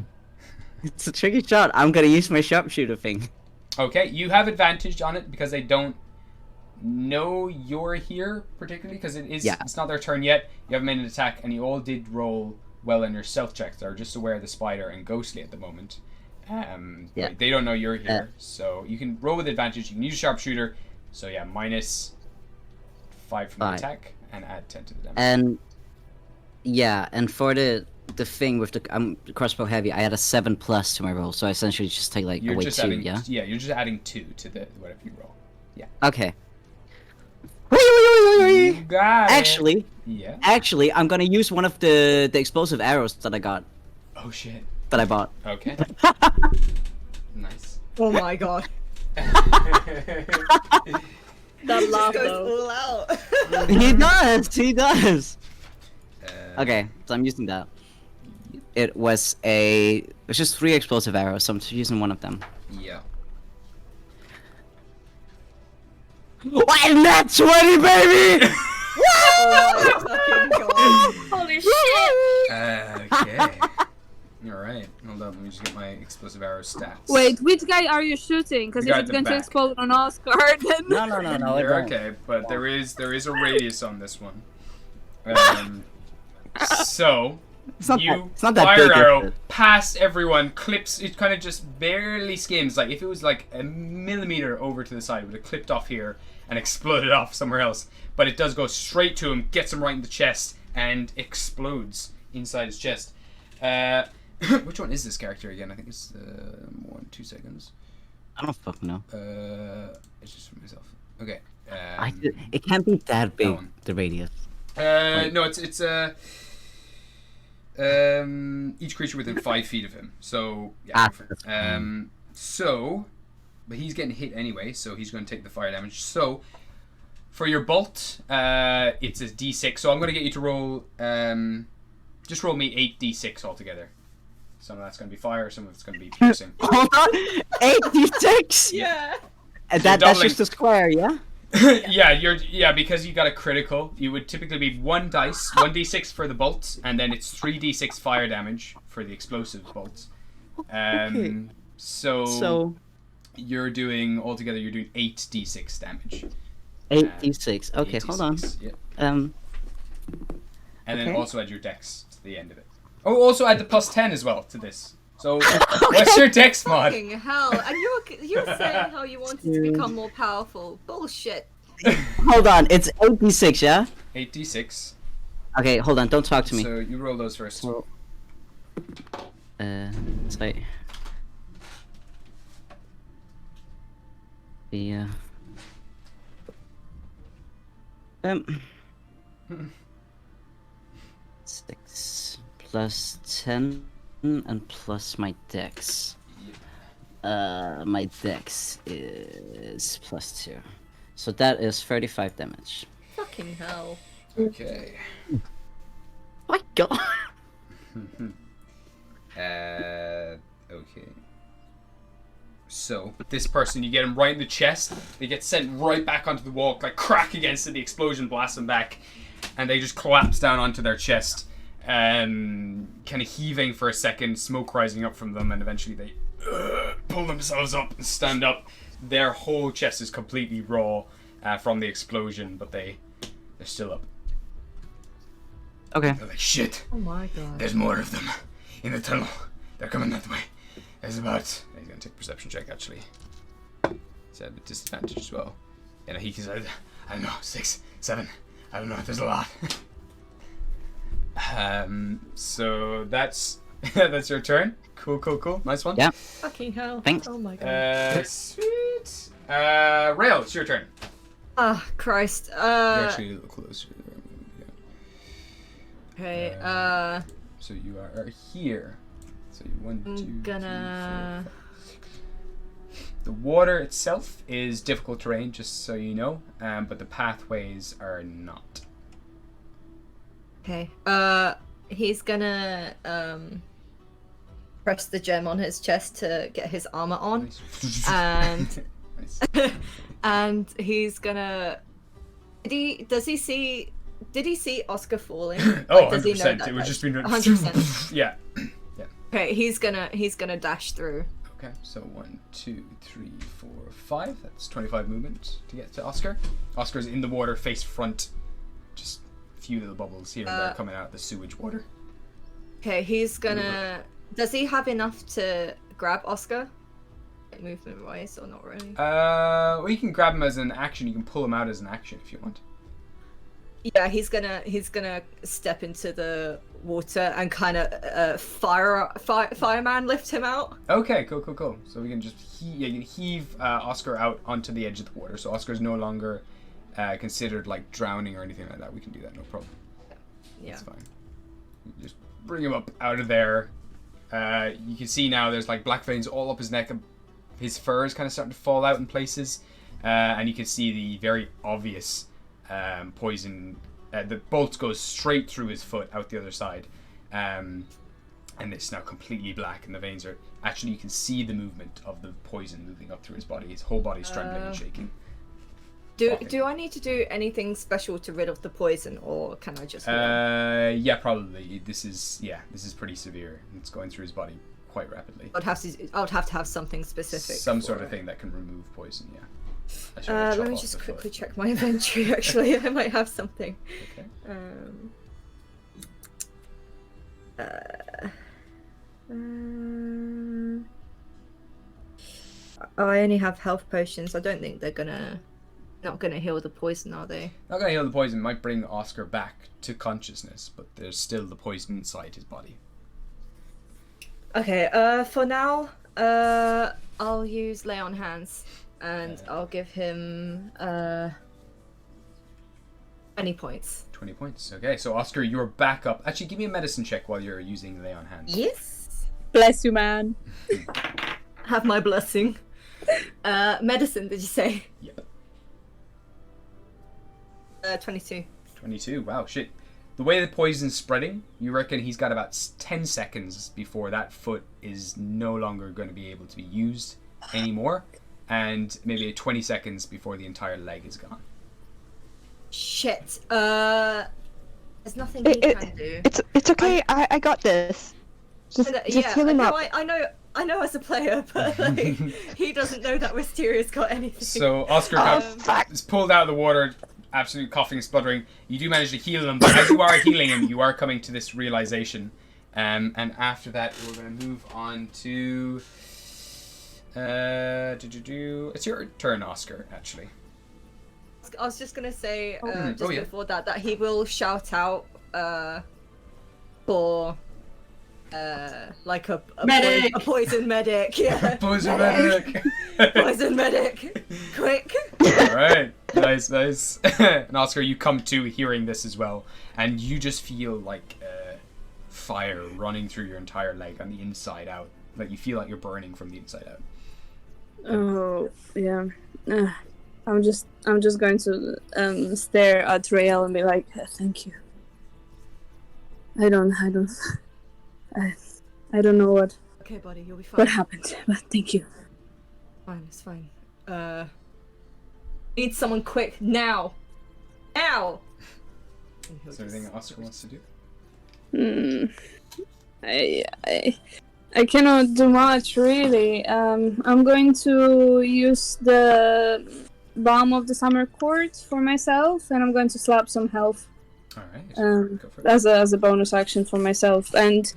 It's a tricky shot. I'm gonna use my sharpshooter thing. Okay, you have advantage on it because they don't know you're here particularly because it's not their turn yet. You haven't made an attack, and you all did roll well in your stealth checks. They're just aware of the spider and Ghostly at the moment. They don't know you're here, so you can roll with advantage. You can use sharpshooter. So yeah, -5 from the attack and add 10 to the damage. And for the thing with the crossbow heavy, I had a 7+ to my roll, so I essentially just take away 2. You're just adding 2 to the whatever you roll. Yeah. Okay. got Actually, Yeah. actually, I'm gonna use one of the explosive arrows that I got. Oh shit. That I bought. Okay. Nice. Oh my god. That laugh Goes though. all out. He does. He does. Okay, so I'm using that. It was just 3 explosive arrows, so I'm just using one of them. Yeah. Why not 20, baby? Oh my fucking god. Holy shit! Okay. Alright. Hold on, let me just get my explosive arrow stats. Wait, which guy are you shooting? Because The if guy it's at the going to back. explode on Oscar, then... No. You're okay, but there is a radius on this one. So It's not you it's not that fire big. arrow Is it? past everyone, clips. It kind of just barely skims. Like if it was like a millimeter over to the side, it would have clipped off here and exploded off somewhere else. But it does go straight to him, gets him right in the chest, and explodes inside his chest. Which one is this character again? I think it's 2 seconds. I don't fucking know. It's just for myself. Okay. It can't be that big. one. The radius. No, it's each creature within 5 feet of him. So yeah. But he's getting hit anyway, so he's going to take the fire damage. So for your bolt, it's a d6. So I'm going to get you to roll. Just roll me 8d6 altogether. Some of that's going to be fire, some of it's going to be piercing. Hold on, 86. Yeah. And that's doubling. just a square, yeah. Yeah, because you got a critical, you would typically be 1d6 for the bolt, and then it's 3d6 fire damage for the explosive bolts. So you're doing 8d6 damage. 8d6. Okay, hold on. Yeah. And then also add your dex to the end of it. Oh, also add the +10 as well to this. So what's your dex mod? Fucking hell. And you're saying how you wanted to become more powerful. Bullshit. Hold on, it's 8d6, yeah. 8d6. Okay, hold on. Don't talk to me. So you roll those first. It's like the 6 plus 10 and plus my dex. My dex is +2, so that is 35 damage. Fucking hell. Okay. My God. Okay. So this person, you get him right in the chest. They get sent right back onto the wall, like crack against it. The explosion blasts them back, and they just collapse down onto their chest, kind of heaving for a second, smoke rising up from them, and eventually they pull themselves up and stand up. Their whole chest is completely raw from the explosion, but they're still up. Okay. They're like, shit. Oh my god. There's more of them in the tunnel. They're coming that way. There's about... He's going to take a perception check, actually. He's at a disadvantage as well. And he can... I don't know, 6, 7. I don't know, there's a lot. So that's... that's your turn. Cool. Nice one. Yeah. Fucking hell. Thanks. Oh my god. Sweet. Rail, it's your turn. Ah, Christ. You're actually a little closer. Okay, So you are here. So you 1, 2, I'm gonna... 3, 4, 5. The water itself is difficult terrain, just so you know, but the pathways are not. Okay, he's gonna, press the gem on his chest to get his armor on. Nice. And... Nice. And he's gonna... Did he see Oscar falling? Oh, Like, does he know 100%. that, It would just be 100%. Yeah. Okay, he's gonna dash through. Okay, so 1, 2, 3, 4, 5. That's 25 movement to get to Oscar. Oscar's in the water, face front. Just a few little bubbles here and there coming out of the sewage water. Okay, he's gonna... Does he have enough to grab Oscar? Movement wise, or not really? Well, you can grab him as an action. You can pull him out as an action if you want. Yeah, he's gonna step into the water and kind of fireman lift him out. Okay, cool. So we can just you can heave Oscar out onto the edge of the water. So Oscar's no longer considered like drowning or anything like that, we can do that, no problem. Yeah. That's fine. Just bring him up out of there. You can see now there's like black veins all up his neck. His fur is kind of starting to fall out in places. And you can see the very obvious poison. The bolt goes straight through his foot out the other side. And it's now completely black, and the veins are... Actually, you can see the movement of the poison moving up through his body. His whole body's trembling and shaking. Do I need to do anything special to rid of the poison, or can I just... Yeah, probably. This is pretty severe. It's going through his body quite rapidly. I would have to have something specific. Some sort of thing that can remove poison, yeah. Let me just quickly check my inventory, actually. I might have something. Okay. I only have health potions. I don't think they're not gonna heal the poison, are they? Not gonna heal the poison. Might bring Oscar back to consciousness, but there's still the poison inside his body. Okay. For now, I'll use Lay on Hands, and I'll give him 20 points. 20 points. Okay, so Oscar, you're back up. Actually, give me a medicine check while you're using Lay on Hands. Yes. Bless you, man. Have my blessing. Medicine, did you say? Yep. 22. 22. Wow, shit. The way the poison's spreading, you reckon he's got about 10 seconds before that foot is no longer going to be able to be used anymore, and maybe 20 seconds before the entire leg is gone. Shit. There's nothing he can do. It's okay. I got this. Just heal him up. I know as a player, but like, he doesn't know that Wisteria's got anything. So Oscar is pulled out of the water, absolutely coughing, spluttering. You do manage to heal him, but as you are healing him, you are coming to this realization. And after that, we're going to move on to... It's your turn, Oscar, actually. I was just going to say, before that he will shout out for... like a poison medic, yeah. Poison medic. Poison medic. Quick. Alright, nice. And Oscar, you come to hearing this as well, and you just feel like fire running through your entire leg on the inside out. Like you feel like you're burning from the inside out. Oh, yeah. I'm just going to stare at Rael and be like, thank you. I don't know what. Okay, buddy, you'll be fine. What happened? But thank you. Fine, it's fine. Need someone quick now. Now. Is there anything Oscar wants to do? I cannot do much really. I'm going to use the Balm of the Summer Court for myself, and I'm going to slap some health. As a bonus action for myself, and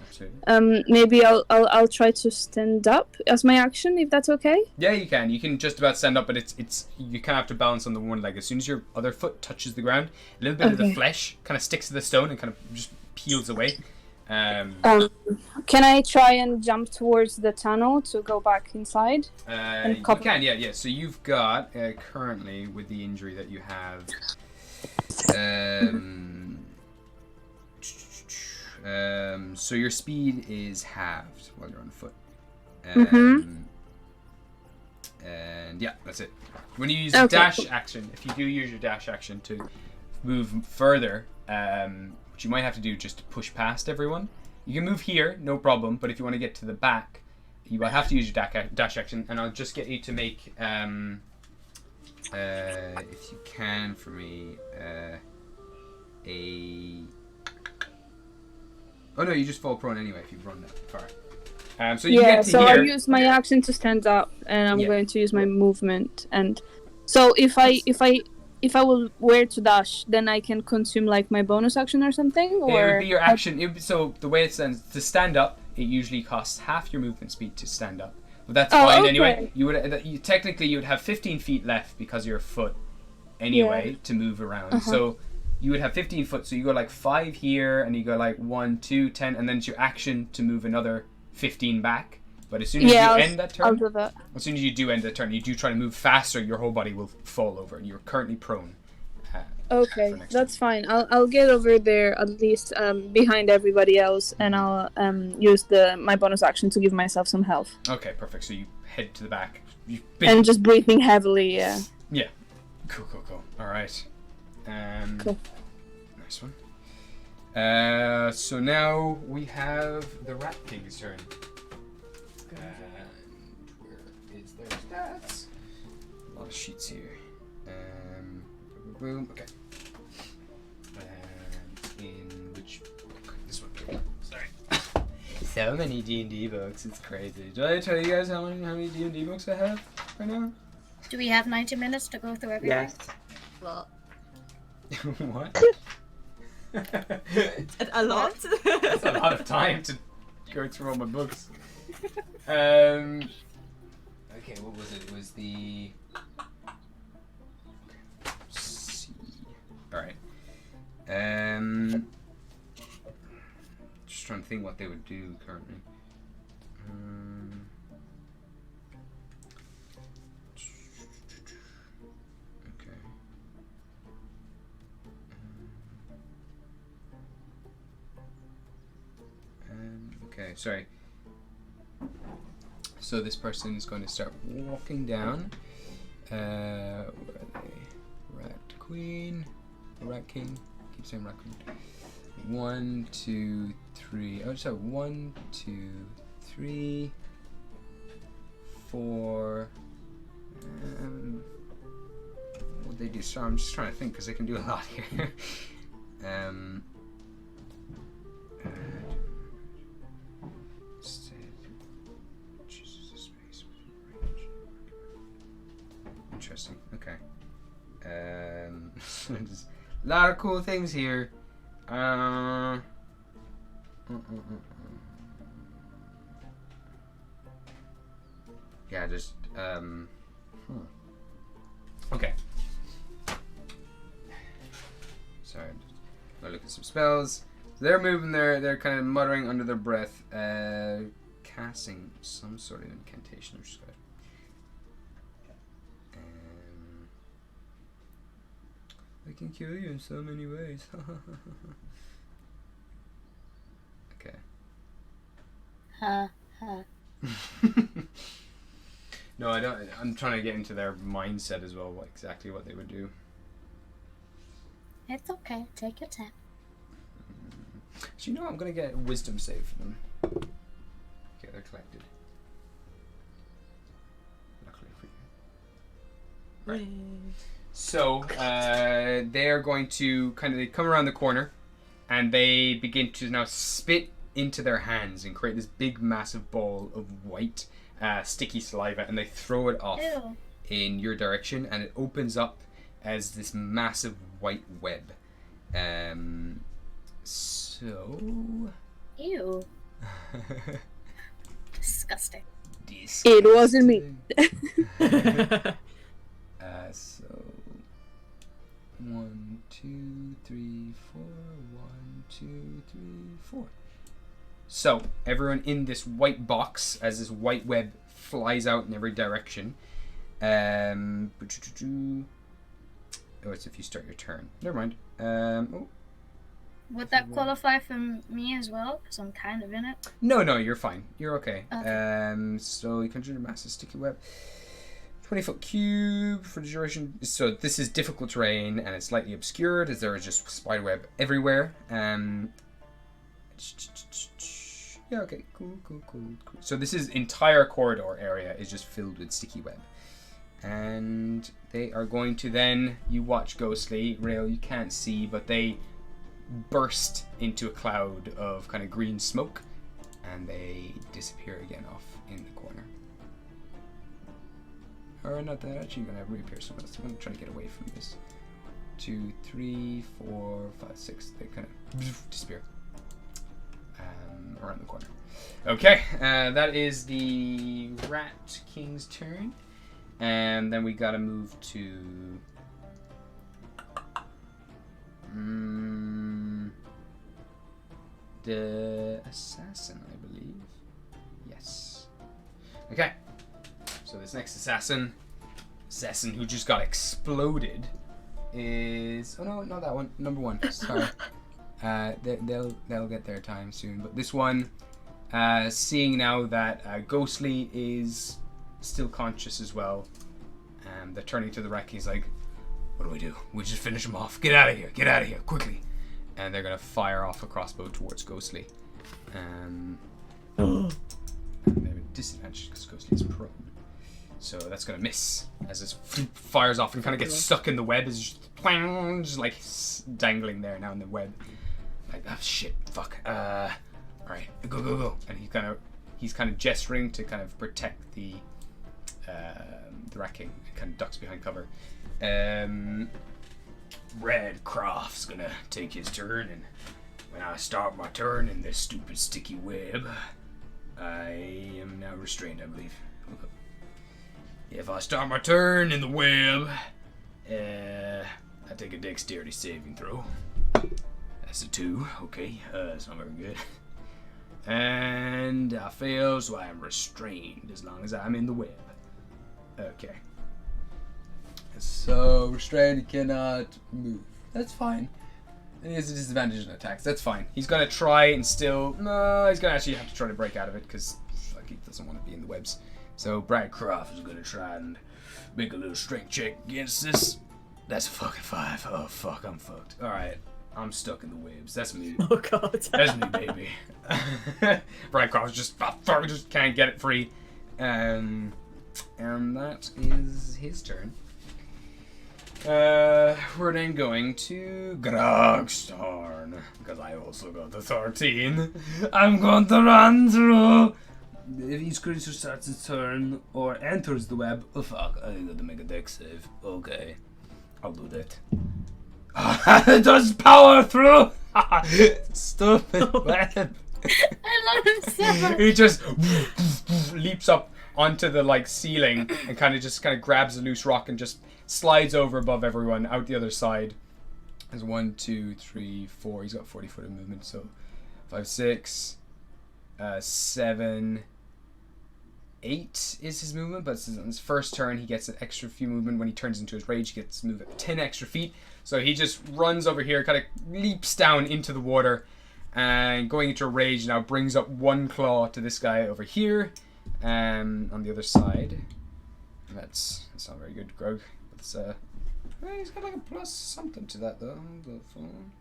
maybe I'll try to stand up as my action, if that's okay. Yeah, you can. You can just about stand up, but it's you kind of have to balance on the one leg. As soon as your other foot touches the ground, a little bit of the flesh kind of sticks to the stone and kind of just peels away. Can I try and jump towards the tunnel to go back inside? You can, yeah. So you've got currently with the injury that you have. So your speed is halved while you're on foot. And yeah, that's it. When you use a dash action, if you do use your dash action to move further, which you might have to do just to push past everyone, you can move here, no problem, but if you want to get to the back, you will have to use your dash action, and I'll just get you to make, if you can for me, Oh no, you just fall prone anyway if you run that far. So you get to here. I'll use my action to stand up, and I'm going to use my movement. And so if I will wear to dash, then I can consume like my bonus action or something. Or it would be your action. So the way it stands, to stand up, it usually costs half your movement speed to stand up. But that's fine anyway. You would technically you would have 15 feet left because of your foot anyway to move around. So you would have 15 foot, so you go like 5 here, and you go like 1, 2, 10, and then it's your action to move another 15 back. But as soon as you end that turn, I'll do that. as soon as you do end that turn, you do try to move faster, your whole body will fall over, and you're currently prone. Okay, that's fine. I'll get over there at least behind everybody else, and I'll use my bonus action to give myself some health. Okay, perfect. So you head to the back. And just breathing heavily, yeah. Yeah. Cool. All right. Cool. Nice one. So now we have the Rat King's turn. And where is their stats? A lot of sheets here. Boom. Okay. And in which book? This one. Sorry. So many D&D books. It's crazy. Did I tell you guys how many D&D books I have right now? Do we have 90 minutes to go through everything? Yes. Well, What? a lot. That's a lot of time to go through all my books. Okay, what was it? It was the... C. Alright. Just trying to think what they would do currently. Okay. Okay, sorry. So this person is going to start walking down. Where are they? Rat Queen, Rat King. Keep saying Rat Queen. 1, 2, 3. Oh, so 1, 2, 3, 4. What would they do? So I'm just trying to think because they can do a lot here. Interesting. Okay. There's a lot of cool things here. Yeah, just Okay. Sorry, I'm just gonna look at some spells. So they're moving. They're kind of muttering under their breath, casting some sort of incantation. I'm just gonna. I can kill you in so many ways. Okay. No, I don't. I'm trying to get into their mindset as well. Exactly what they would do. It's okay. Take your time. So you know, I'm gonna get a wisdom save for them. Okay, they're collected. Luckily for you. Right. So they're going to they come around the corner, and they begin to now spit into their hands and create this big, massive ball of white, sticky saliva, and they throw it off in your direction, and it opens up as this massive white web. So. Ew. Disgusting. It wasn't me. So 1, 2, 3, 4. 1, 2, 3, 4. So everyone in this white box, as this white web flies out in every direction. Oh, it's if you start your turn. Never mind. Would that qualify for me as well? Because I'm kind of in it. No, you're fine. You're okay. So you conjure a massive sticky web. 20-foot cube for the duration. So this is difficult terrain and it's slightly obscured as there is just spiderweb everywhere. Yeah, okay, cool. So this is entire corridor area is just filled with sticky web. And they are going to then, you watch Ghostly, Rail, you can't see, but they burst into a cloud of kind of green smoke and they disappear again off in the corner. Or not, they're actually going to reappear somewhere else. I'm going to try to get away from this. 2, 3, 4, 5, 6. They kind of disappear around the corner. Okay, that is the Rat King's turn. And then we got to move to... the assassin, I believe. Yes. Okay. So this next assassin who just got exploded, is... Oh no, not that one. Number 1. Sorry. They'll get their time soon. But this one, seeing now that Ghostly is still conscious as well, they're turning to the wreck. He's like, what do we do? We just finish him off. Get out of here. Get out of here. Quickly. And they're going to fire off a crossbow towards Ghostly. They have a disadvantage because Ghostly is prone. So that's going to miss as it fires off and kind of gets stuck in the web. It's just like dangling there now in the web. Like, oh shit, fuck. Alright, go. And he's kind of gesturing to kind of protect the wrecking and kind of ducks behind cover. Red Croft's gonna take his turn, and when I start my turn in this stupid sticky web, I am now restrained, I believe. If I start my turn in the web, I take a dexterity saving throw. That's a 2, okay, that's not very good. And I fail, so I am restrained as long as I'm in the web. Okay. So, restrained, he cannot move. That's fine. And he has a disadvantage in attacks. That's fine. He's gonna try and still... No, he's gonna actually have to try to break out of it because he doesn't want to be in the webs. So, Brad Croft is gonna try and make a little strength check against this. That's a fucking 5. Oh, fuck, I'm fucked. Alright, I'm stuck in the webs. That's me. Oh, God. That's me, baby. Brad Croft just can't get it free. And that is his turn. We're then going to Gostar, because I also got the 13. I'm going to run through. If each creature starts its turn or enters the web, oh fuck, I got to make a dex save. Okay, I'll do that. It does power through. Stupid web. I love him so much. He just leaps up onto the like ceiling and kind of grabs a loose rock and just slides over above everyone out the other side. There's 1, 2, 3, 4. He's got 40 foot of movement, so 5, 6, 7, 8 is his movement. But on his first turn, he gets an extra few movement. When he turns into his rage, he gets to move at 10 extra feet. So he just runs over here, kind of leaps down into the water, and going into a rage now brings up 1 claw to this guy over here, on the other side. That's not very good, Grog. It's he's got like a plus something to that though. The phone.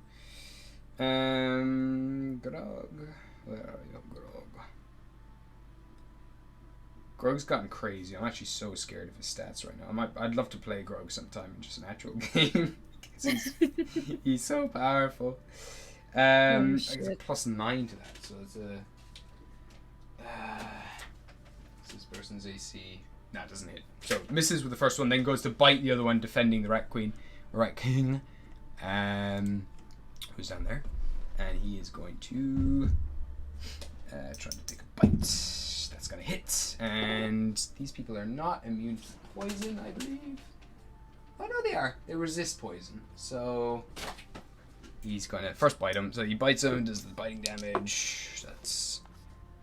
Grog, where are you, Grog? Grog's gotten crazy. I'm actually so scared of his stats right now. I'd love to play Grog sometime in just an actual game. he's so powerful. It's a plus 9 to that, so it's a. What's this person's AC? Nah, it doesn't hit. So misses with the first one, then goes to bite the other one, defending the Rat Queen, Rat King, who's down there, and he is going to try to take a bite. That's gonna hit, and these people are not immune to poison, I believe. Oh no, they are. They resist poison, so he's gonna first bite him. So he bites him, does the biting damage. That's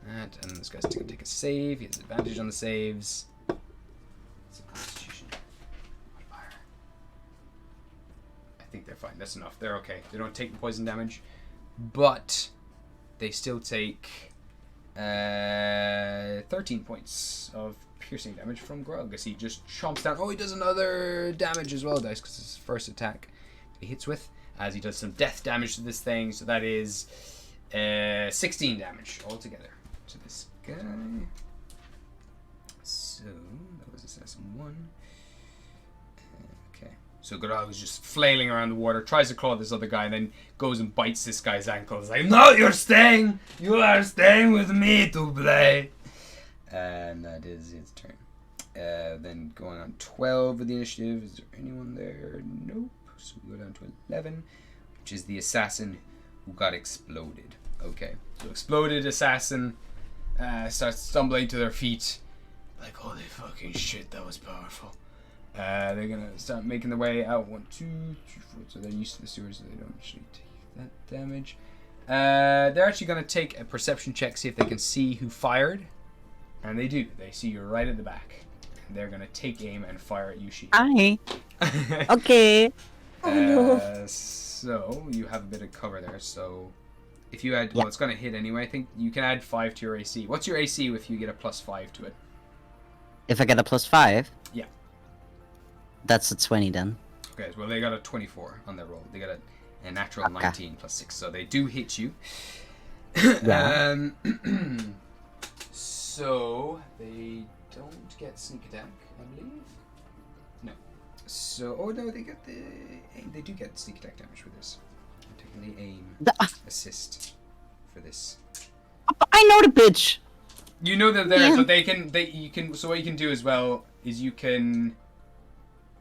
that, and this guy's gonna take a save. He has advantage on the saves. Constitution modifier. I think they're fine. That's enough. They're okay. They don't take the poison damage, but they still take 13 points of piercing damage from Grog as he just chomps down. Oh, he does another damage as well, guys, because it's his first attack he hits with, as he does some death damage to this thing. So that is 16 damage altogether to this guy. So that was assassin 1. Okay, so Grog is just flailing around the water, tries to claw this other guy, and then goes and bites this guy's ankle. It's like, no, you're staying. You are staying with me to play. And that is his turn. Then going on 12 with the initiative. Is there anyone there? Nope. So we go down to 11, which is the assassin who got exploded. Okay, so exploded assassin starts stumbling to their feet. Like, holy fucking shit, that was powerful. They're gonna start making their way out. 1, 2, 3, 4. So they're used to the sewers, so they don't actually take that damage. They're actually gonna take a perception check, see if they can see who fired. And they do. They see you right at the back. And they're gonna take aim and fire at you, She. Hi. Okay. no. So you have a bit of cover there. So if you add, well, it's going to hit anyway. I think you can add 5 to your AC. What's your AC if you get a +5 to it? If I get a +5? Yeah. That's a 20 then. Okay, well they got a 24 on their roll. They got a natural 19 +6, so they do hit you. Yeah. So they don't get sneak attack, I believe. No. So no, they do get sneak attack damage with this. Technically aim assist for this. I know the bitch. You know they're there, so you can. So what you can do as well is you can.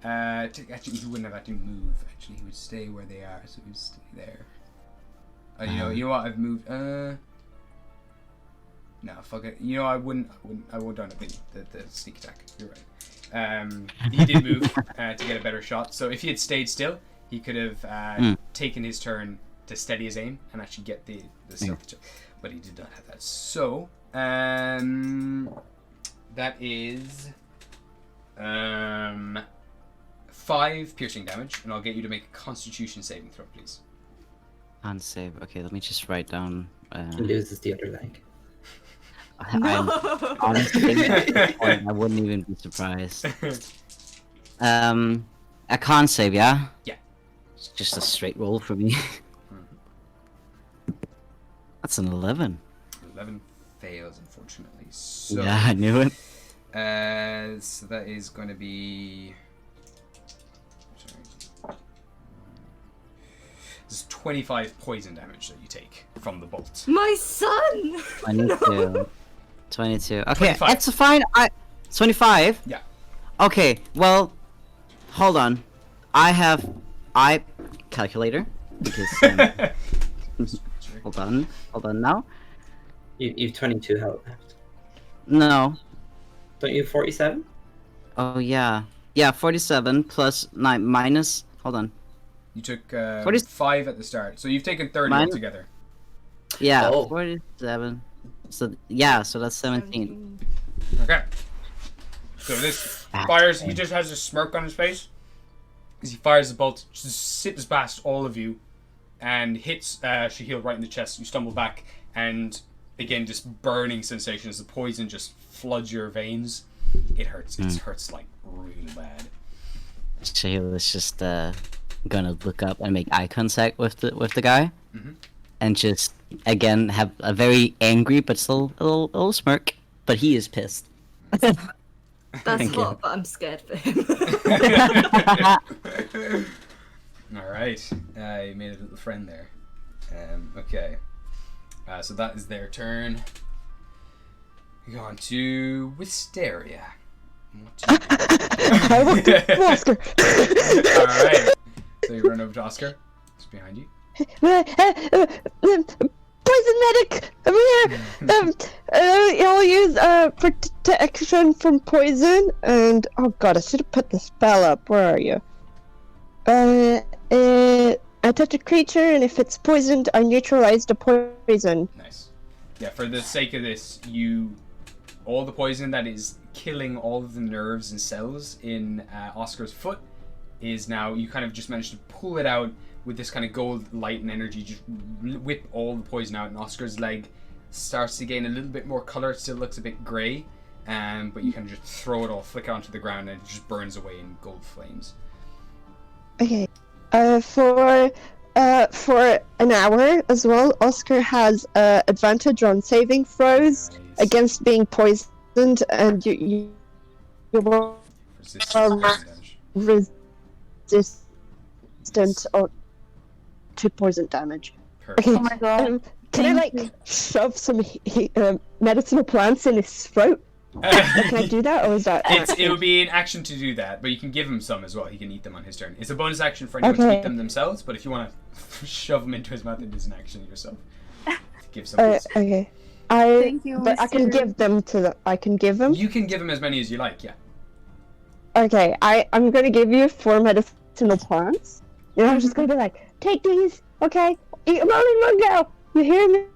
Actually, he wouldn't have had to move. Actually, he would stay where they are, so he would stay there. You know what? I've moved. No, fuck it. You know, I wouldn't done the sneak attack. You're right. He did move to get a better shot. So if he had stayed still, he could have taken his turn to steady his aim and actually get the stealth check. But he did not have that. So that is 5 piercing damage, and I'll get you to make a Constitution saving throw, please. Con save. Okay, let me just write down. He loses the other leg. Honestly, I wouldn't even be surprised. A con save, yeah? Yeah. It's just a straight roll for me. That's an 11. 11 fails, unfortunately. So, yeah, I knew it. So that is going to be... Sorry. This is 25 poison damage that you take from the bolt. My son! 22. 22. Okay, 25. that's fine. 25? Yeah. Okay, well, hold on. Calculator. Because, hold on now. You've 22 health left. No. Don't you have 47? Oh, yeah. Yeah, 47 plus 9 minus... Hold on. You took 5 at the start, so you've taken 30 altogether. Yeah, 47. So, yeah, so that's 17. Okay. So this fires, he just has a smirk on his face. As he fires the bolt, just zips past all of you, and hits Shahil right in the chest. You stumble back, and again, just burning sensation as the poison just floods your veins. It hurts. It hurts like really bad. Shahil is just gonna look up and make eye contact with the guy, and just again have a very angry but still a little smirk. But he is pissed. That's what, but I'm scared for him. Alright, you made a little friend there. Okay. So that is their turn. We go on to Wisteria. I want to Oscar. Alright. So you run over to Oscar. It's behind you. Poison medic! I'm here! I'll use protection from poison, and oh god, I should have put the spell up. Where are you? I touch a creature, and if it's poisoned, I neutralize the poison. Nice. Yeah, for the sake of this, all the poison that is killing all of the nerves and cells in Oscar's foot is now, you kind of just managed to pull it out with this kind of gold light and energy, just whip all the poison out, and Oscar's leg starts to gain a little bit more color. It still looks a bit grey, but you kind of just throw it all, flick it onto the ground, and it just burns away in gold flames. Okay. For an hour as well, Oscar has advantage on saving throws against being poisoned, and you will resistant to poison damage. Perfect. Okay. Oh my god. Can I shove some medicinal plants in his throat? Can I do that, or is that? It would be an action to do that, but you can give him some as well. He can eat them on his turn. It's a bonus action for anyone to eat them themselves, but if you want to shove them into his mouth, it is an action yourself. Give some. Okay. But I can give them to I can give them. You can give him as many as you like. Yeah. Okay. I'm gonna give you 4 medicinal plants. And I'm just gonna be like, take these. Okay. Eat them all in one go. You hear me?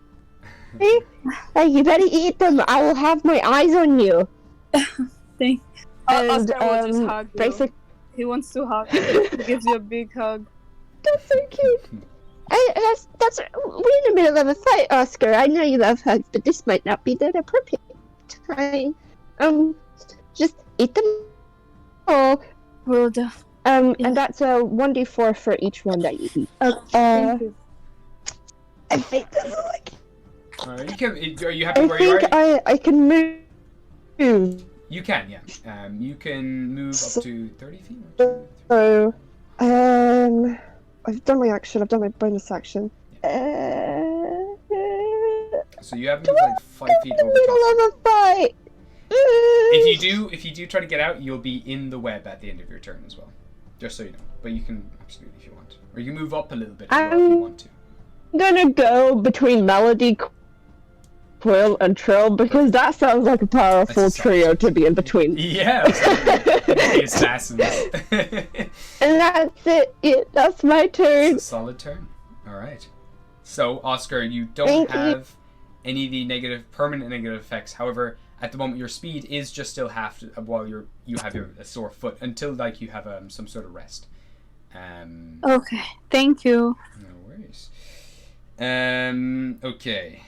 Hey, you better eat them. I will have my eyes on you. Oscar will just hug you. He wants to hug you. He gives you a big hug. That's so cute. We're in the middle of a fight, Oscar. I know you love hugs, but this might not be the appropriate time. Just eat them all. Will do. And that's a 1d4 for each one that you eat. Thank you. I think this is like. Are you happy where you are? I can move. You can, yeah. You can move up to 30 feet. So, I've done my action. I've done my bonus action. So you have moved like 5 feet over middle top. of a fight. If you do try to get out, you'll be in the web at the end of your turn as well. Just so you know. But you can absolutely if you want. Or you can move up a little bit as well if you want to. I'm gonna go between Melody, Quill, and Trill because that sounds like a powerful trio to be in between. Yeah, the assassins. And that's it. That's my turn. It's a solid turn. All right. So Oscar, you don't have any of the permanent negative effects. However, at the moment your speed is just still half while you have a sore foot until like you have some sort of rest. Okay. Thank you. No worries. Okay.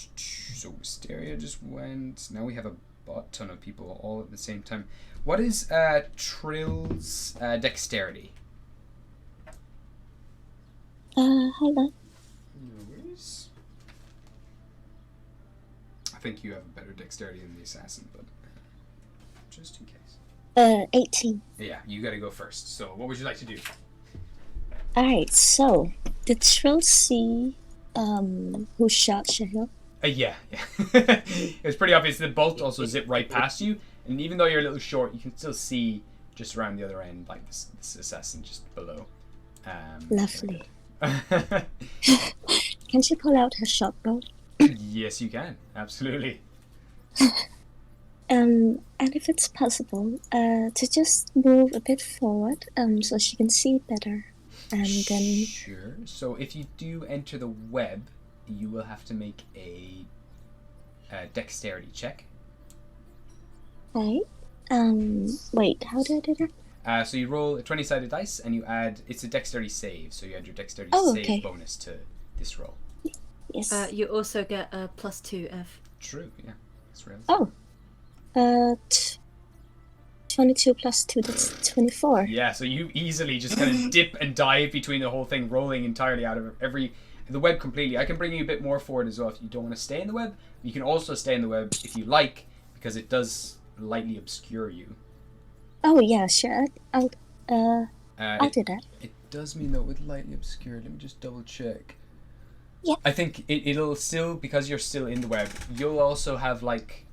So Wisteria just went. Now we have a ton of people all at the same time. What is Trill's dexterity? Hold on. No worries. I think you have a better dexterity than the assassin, but just in case. 18. Yeah, you gotta go first. So what would you like to do? Alright, so did Trill see who shot Shahil? Yeah. It's pretty obvious. The bolt also zipped right past you, and even though you're a little short, you can still see just around the other end, like this assassin just below. Lovely. Can she pull out her short bow? Yes, you can. Absolutely. And if it's possible, to just move a bit forward, so she can see better. And then... Sure. So if you do enter the web, you will have to make a dexterity check. Right. Wait, how do I do that? So you roll a 20-sided dice, and you add... It's a dexterity save, so you add your dexterity save bonus to this roll. Yes. You also get a +2 F. True, yeah. That's right. Oh. 22 plus 2, that's 24. Yeah, so you easily just kind of dip and dive between the whole thing, rolling entirely out of the web completely. I can bring you a bit more forward as well if you don't want to stay in the web. You can also stay in the web if you like, because it does lightly obscure you. Oh yeah, sure. I'll do that. It does mean though with lightly obscured. Let me just double check. Yeah. I think it'll still, because you're still in the web, you'll also have like...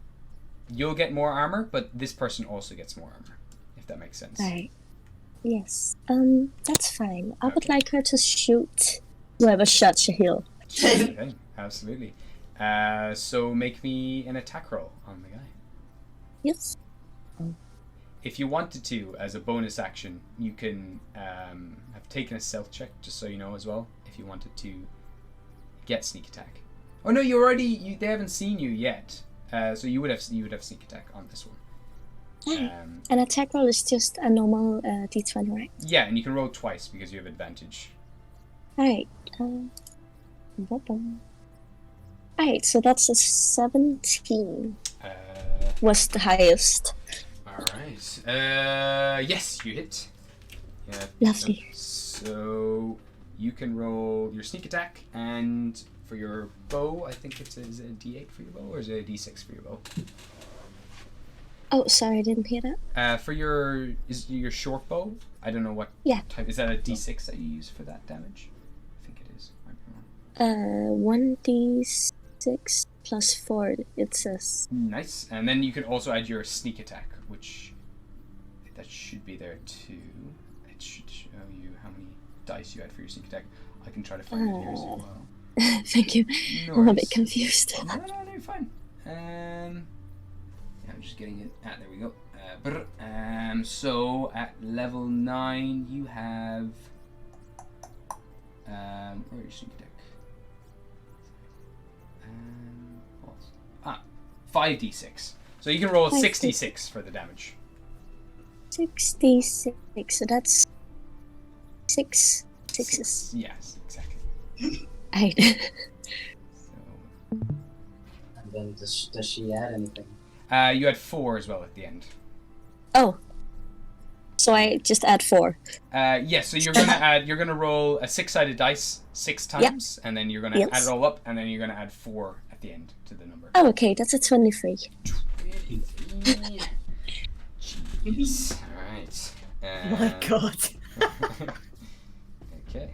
You'll get more armor, but this person also gets more armor, if that makes sense. Right. Yes. That's fine. I would like her to shoot whoever shot Shahil. Okay, absolutely. So make me an attack roll on the guy. Yes. If you wanted to, as a bonus action, you can have taken a stealth check, just so you know as well, if you wanted to get sneak attack. Oh no, they haven't seen you yet. So you would have sneak attack on this one. An attack roll is just a normal d20, right? Yeah, and you can roll twice because you have advantage. Alright. Alright, so that's a 17. Was the highest. Alright. Yes, you hit. Yeah. Lovely. So you can roll your sneak attack, and for your bow, I think is it a D8 for your bow, or is it a D6 for your bow? Oh, sorry, I didn't hear that. For your short bow, I don't know what type. Is that a D6 that you use for that damage? I think it is. Might be wrong. 1d6 plus 4, it says. Nice. And then you can also add your sneak attack, which that should be there too. It should show you how many dice you had for your sneak attack. I can try to find it here as well. Thank you. No I'm a worries. bit confused. No, you're fine. I'm just getting it. There we go. So at level 9, you have where is your sneak attack? 5d6. So you can roll 66 for the damage. 66. So that's 6 sixes. Yes, exactly. And then does she add anything? You had 4 as well at the end. Oh. So I just add 4. Yes, so you're gonna roll a 6-sided dice 6 times, and then you're gonna add it all up, and then you're gonna add 4 at the end to the number. Oh, okay, that's a 23. Jeez. Alright. My god. Okay.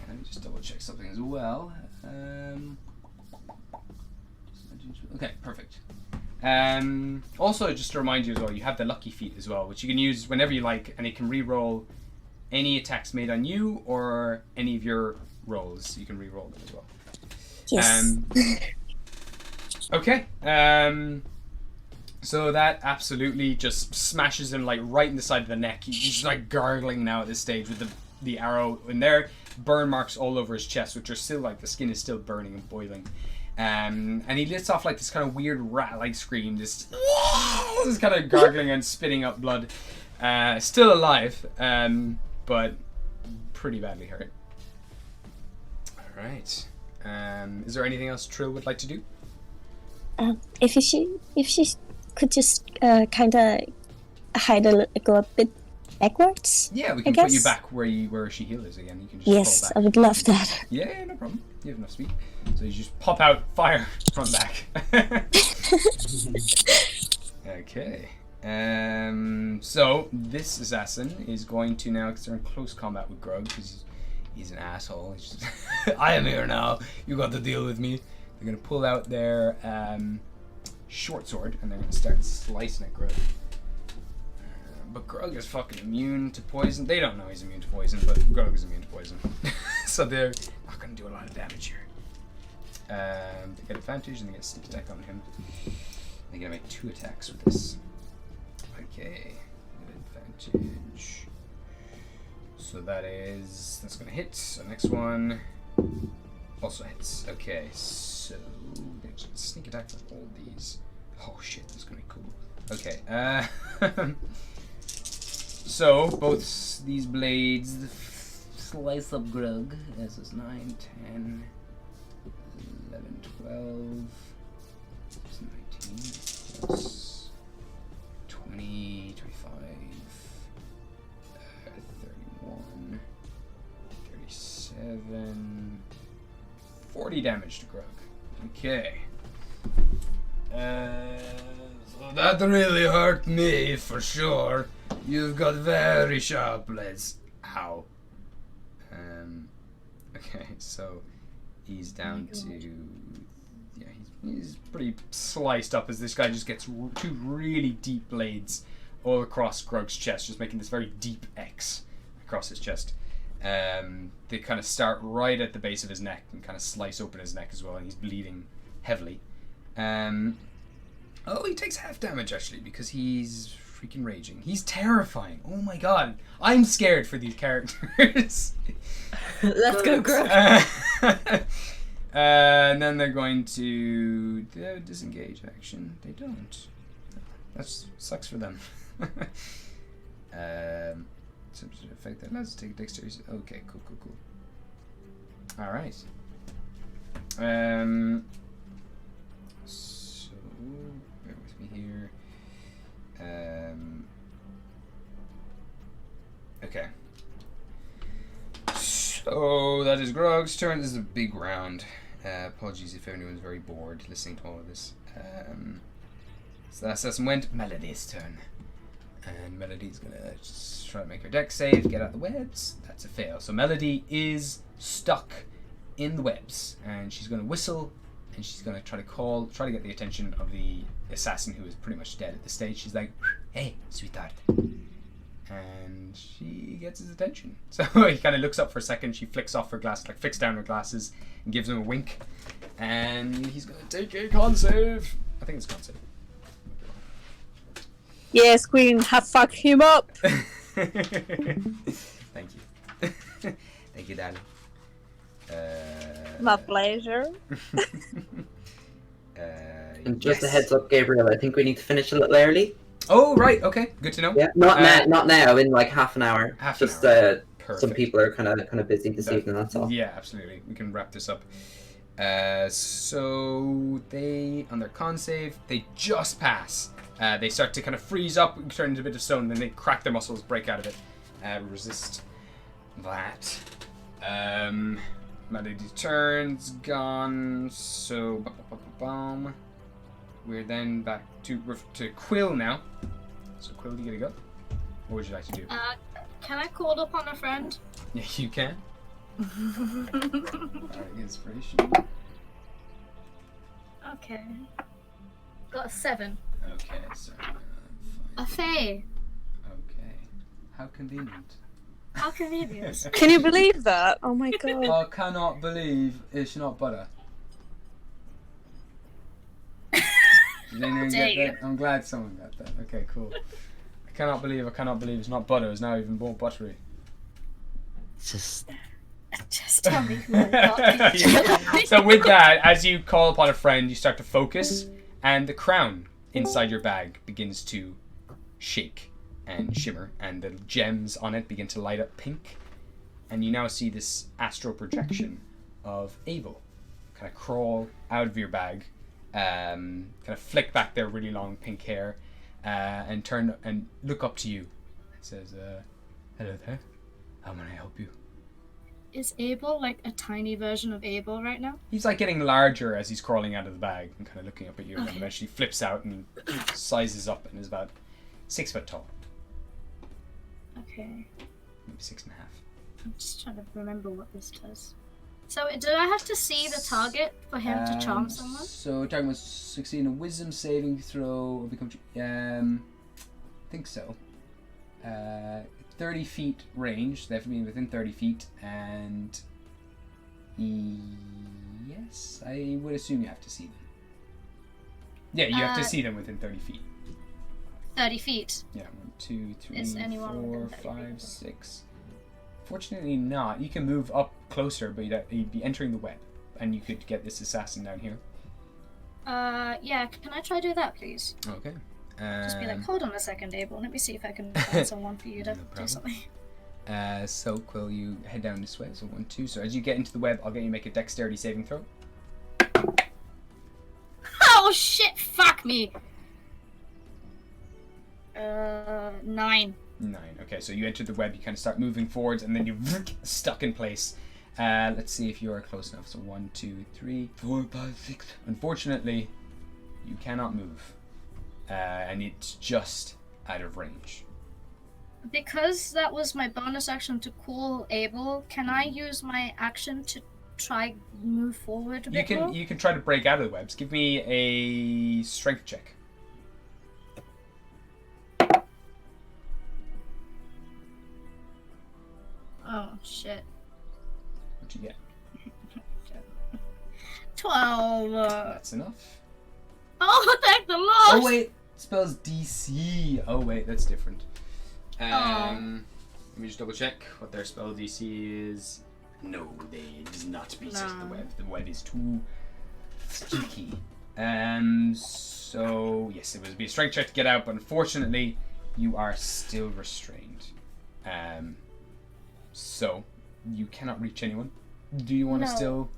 Let me just double check something as well. Okay, perfect. Also, just to remind you as well, you have the lucky feat as well, which you can use whenever you like, and it can re-roll any attacks made on you or any of your rolls. You can re-roll them as well. Yes. Okay. So that absolutely just smashes him like right in the side of the neck. He's just like gargling now at this stage with the arrow in there. Burn marks all over his chest, which are still like the skin is still burning and boiling. And he lets off like this kind of weird rat-like scream, this kind of gargling and spitting up blood. Still alive, but pretty badly hurt. All right. Is there anything else Trill would like to do? If she could just kind of go a bit backwards. Yeah, we can put you back where she healed is again. You can just yes, fall back. I would love that. Yeah, no problem. You have enough speed. So you just pop out, fire, run back. Okay. So this assassin is going to now, because they're in close combat with Grug, because he's an asshole. He's just, I am here now. You got to deal with me. They're going to pull out their short sword, and they're going to start slicing at Grug. But Grug is fucking immune to poison. They don't know he's immune to poison, but Grug is immune to poison. So they're not going to do a lot of damage here. They get advantage and they get sneak attack on him. They're going to make 2 attacks with this. Okay. Advantage. So that's going to hit. So next one also hits. Okay, so there's a sneak attack on all these. Oh shit, this is going to be cool. Okay, so both these blades slice up Grug. This is 9, 10, 11, 12, 19, plus 20, 25, 31, 37, 40 damage to Grug. Okay. So that really hurt me for sure. You've got very sharp blades. Ow. Okay, so he's down to... Yeah, he's pretty sliced up as this guy just gets 2 really deep blades all across Grug's chest, just making this very deep X across his chest. They kind of start right at the base of his neck and kind of slice open his neck as well, and he's bleeding heavily. Oh, he takes half damage actually because he's freaking raging. He's terrifying. Oh my god. I'm scared for these characters. Let's go, Grug. And then they're going to disengage action. They don't. That sucks for them. Substitute effect that. Let's take dexterity. Okay, cool. All right. So bear with me here. Okay. So that is Grog's turn. This is a big round. Apologies if anyone's very bored listening to all of this. So that assassin went. Melody's turn. And Melody's gonna just try to make her dex save, get out the webs. That's a fail. So Melody is stuck in the webs, and she's gonna whistle, and she's gonna try to get the attention of the assassin who is pretty much dead at this stage. She's like, "Hey, sweetheart," and she gets his attention. So he kind of looks up for a second. She flicks off her glass, like flicks down her glasses, and gives him a wink. And he's gonna take a con save. I think it's con save. Yes, Queen, have fucked him up. Thank you. Thank you, darling. My pleasure. And just a heads up, Gabriel, I think we need to finish a little early. Oh, right, okay. Good to know. Yeah, not now, in like half an hour. Half an hour. some people are kind of busy this evening. That's all. Yeah, absolutely. We can wrap this up. So they, on their con save, they just pass. They start to kind of freeze up, turn into a bit of stone, then they crack their muscles, break out of it. Resist that. Melody turns gone. So we're then back to Quill now. So Quill, do you get to go? What would you like to do? Can I call upon a friend? Yeah, you can. Inspiration. Okay. Got a 7. Okay, so A Fae. okay. How convenient. How convenient. Can you believe that? Oh my god. I cannot believe it's not butter. You didn't get that? I'm glad someone got that. Okay, cool. I cannot believe it's not butter. It's now even more buttery. Just tell me who I got. So with that, as you call upon a friend, you start to focus, and the crown inside your bag begins to shake and shimmer, and the gems on it begin to light up pink, and you now see this astral projection of Abel kind of crawl out of your bag, kind of flick back their really long pink hair, and turn and look up to you. It says, "Hello there. How may I help you?" Is Abel like a tiny version of Abel right now? He's like getting larger as he's crawling out of the bag and kind of looking up at you, and then eventually flips out and sizes up and is about 6 foot tall. Okay. Maybe 6.5. I'm just trying to remember what this does. So, do I have to see the target for him to charm someone? So, target must succeed in a wisdom saving throw or become. I think so. 30 feet range, they have to be within 30 feet, and yes, I would assume you have to see them. Yeah, you have to see them within 30 feet. 30 feet? Yeah, 1, 2, 3, Is anyone 4, within 30 5, feet? 6. Fortunately not. You can move up closer, but you'd be entering the web, and you could get this assassin down here. Yeah, can I try do that, please? Okay. Just be like, hold on a second, Abel. Let me see if I can find someone for you to do something. So, Quill, you head down this way. So, 1, 2. So, as you get into the web, I'll get you to make a dexterity saving throw. Oh, shit! Fuck me! 9. 9. Okay, so you enter the web, you kind of start moving forwards, and then you're stuck in place. Let's see if you are close enough. So, 1, 2, 3, 4, 5, 6. Unfortunately, you cannot move. And it's just out of range. Because that was my bonus action to call Abel, can I use my action to try move forward a bit more? You can try to break out of the webs. Give me a strength check. Oh, shit. What'd you get? 12. That's enough. Oh, thank the Lord! Oh, wait. Spells DC. Oh, wait. That's different. Let me just double check what their spell DC is. No, it does not beat the web. The web is too sticky. So, yes, it would be a strength check to get out, but unfortunately, you are still restrained. So, you cannot reach anyone. Do you want to still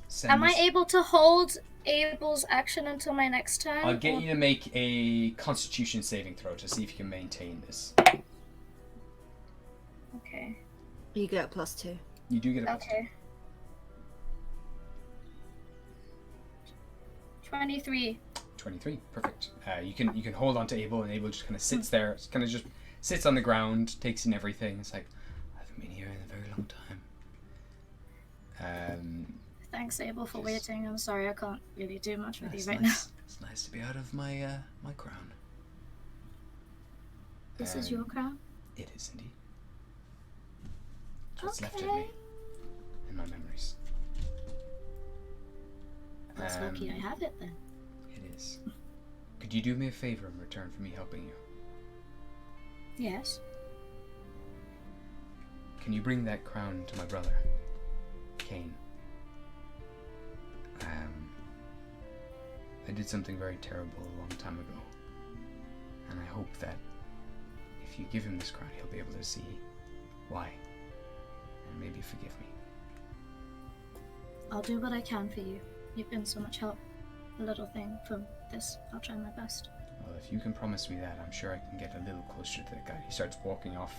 send Am I able to hold Abel's action until my next turn? I'll get you to make a Constitution saving throw to see if you can maintain this. Okay. You get a +2. You do get a +2. Okay. 23. 23, perfect. You can hold on to Abel, and Abel just kind of sits there, just sits on the ground, takes in everything. It's like, I haven't been here in a very long time. Thanks, Abel, for waiting. I'm sorry I can't really do much with you right now. It's nice to be out of my my crown. This is your crown? It is indeed. What's left of me in my memories. That's lucky I have it then. It is. Could you do me a favor in return for me helping you? Yes. Can you bring that crown to my brother, Cain? I did something very terrible a long time ago, and I hope that if you give him this crown, he'll be able to see why. maybe forgive me. I'll do what I can for you. You've been so much help. A little thing from this. I'll try my best. Well, if you can promise me that, I'm sure I can get a little closer to the guy. He starts walking off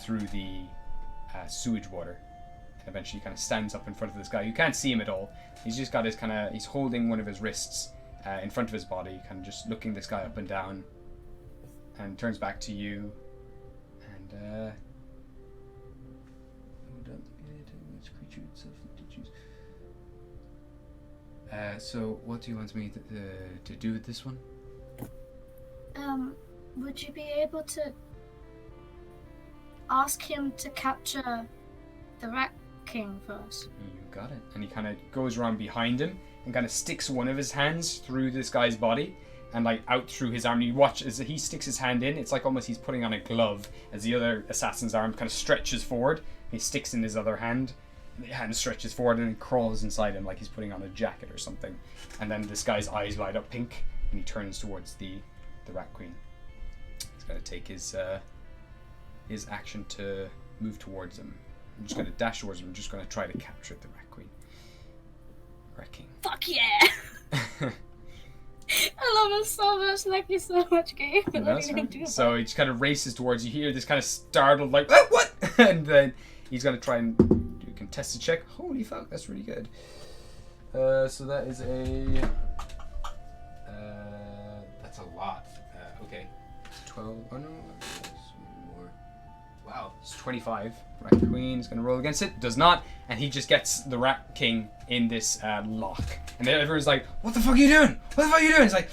through the sewage water, and eventually kind of stands up in front of this guy. You can't see him at all. He's just got his he's holding one of his wrists in front of his body, kind of just looking this guy up and down, and turns back to you, and so what do you want me to do with this one? Would you be able to ask him to capture the Rat King for us? You got it. And he kind of goes around behind him and kind of sticks one of his hands through this guy's body and like out through his arm. You watch as he sticks his hand in. It's like almost he's putting on a glove as the other assassin's arm kind of stretches forward. He sticks in his other hand. The hand stretches forward and it crawls inside him like he's putting on a jacket or something. And then this guy's eyes light up pink and he turns towards the Rat Queen. He's going to take his action to move towards him. I'm just going to dash towards him. I'm just going to try to capture the Rat Queen. Rat King. Fuck yeah! I love him so much. Thank you so much, Gabe. So he just kind of races towards you. Here, this kind of startled, like, oh, what? And then he's going to try and do a contested check. Holy fuck, that's really good. So that is a... that's a lot. Okay. 12. Oh, no. More. Wow. It's 25. Rat Queen is going to roll against it. Does not. And he just gets the Rat King in this lock. And then everyone's like, what the fuck are you doing? What the fuck are you doing? He's like,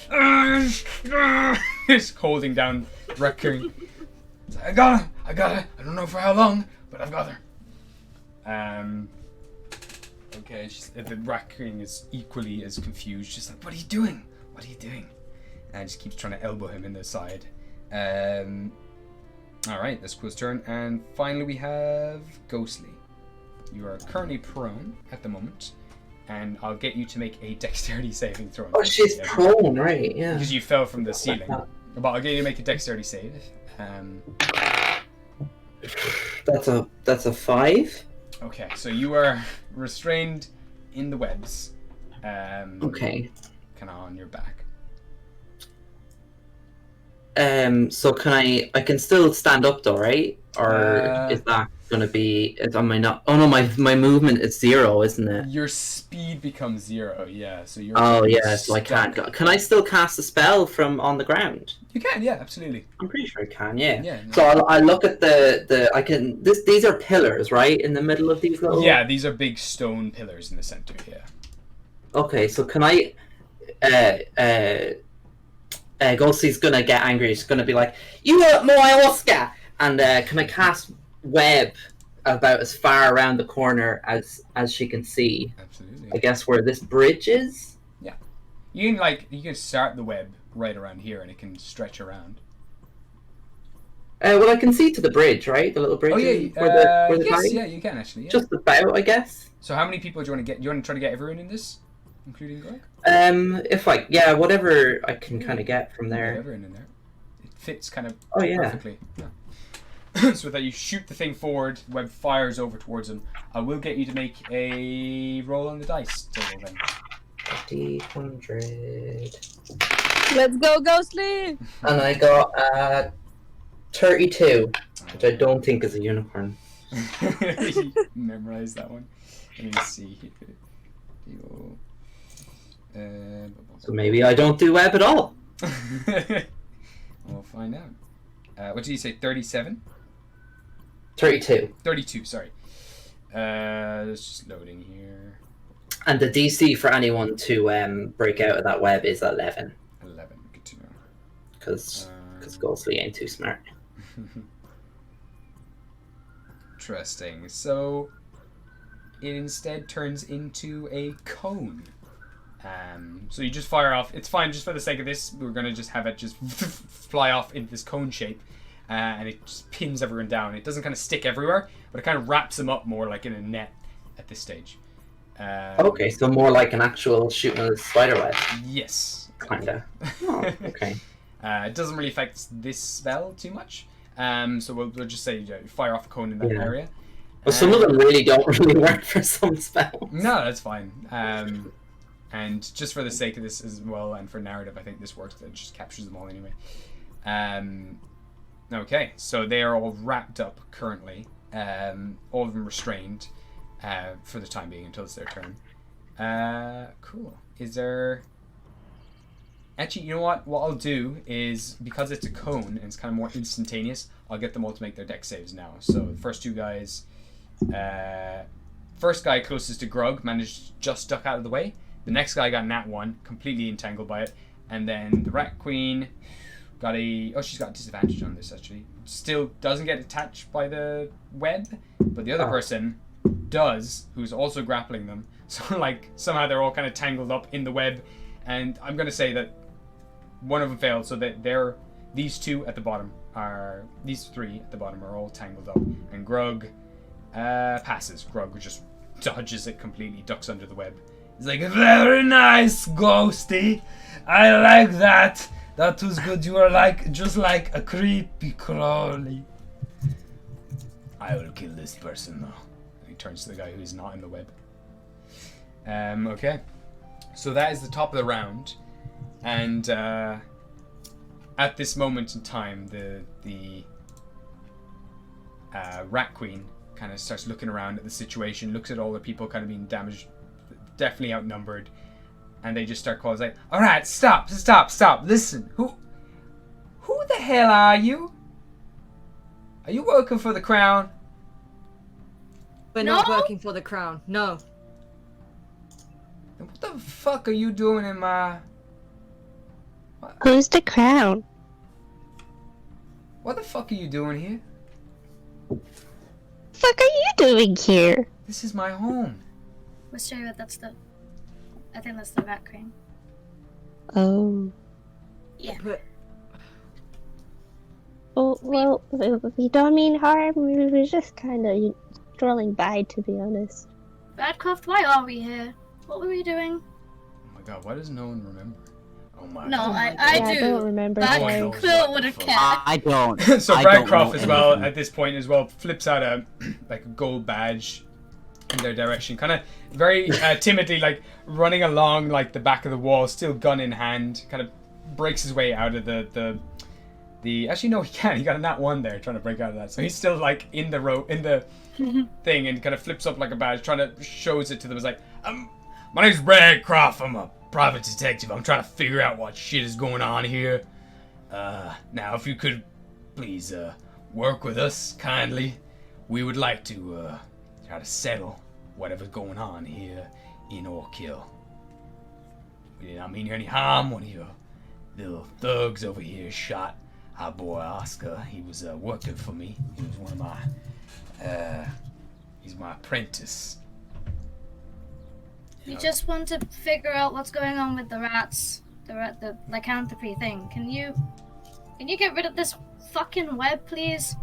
he's holding down Rat King. He's like, I got her. I don't know for how long, but I've got her. Okay, the Rat King is equally as confused. Just like, what are you doing? What are you doing? And just keeps trying to elbow him in the side. Alright, that's Quill's turn. And finally we have Ghostly. You are currently prone at the moment. And I'll get you to make a dexterity saving throw. Oh, she's prone, right, yeah. Because you fell from the ceiling. But I'll get you to make a dexterity save. That's a 5. Okay, so you are restrained in the webs. Okay. Kind of on your back. So can I can still stand up though, right? Or is that gonna be? Am I not? Oh no, my movement is 0, isn't it? Your speed becomes 0. Yeah. So you're. Oh yeah, so I can't go. Can I still cast a spell from on the ground? You can, yeah, absolutely. I'm pretty sure I can, yeah. Yeah. No. So I look at the I can. These are pillars, right, in the middle of these little. Yeah, these are big stone pillars in the center. Yeah. Okay, so can I? Ghostly's gonna get angry. She's gonna be like, "You want my Oscar?" And can I cast web about as far around the corner as she can see? Absolutely. I guess where this bridge is. Yeah, you can start the web right around here, and it can stretch around. Well, I can see to the bridge, right? The little bridge. Oh yeah, where the yes, yeah, you can actually. Yeah. Just about, I guess. So how many people do you want to get? You want to try to get everyone in this, including Greg? Whatever I can kind of get from there. Everyone in there. It fits kind of perfectly. Yeah. So that you shoot the thing forward, the web fires over towards him. I will get you to make a roll on the dice table then. 100. Let's go, Ghostly! And I got 32, which I don't think is a unicorn. Memorize that one. Let me see here. So maybe I don't do web at all. We'll find out. What did you say? 37? 32. 32. Sorry. It's just loading here. And the DC for anyone to break out of that web is 11. 11. Good to know. Because Ghostly ain't too smart. Interesting. So it instead turns into a cone. So you just fire off. It's fine, just for the sake of this, we're going to just have it just fly off into this cone shape. And it just pins everyone down. It doesn't kind of stick everywhere, but it kind of wraps them up more like in a net at this stage. Okay, so more like an actual shooting a spider web. Yes. Kinda. Oh, okay. It doesn't really affect this spell too much. So we'll just say fire off a cone in that area. Well, some of them really don't really work for some spells. No, that's fine. And just for the sake of this as well, and for narrative, I think this works. It just captures them all anyway. Okay, so they are all wrapped up currently. All of them restrained for the time being until it's their turn. Cool. Is there... Actually, you know what? What I'll do is, because it's a cone and it's kind of more instantaneous, I'll get them all to make their dex saves now. So the first two guys... first guy closest to Grug managed just duck out of the way. The next guy got nat 1, completely entangled by it. And then the Rat Queen got a... Oh, she's got a disadvantage on this, actually. Still doesn't get attached by the web, but the other person does, who's also grappling them. So, like, somehow they're all kind of tangled up in the web. And I'm going to say that one of them failed, so that they're... These two at the bottom are... These three at the bottom are all tangled up. And Grug passes. Grug just dodges it completely, ducks under the web. He's like, very nice, Ghosty. I like that. That was good. You are like, just like a creepy crawly. I will kill this person though. And he turns to the guy who's not in the web. Okay. So that is the top of the round. And at this moment in time, the Rat Queen kind of starts looking around at the situation, looks at all the people kind of being damaged, definitely outnumbered, and they just start calling like, all right, stop, listen, who the hell are you? Are you working for the crown? We're not working for the crown, no. Then what the fuck are you doing in my... What? Who's the crown? What the fuck are you doing here? What are you doing here? This is my home. Wisteria, that's the... I think that's the Rat Queen. Oh. Yeah. Oh, well, we don't mean harm. We were just kind of strolling by, to be honest. Radcroft, why are we here? What were we doing? Oh my god, why does no one remember? Oh my No, god. I Yeah, do. I don't remember. That Quill would have cared. I don't. So I don't Radcroft know as well, anything. at this point as well, flips out a like a gold badge in their direction, kind of very timidly, like running along like the back of the wall, still gun in hand, kind of breaks his way out of the actually no, he can't. He got a nat 1 there trying to break out of that, so he's still like in the thing, and kind of flips up like a badge, trying to shows it to them. It's like, my name's Radcroft. I'm a private detective. I'm trying to figure out what shit is going on here. Now, if you could please work with us kindly, we would like to try to settle whatever's going on here in Orkill. We did not mean any harm. One of your little thugs over here shot our boy Oscar. He was working for me. He was one of my he's my apprentice. We just want to figure out what's going on with the rats, the lycanthropy thing. Can you get rid of this fucking web, please?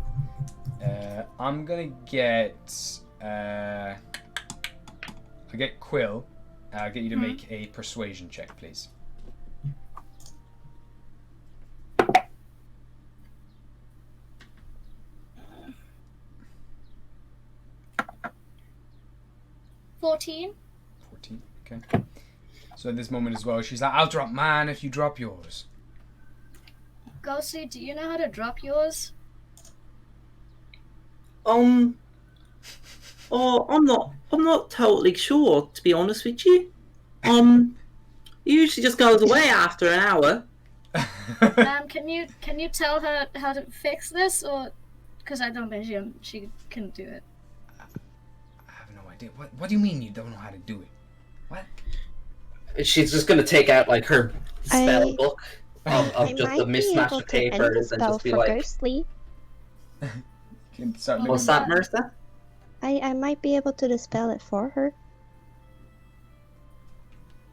I'm gonna get I'll get Quill. I'll get you to make a persuasion check, please. $14. 14, okay. So at this moment as well, she's like, I'll drop mine if you drop yours. Ghostly, do you know how to drop yours? Oh, I'm not totally sure, to be honest with you. It usually just goes away after an hour. Can you tell her how to fix this, or because I don't think she can do it. I have no idea. What do you mean you don't know how to do it? What? She's just gonna take out like her spell book of I just a might be mismatch able of to end the papers and spell just be for like, Ghostly. "What's that, Martha?" I might be able to dispel it for her.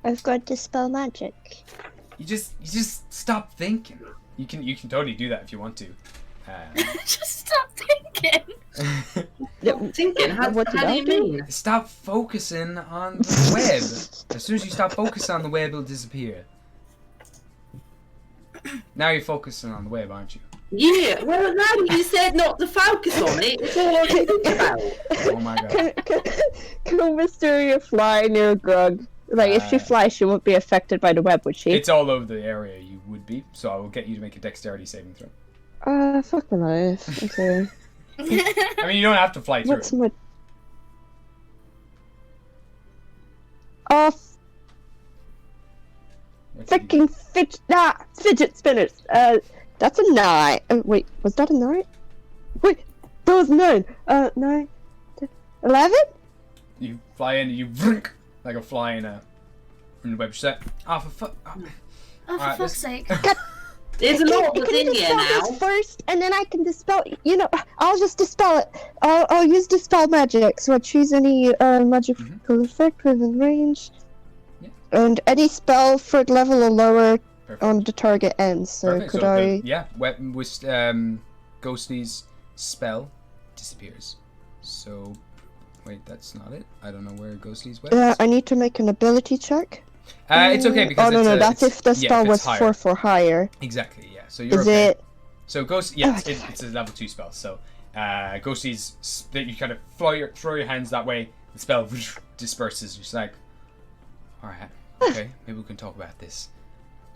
I've got dispel magic. You just stop thinking. You can totally do that if you want to. Just stop thinking. Thinking? How do you mean? Stop focusing on the web. As soon as you stop focusing on the web, it'll disappear. Now you're focusing on the web, aren't you? Yeah, well, now you said not to focus on it. It's all I can think about. Oh my god. Can Wisteria fly near Grug? Like, if she flies, she won't be affected by the web, would she? It's all over the area you would be, so I will get you to make a dexterity saving throw. Fuck my life. Okay. I mean, you don't have to fly through What's it. my... Oh, freaking fidget spinners. That's a 9. Wait, was that a 9? Wait, that was 9. 9, 10, 11? You fly in, you vrink, like a fly in a web set. Oh, for fuck. Oh, for fuck's sake. There's a lot of Can you in here dispel now. this first, and then I can dispel. You know, I'll just dispel it. I'll use dispel magic. So I choose any magical effect within range, and any spell for level or lower on the target ends. So Perfect. could So I? weapon with Ghostly's spell disappears. So wait, that's not it. I don't know where Ghostly's weapon is. I need to make an ability check. It's okay because that's if the spell was higher. 4 higher. Exactly, yeah. So you're Is okay. it? So Ghost, yeah, it's a level 2 spell. So Ghosty's, you kind of throw your hands that way. The spell disperses. You're just like, all right, okay, maybe we can talk about this.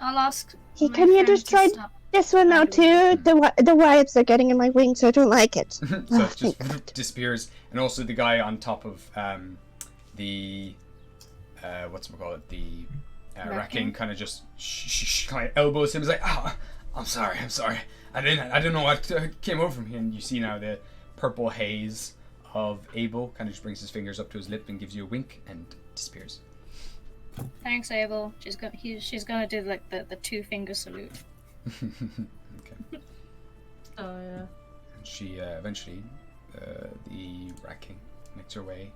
I'll ask. Hey, can you just try this one now too? The webs are getting in my wings, so I don't like it. So it just disappears, and also the guy on top of the whatchamacallit, the Racking kind of just kind of elbows him. He's like, oh, I'm sorry. I didn't know what came over me. And you see now the purple haze of Abel kind of just brings his fingers up to his lip and gives you a wink and disappears. Thanks, Abel. She's gonna do like the 2-finger salute. Okay. Oh yeah. And she eventually, the Racking makes her way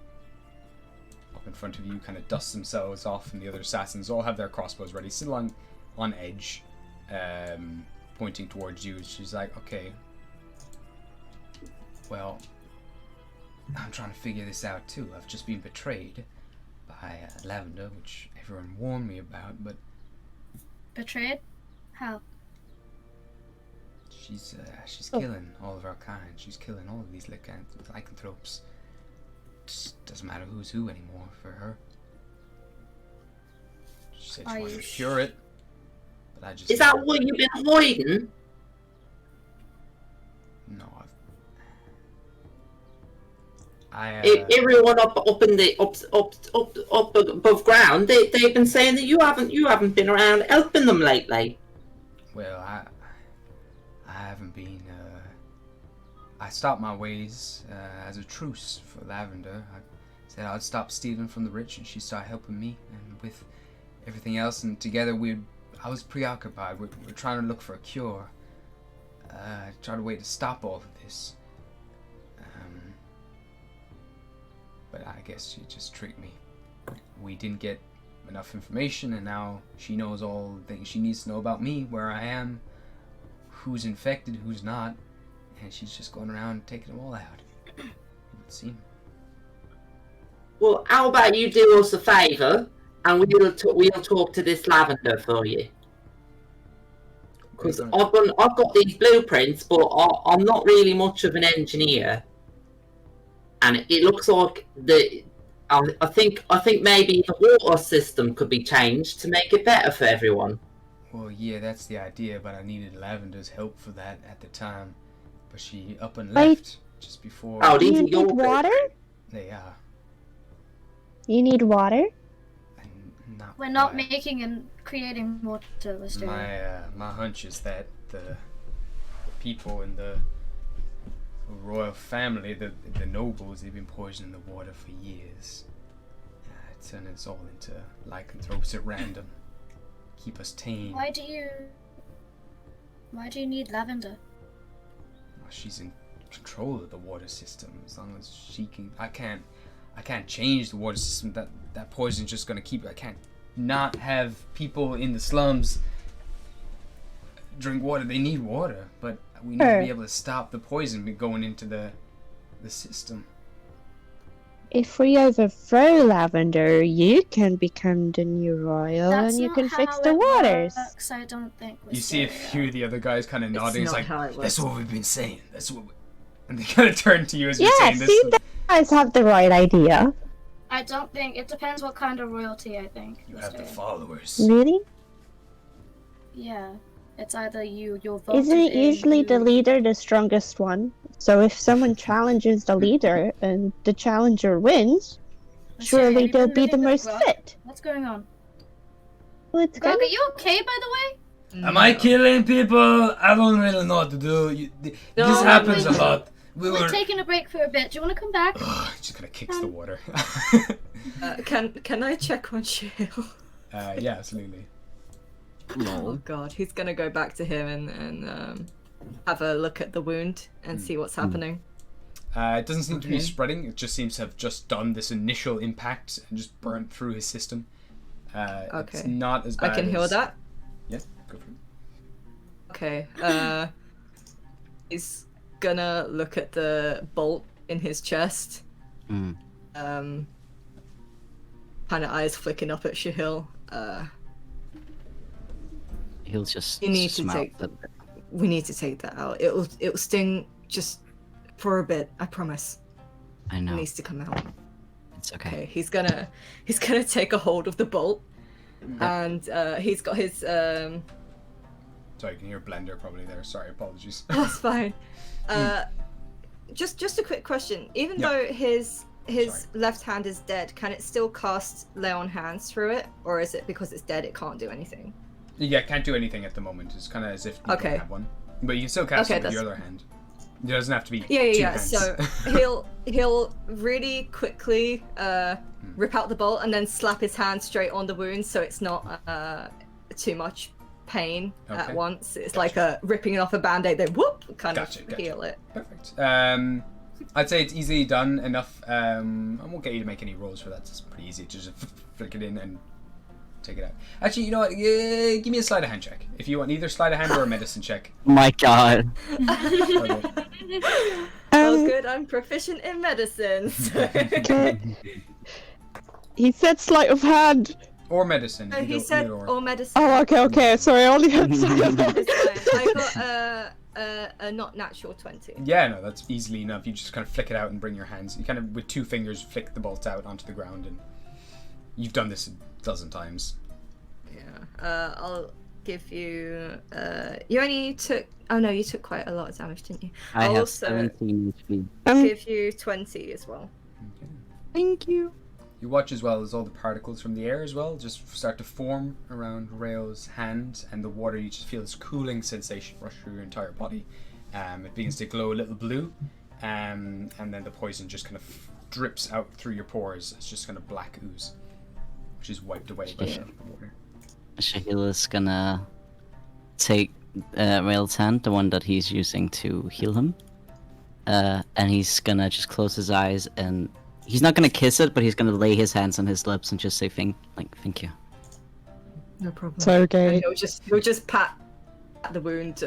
up in front of you, kind of dusts themselves off, and the other assassins all have their crossbows ready, still on edge, pointing towards you. She's like, okay, well, I'm trying to figure this out too. I've just been betrayed by Lavender, which everyone warned me about, but... Betrayed? How? She's killing all of our kind. She's killing all of these lycanthropes. Just doesn't matter who's who anymore for her. She said she wanted to cure it, but I just... Is that what you've been avoiding? No, everyone up in the up above ground, they've been saying that you haven't been around helping them lately. Well, I haven't been. I stopped my ways as a truce for Lavender. I said I'd stop stealing from the rich, and she'd start helping me. And with everything else, and together I was preoccupied. We're trying to look for a cure. Try to wait to stop all of this. But I guess she just tricked me. We didn't get enough information, and now she knows all the things she needs to know about me, where I am, who's infected, who's not, and she's just going around taking them all out. It would seem. Well, how about you do us a favour, and we'll talk to this Lavender for you. Because I've got these blueprints, but I'm not really much of an engineer. And it looks like I think maybe the water system could be changed to make it better for everyone. Well, yeah, that's the idea, but I needed Lavender's help for that at the time. But she up and left just before. Oh, do you need water? They are. You need water? We're not making and creating water, Wisteria. My hunch is that the people in the royal family, the nobles, they've been poisoning the water for years. Turning us all into lycanthropes at random. Keep us tame. Why do you need Lavender? Well, she's in control of the water system. As long as she can, I can't change the water system. That poison's just gonna keep. I can't not have people in the slums drink water. They need water, but we need to be able to stop the poison going into the system. if we overthrow Lavender, you can become the new royal That's and you not can fix how the it waters. works, I don't think. You see a few of the other guys kind of nodding. It's not like, how it that's works. what we've been saying. That's what. And they kind of turn to you as you're Yeah, saying see, this. the guys have the right idea. I don't think it depends what kind of royalty. I think You have the followers. Really? Yeah, it's either you're voted Isn't it in, usually the you- leader the strongest one? So if someone challenges the leader and the challenger wins, Let's see, surely have you they'll been be the living with most Grog? fit. What's going on? What's Grog, are you okay, by the way? Am I killing people? I don't really know what to do. This happens a lot. We're taking a break for a bit. Do you want to come back? Just kind of kicks the water. Can I check on Shield? Yeah, absolutely. Oh god, he's gonna go back to him and have a look at the wound and see what's happening. It doesn't seem to be Okay. spreading. It just seems to have just done this initial impact and just burnt through his system. Okay. It's not as bad. I can heal as... that. Yeah, go for it. Okay. He's gonna look at the bolt in his chest. Mm. Kind of eyes flicking up at Shahil. He'll just You need to smell take. the... We need to take that out. It'll sting just for a bit. I promise. I know. It needs to come out. It's okay. Okay. He's gonna take a hold of the bolt, and he's got his Sorry, you can hear blender probably there. Sorry, apologies. That's fine. Just a quick question. Even though his left hand is dead, can it still cast Lay on Hands through it, or is it because it's dead it can't do anything? Yeah, can't do anything at the moment. It's kind of as if you Okay. don't have one. But you can still cast it with your that's- other hand. It doesn't have to be Yeah, two yeah. hands. So he'll really quickly rip out the bolt and then slap his hand straight on the wound, so it's not too much pain Okay. at once. It's like a ripping off a band-aid, then whoop, kind of Gotcha. heal it. Perfect. I'd say it's easily done enough. I won't get you to make any rolls for that. It's pretty easy to just flick it in and take it out. Actually, you know what? Give me a sleight of hand check. If you want either sleight of hand or a medicine check. My god. Oh, good. I'm proficient in medicine. So. Okay. He said sleight of hand. Or medicine. No, he said or medicine. Oh, okay. Sorry, I only had sleight of hand. It's fine. I got a not natural 20. Yeah, no, that's easily enough. You just kind of flick it out and bring your hands. You kind of, with 2 fingers, flick the bolt out onto the ground, and you've done this a dozen times. Yeah. I'll give you. You only took. Oh no, you took quite a lot of damage, didn't you? I I'll have also 17 HP. give you 20 as well. Thank you. You watch as well as all the particles from the air as well just start to form around Rayo's hand, and the water, you just feel this cooling sensation rush through your entire body. It begins to glow a little blue, and then the poison just kind of drips out through your pores. It's just kind of black ooze, which is wiped away by the water. Shahil is gonna take Rail's hand, the one that he's using to heal him, and he's gonna just close his eyes, and he's not gonna kiss it, but he's gonna lay his hands on his lips and just say thank you. No problem. It's okay. And he'll just pat the wound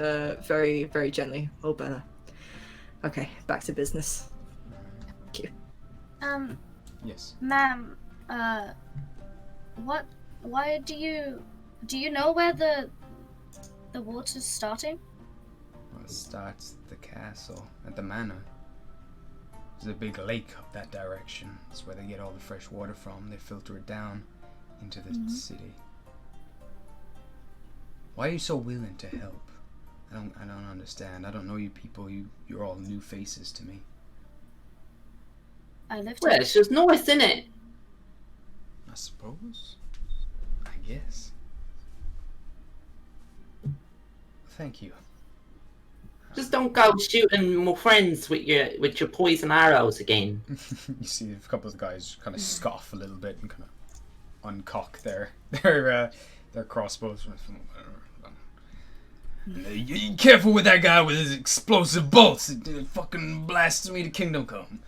very, very gently. Oh, better. Okay, back to business. Thank you. Yes. Ma'am, why do you know where the water's starting? Well, it starts at the castle, at the manor. There's a big lake up that direction. That's where they get all the fresh water from. They filter it down into the city. Why are you so willing to help? I don't understand. I don't know you people. You're all new faces to me. I lived Well, here. it's just nice, isn't it? I suppose. I guess. Thank you. Just don't go shooting more friends with your poison arrows again. You see a couple of the guys kind of scoff a little bit and kind of uncock their crossbows. You careful with that guy with his explosive bolts. It fucking blasts me to kingdom come.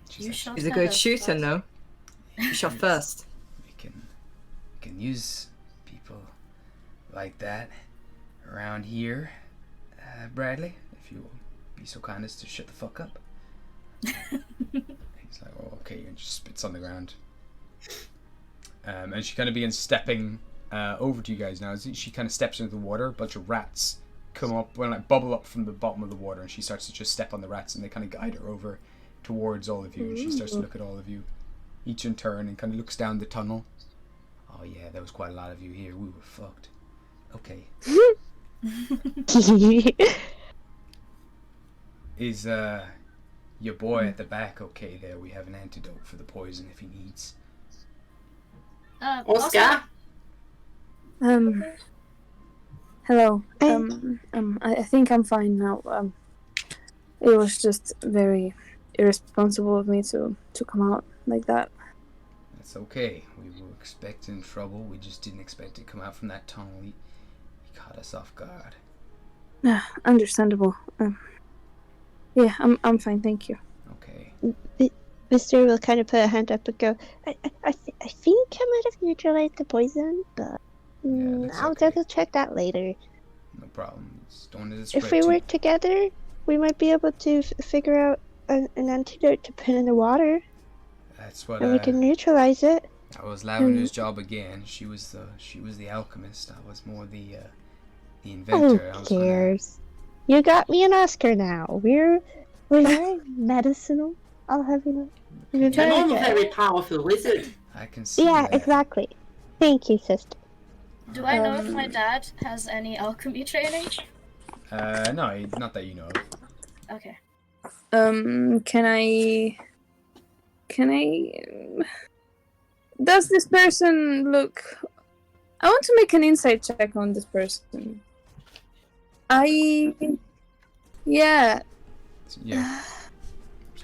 He's a good shooter, no? You shot first. We can use people like that around here, Bradley, if you will be so kind as to shut the fuck up. He's like, oh, okay, and just spits on the ground. And she kind of begins stepping over to you guys now. As she kind of steps into the water, a bunch of rats come up, bubble up from the bottom of the water, and she starts to just step on the rats, and they kind of guide her over towards all of you, and she starts to look at all of you, each in turn, and kind of looks down the tunnel. Oh yeah, there was quite a lot of you here. We were fucked. Okay. Is your boy at the back okay there? We have an antidote for the poison if he needs. Oscar? Hello. I think I'm fine now. It was just very irresponsible of me to come out like that. That's okay. We were expecting trouble. We just didn't expect it to come out from that tunnel. He caught us off guard. Understandable. Yeah, I'm fine, thank you. Okay. Mister will kind of put a hand up and go, I think I might have neutralized the poison, but I'll double check that later. No problem. If we work together, we might be able to figure out an antidote to put in the water. That's what. And we can neutralize it. That was Lavender's job again. She was the alchemist. I was more the inventor. Who cares? You got me an Oscar now. We're very medicinal. I'll have you know. I'm a very powerful wizard. I can see. Yeah, that. exactly. Thank you, sister. Do I know if my dad has any alchemy training? No, not that you know of. Okay. Can I... Does this person look... I want to make an insight check on this person. Yeah.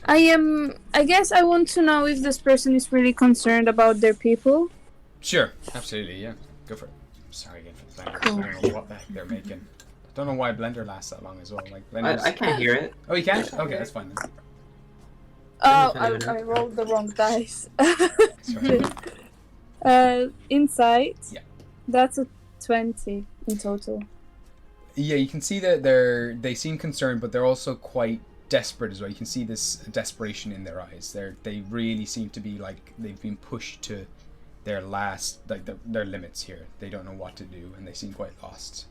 I guess I want to know if this person is really concerned about their people. Sure, absolutely, yeah. Go for it. Sorry again for the blender. Cool. I don't know what the heck they're making. I don't know why Blender lasts that long as well. Like I can't hear it. Oh, you can't? Okay, that's fine then. Oh, I rolled the wrong dice. Insight. Yeah. That's a 20 in total. Yeah, you can see that they seem concerned, but they're also quite desperate as well. You can see this desperation in their eyes. They really seem to be like they've been pushed to their last, like their limits here. They don't know what to do, and they seem quite lost.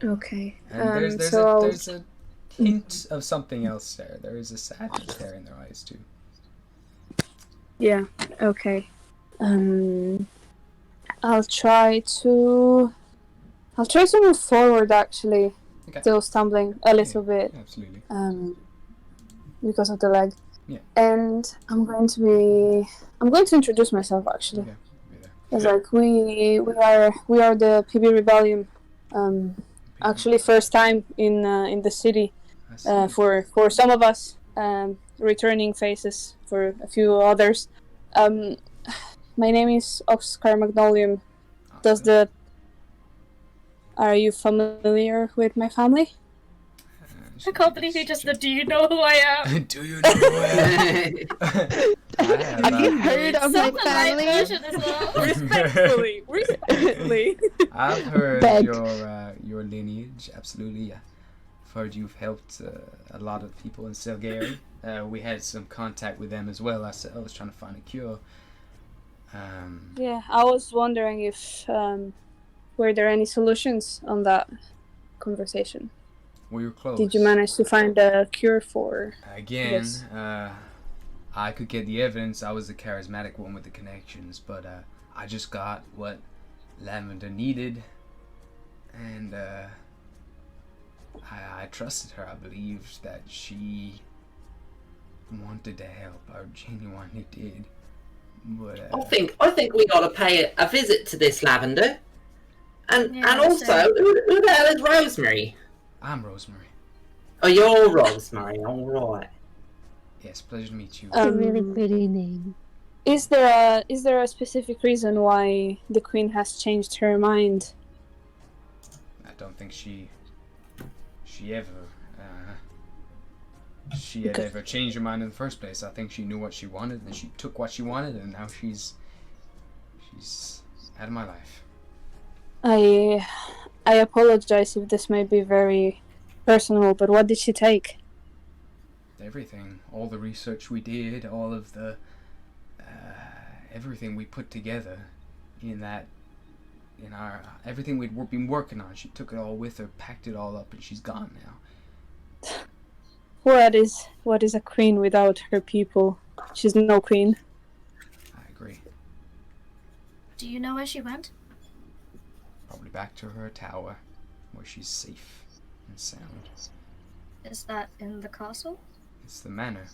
Okay. And there's a hint of something else there. There is a sadness there in their eyes too. Yeah. Okay. I'll try to move forward. Actually, still stumbling a little bit. Absolutely. Because of the leg. Yeah. And I'm going to introduce myself actually. Okay. It's like we are the PB Rebellium. Actually, first time in the city. For some of us, returning faces for a few others. My name is Oscar Magnolium. Are you familiar with my family? I can't believe you just said, do you know who I am? Do you know who I am? Have you heard of my family? Respectfully. I've heard your lineage, absolutely. I've heard you've helped a lot of people in Selgary. We had some contact with them as well. I was trying to find a cure. Yeah, I was wondering if were there any solutions on that conversation? We were close. Did you manage to find a cure for? Again, I could get the evidence. I was the charismatic one with the connections, but I just got what Lavender needed, and I trusted her. I believed that she wanted to help. I genuinely did. But I think we ought to pay a visit to this Lavender, and also who the hell is Rosemary? I'm Rosemary. Oh, you're Rosemary. All right. Yes, pleasure to meet you. It's a really pretty name. Is there a specific reason why the Queen has changed her mind? I don't think she ever ever changed her mind in the first place. I think she knew what she wanted, and she took what she wanted, and now she's out of my life. I apologize if this may be very personal, but what did she take? everything, all the research we did, all of the everything we put together in our everything we'd been working on. She took it all with her, packed it all up, and she's gone now. What is a queen without her people? She's no queen. I agree. Do you know where she went? Probably back to her tower, where she's safe and sound. Is that in the castle? It's the manor.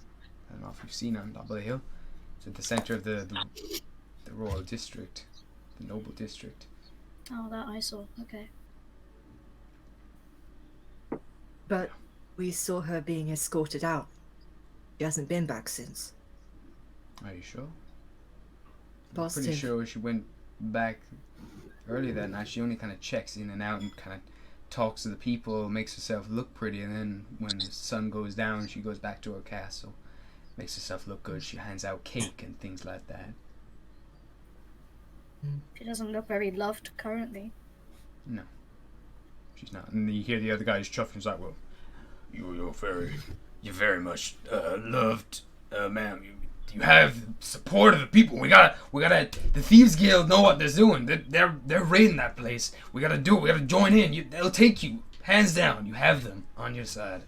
I don't know if you've seen it on top of the hill. It's at the center of the royal district, the noble district. Oh, that I saw. Okay. But we saw her being escorted out. She hasn't been back since. Are you sure? Positive. I'm pretty sure she went back early that night. She only kind of checks in and out and kind of talks to the people, makes herself look pretty, and then when the sun goes down, she goes back to her castle. Makes herself look good. She hands out cake and things like that. She doesn't look very loved currently. No, she's not. And you hear the other guys chuckling. He's like, "Well, you're very much loved, ma'am. You have support of the people. We gotta. The Thieves Guild know what they're doing. They're raiding that place. We gotta do it. We gotta join in. They'll take you, hands down. You have them on your side."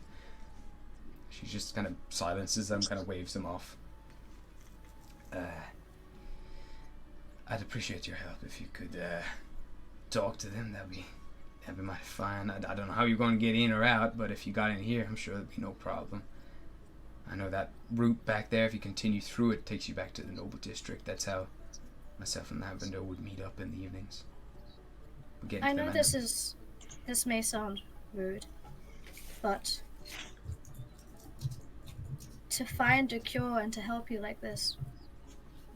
She just kind of silences them, kind of waves them off. I'd appreciate your help if you could talk to them. That'd be mighty fine. I don't know how you're going to get in or out, but if you got in here, I'm sure there'd be no problem. I know that route back there, if you continue through it, takes you back to the noble district. That's how myself and Lavender would meet up in the evenings. I know this may sound rude, but to find a cure and to help you like this,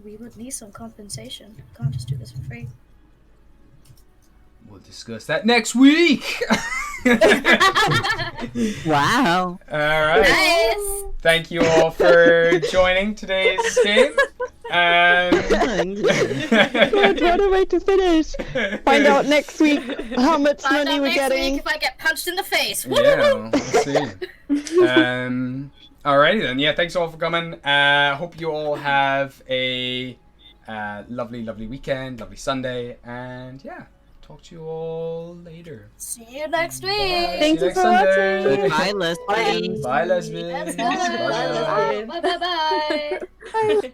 we would need some compensation. We can't just do this for free. We'll discuss that next week. Wow. All right. Nice. Thank you all for joining today's game. God, what a way to finish. Find out next week how much money we're getting. If I get punched in the face. Yeah, we'll see. Alrighty then. Yeah, thanks all for coming. Hope you all have a lovely, lovely weekend, lovely Sunday, and yeah, talk to you all later. See you next week. Thank you for watching. Bye, lesbians. Bye, lesbians. Bye, bye, bye. Thank you.